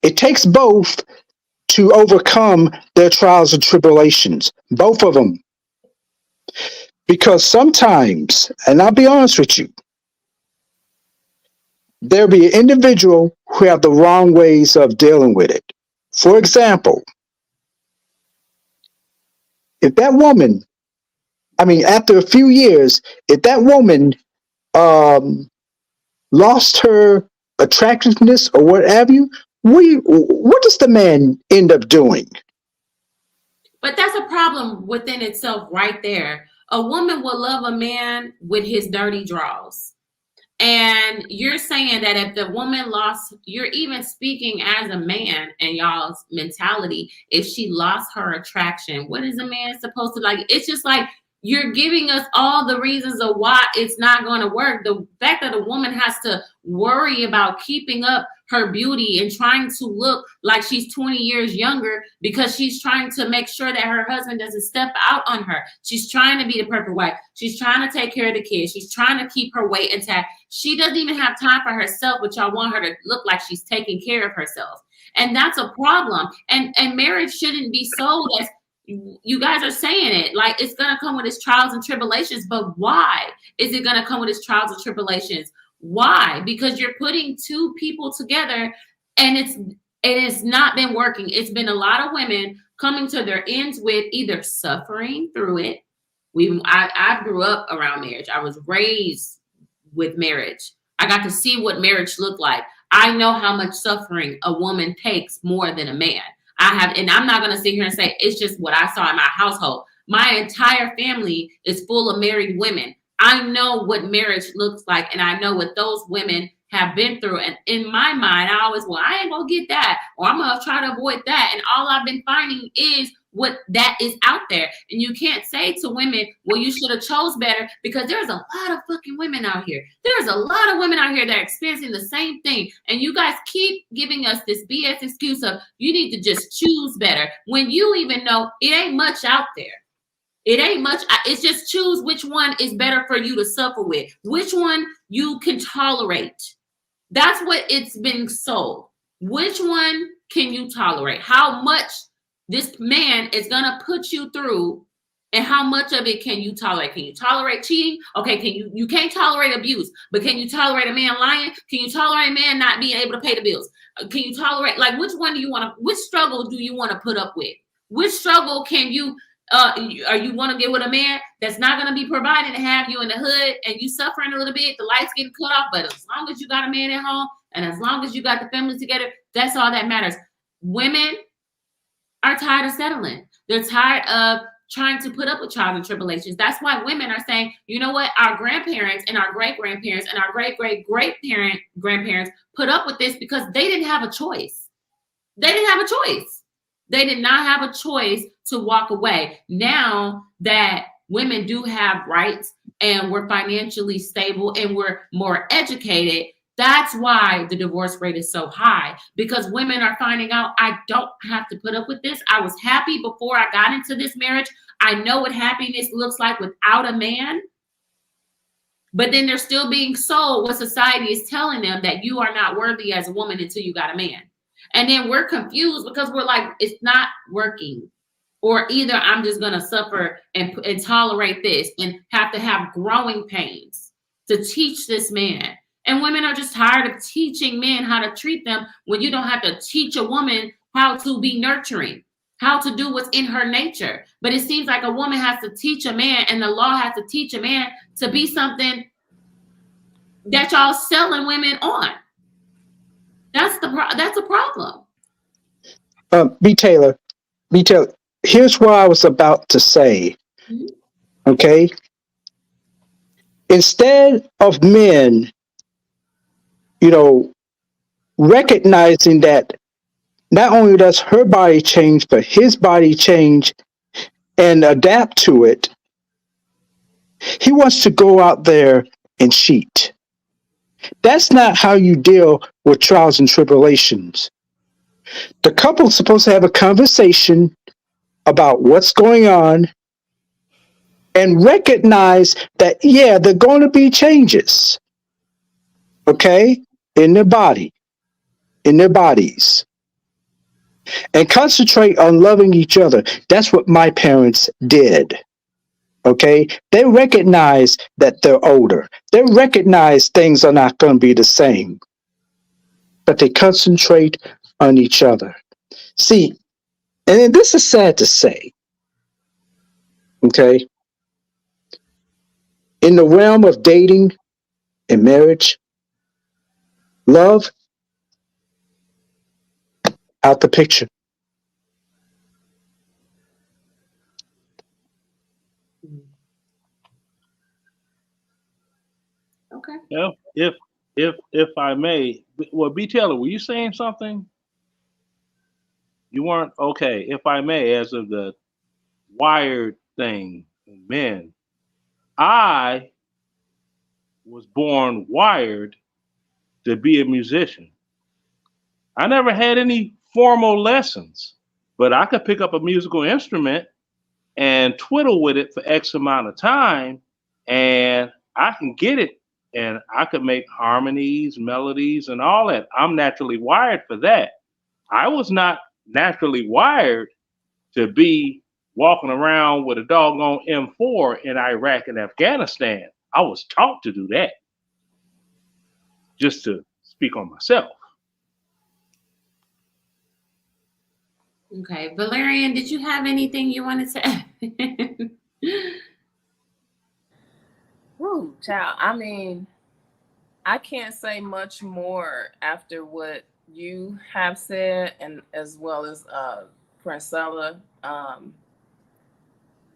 It takes both to overcome their trials and tribulations, both of them. Because sometimes, and I'll be honest with you, there'll be an individual who have the wrong ways of dealing with it. For example, if that woman, after a few years, if that woman lost her attractiveness or what have you, what does the man end up doing? But that's a problem within itself right there. A woman will love a man with his dirty draws. And you're saying that if the woman lost, you're even speaking as a man and y'all's mentality, if she lost her attraction, what is a man supposed to like? It's just like you're giving us all the reasons of why it's not going to work. The fact that a woman has to worry about keeping up her beauty and trying to look like she's 20 years younger because she's trying to make sure that her husband doesn't step out on her. She's trying to be the perfect wife. She's trying to take care of the kids. She's trying to keep her weight intact. She doesn't even have time for herself, but y'all want her to look like she's taking care of herself. And that's a problem. And marriage shouldn't be sold as, you guys are saying it, like it's going to come with its trials and tribulations. But why is it going to come with its trials and tribulations? Why? Because you're putting 2 people together and it has not been working. It's been a lot of women coming to their ends with either suffering through it. I grew up around marriage. I was raised with marriage. I got to see what marriage looked like. I know how much suffering a woman takes more than a man. And I'm not going to sit here and say it's just what I saw in my household. My entire family is full of married women. I know what marriage looks like, and I know what those women have been through. And in my mind, I always, I ain't gonna get that, or I'm gonna try to avoid that. And all I've been finding is what that is out there. And you can't say to women, well, you should have chose better, because there's a lot of fucking women out here. There's a lot of women out here that are experiencing the same thing. And you guys keep giving us this BS excuse of you need to just choose better, when you even know it ain't much out there. It ain't much. It's just choose which one is better for you to suffer with, which one you can tolerate. That's what it's been sold. Which one can you tolerate? How much this man is going to put you through, and how much of it can you tolerate? Can you tolerate cheating? Okay, you can't tolerate abuse, but can you tolerate a man lying? Can you tolerate a man not being able to pay the bills? Can you tolerate, like, which one do you want to, which struggle do you want to put up with? Which struggle can you or you want to get with a man that's not going to be providing to have you in the hood and you suffering a little bit, the lights getting cut off, but as long as you got a man at home and as long as you got the family together, that's all that matters. Women are tired of settling. They're tired of trying to put up with trials and tribulations. That's why women are saying, you know what, our grandparents and our great-grandparents and our great-great-great-grandparents put up with this because they didn't have a choice. They didn't have a choice. They did not have a choice to walk away. Now that women do have rights and we're financially stable and we're more educated, that's why the divorce rate is so high, because women are finding out, I don't have to put up with this. I was happy before I got into this marriage. I know what happiness looks like without a man. But then they're still being sold what society is telling them, that you are not worthy as a woman until you got a man. And then we're confused because we're like, it's not working. Or either I'm just going to suffer and tolerate this and have to have growing pains to teach this man. And women are just tired of teaching men how to treat them when you don't have to teach a woman how to be nurturing, how to do what's in her nature. But it seems like a woman has to teach a man, and the law has to teach a man to be something that y'all selling women on. That's a problem. B Taylor, here's what I was about to say. Okay, instead of men, recognizing that not only does her body change, but his body change and adapt to it, he wants to go out there and cheat. That's not how you deal with trials and tribulations. The couple's supposed to have a conversation about what's going on and recognize that, yeah, there are going to be changes, okay, in their bodies, and concentrate on loving each other. That's what my parents did. Okay, they recognize that they're older. They recognize things are not going to be the same, but they concentrate on each other. See, and this is sad to say, okay, in the realm of dating and marriage, love out the picture. Okay. If I may, well, B Taylor, were you saying something? You weren't okay. If I may, as of the wired thing, men, I was born wired to be a musician. I never had any formal lessons, but I could pick up a musical instrument and twiddle with it for X amount of time, and I can get it, and I could make harmonies, melodies, and all that. I'm naturally wired for that. I was not naturally wired to be walking around with a doggone M4 in Iraq and Afghanistan. I was taught to do that, just to speak on myself. Okay, Valerian, did you have anything you wanted to add? Woo, child. I mean, I can't say much more after what you have said, and as well as Princella.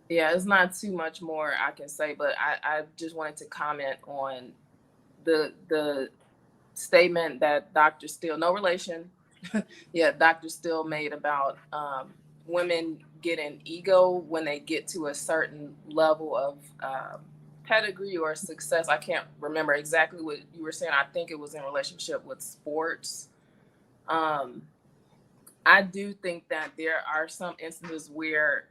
Yeah, it's not too much more I can say, but I just wanted to comment on the statement that Dr. Steele, no relation, yeah, Dr. Steele made about women getting ego when they get to a certain level of pedigree or success. I can't remember exactly what you were saying. I think it was in relationship with sports. I do think that there are some instances where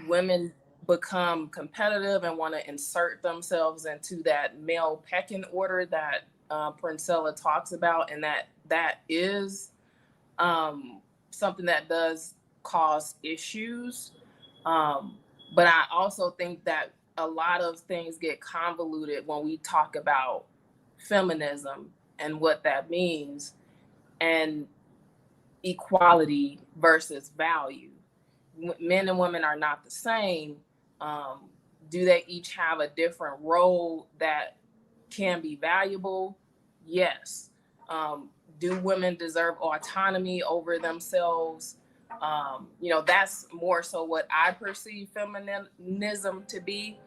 women become competitive and want to insert themselves into that male pecking order that Princella talks about, and that is something that does cause issues. But I also think that a lot of things get convoluted when we talk about feminism and what that means, and equality versus value. Men and women are not the same. Do they each have a different role that can be valuable? Yes. Do women deserve autonomy over themselves? That's more so what I perceive feminism to be.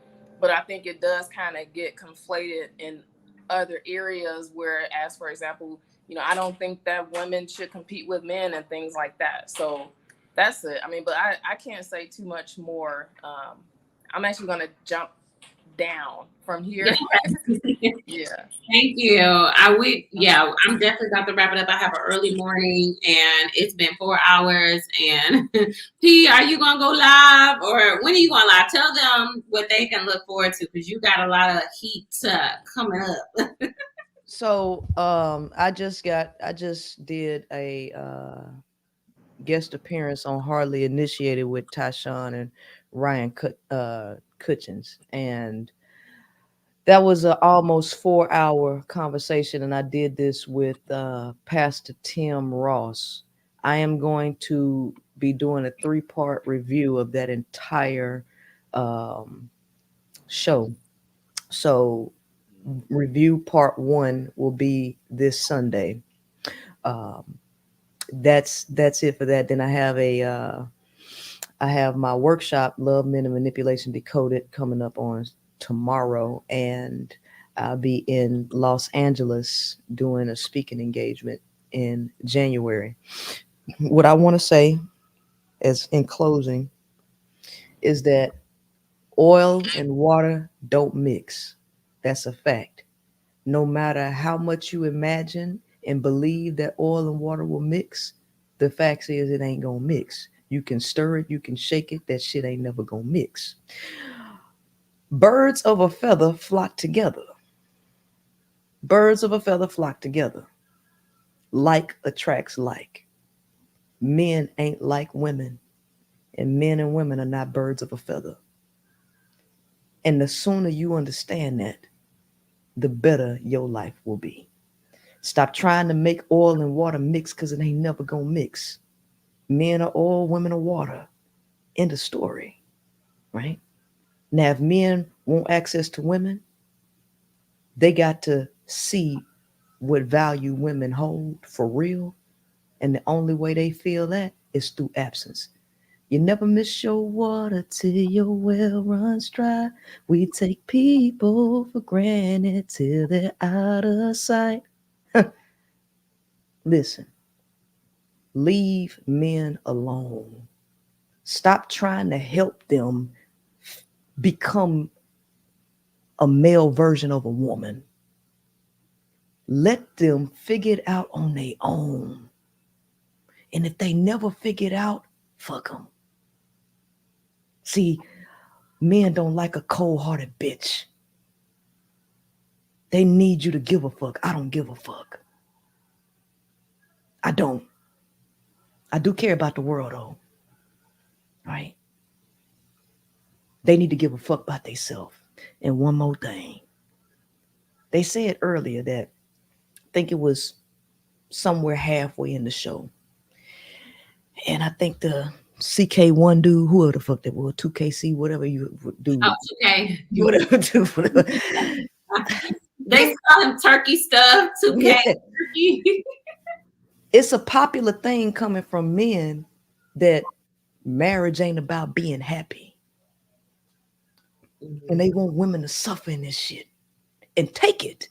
But I think it does kind of get conflated in other areas where, as for example, I don't think that women should compete with men and things like that. So that's it. I mean, but I can't say too much more. I'm actually going to jump down from here. Yeah. Thank you. I'm definitely about to wrap it up. I have an early morning and it's been 4 hours. And P, are you gonna go live or when are you going live? Tell them what they can look forward to because you got a lot of heat coming up. So I just did a guest appearance on Hardly Initiated with Tyshawn and Ryan Cutchins, and that was an almost 4-hour conversation, and I did this with Pastor Tim Ross. I am going to be doing a 3-part review of that entire show. So review part 1 will be this Sunday. that's it for that. Then I have my workshop, Love, Men, and Manipulation Decoded, coming up on tomorrow, and I'll be in Los Angeles doing a speaking engagement in January. What I want to say, as in closing, is that oil and water don't mix. That's a fact. No matter how much you imagine and believe that oil and water will mix, the fact is it ain't gonna mix. You can stir it, you can shake it, that shit ain't never gonna mix. Birds of a feather flock together. Birds of a feather flock together. Like attracts like. Men ain't like women, and men and women are not birds of a feather. And the sooner you understand that, the better your life will be. Stop trying to make oil and water mix, because it ain't never gonna mix. Men are oil, women are water. End of story, right? Now, if men want access to women, they got to see what value women hold for real. And the only way they feel that is through absence. You never miss your water till your well runs dry. We take people for granted till they're out of sight. Listen, leave men alone. Stop trying to help them become a male version of a woman. Let them figure it out on their own. And if they never figure it out, fuck them. See, men don't like a cold-hearted bitch. They need you to give a fuck. I don't give a fuck. I don't. I do care about the world, though. Right? They need to give a fuck about themselves. And one more thing. They said earlier that, I think it was somewhere halfway in the show, and I think the CK1 dude, whoever the fuck that was, 2KC, whatever you do. Oh, 2K. Whatever, dude, whatever. They call him turkey stuff, 2K. Yeah. It's a popular thing coming from men that marriage ain't about being happy. And they want women to suffer in this shit and take it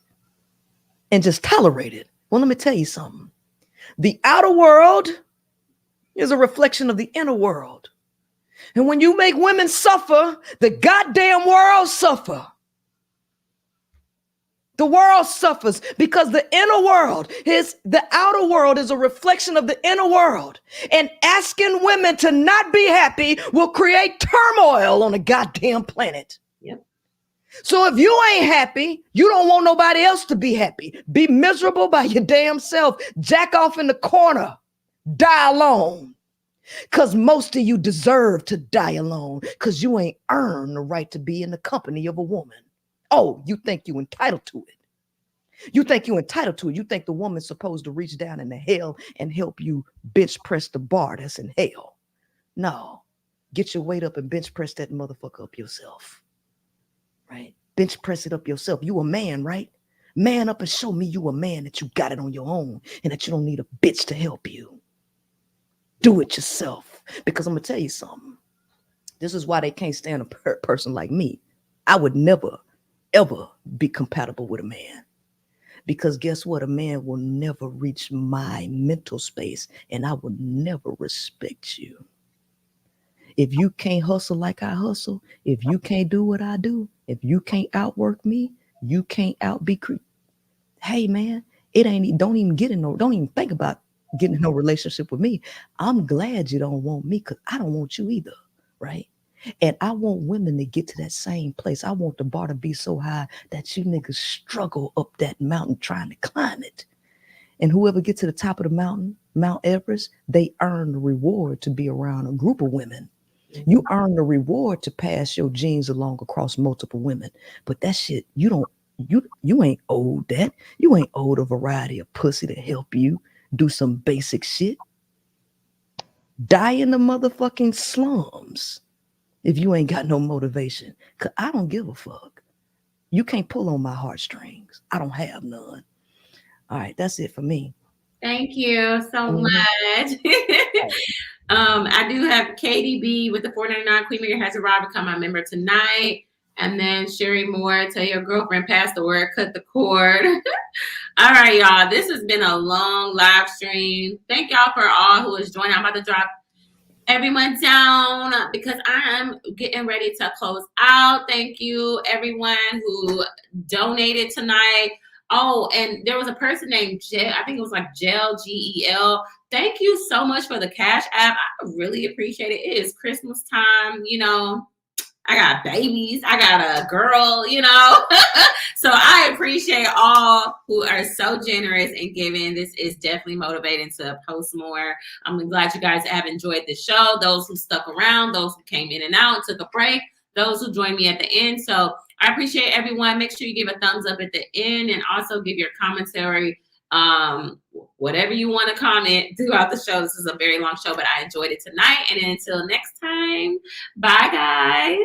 and just tolerate it. Well, let me tell you something. The outer world is a reflection of the inner world. And when you make women suffer, the goddamn world suffer. The world suffers because the outer world is a reflection of the inner world. And asking women to not be happy will create turmoil on the goddamn planet. Yep. So if you ain't happy, you don't want nobody else to be happy. Be miserable by your damn self. Jack off in the corner. Die alone. Because most of you deserve to die alone, because you ain't earned the right to be in the company of a woman. Oh, you think you entitled to it. You think you entitled to it. You think the woman's supposed to reach down into hell and help you bench press the bar that's in hell. No. Get your weight up and bench press that motherfucker up yourself. Right? Bench press it up yourself. You a man, right? Man up and show me you a man, that you got it on your own and that you don't need a bitch to help you. Do it yourself. Because I'm going to tell you something. This is why they can't stand a person like me. I would never, ever be compatible with a man. Because guess what? A man will never reach my mental space, and I will never respect you. If you can't hustle like I hustle, if you can't do what I do, if you can't outwork me, you can't outbe hey man, don't even think about getting in no relationship with me. I'm glad you don't want me, because I don't want you either, right? And I want women to get to that same place. I want the bar to be so high that you niggas struggle up that mountain trying to climb it. And whoever gets to the top of the mountain, Mount Everest, they earn the reward to be around a group of women. You earn the reward to pass your genes along across multiple women. But that shit, you ain't owed that. You ain't owed a variety of pussy to help you do some basic shit. Die in the motherfucking slums if you ain't got no motivation. Because I don't give a fuck. You can't pull on my heartstrings. I don't have none. All right, that's it for me. Thank you so much. I do have Katie B with the $4.99 Queen Maker has arrived. Become my member tonight. And then Sherry Moore, tell your girlfriend, pass the word, cut the cord. All right, y'all. This has been a long live stream. Thank y'all for all who is joining. I'm about to drop everyone down because I'm getting ready to close out. Thank you, everyone who donated tonight. Oh, and there was a person named Gel, I think it was like Gel, Gel. Thank you so much for the Cash App. I really appreciate it. It is Christmas time, you know. I got babies. I got a girl, you know. So I appreciate all who are so generous and giving. This is definitely motivating to post more. I'm glad you guys have enjoyed the show. Those who stuck around, those who came in and out, took a break, those who joined me at the end. So I appreciate everyone. Make sure you give a thumbs up at the end and also give your commentary. Whatever you want to comment throughout the show. This is a very long show, but I enjoyed it tonight. And until next time, bye guys.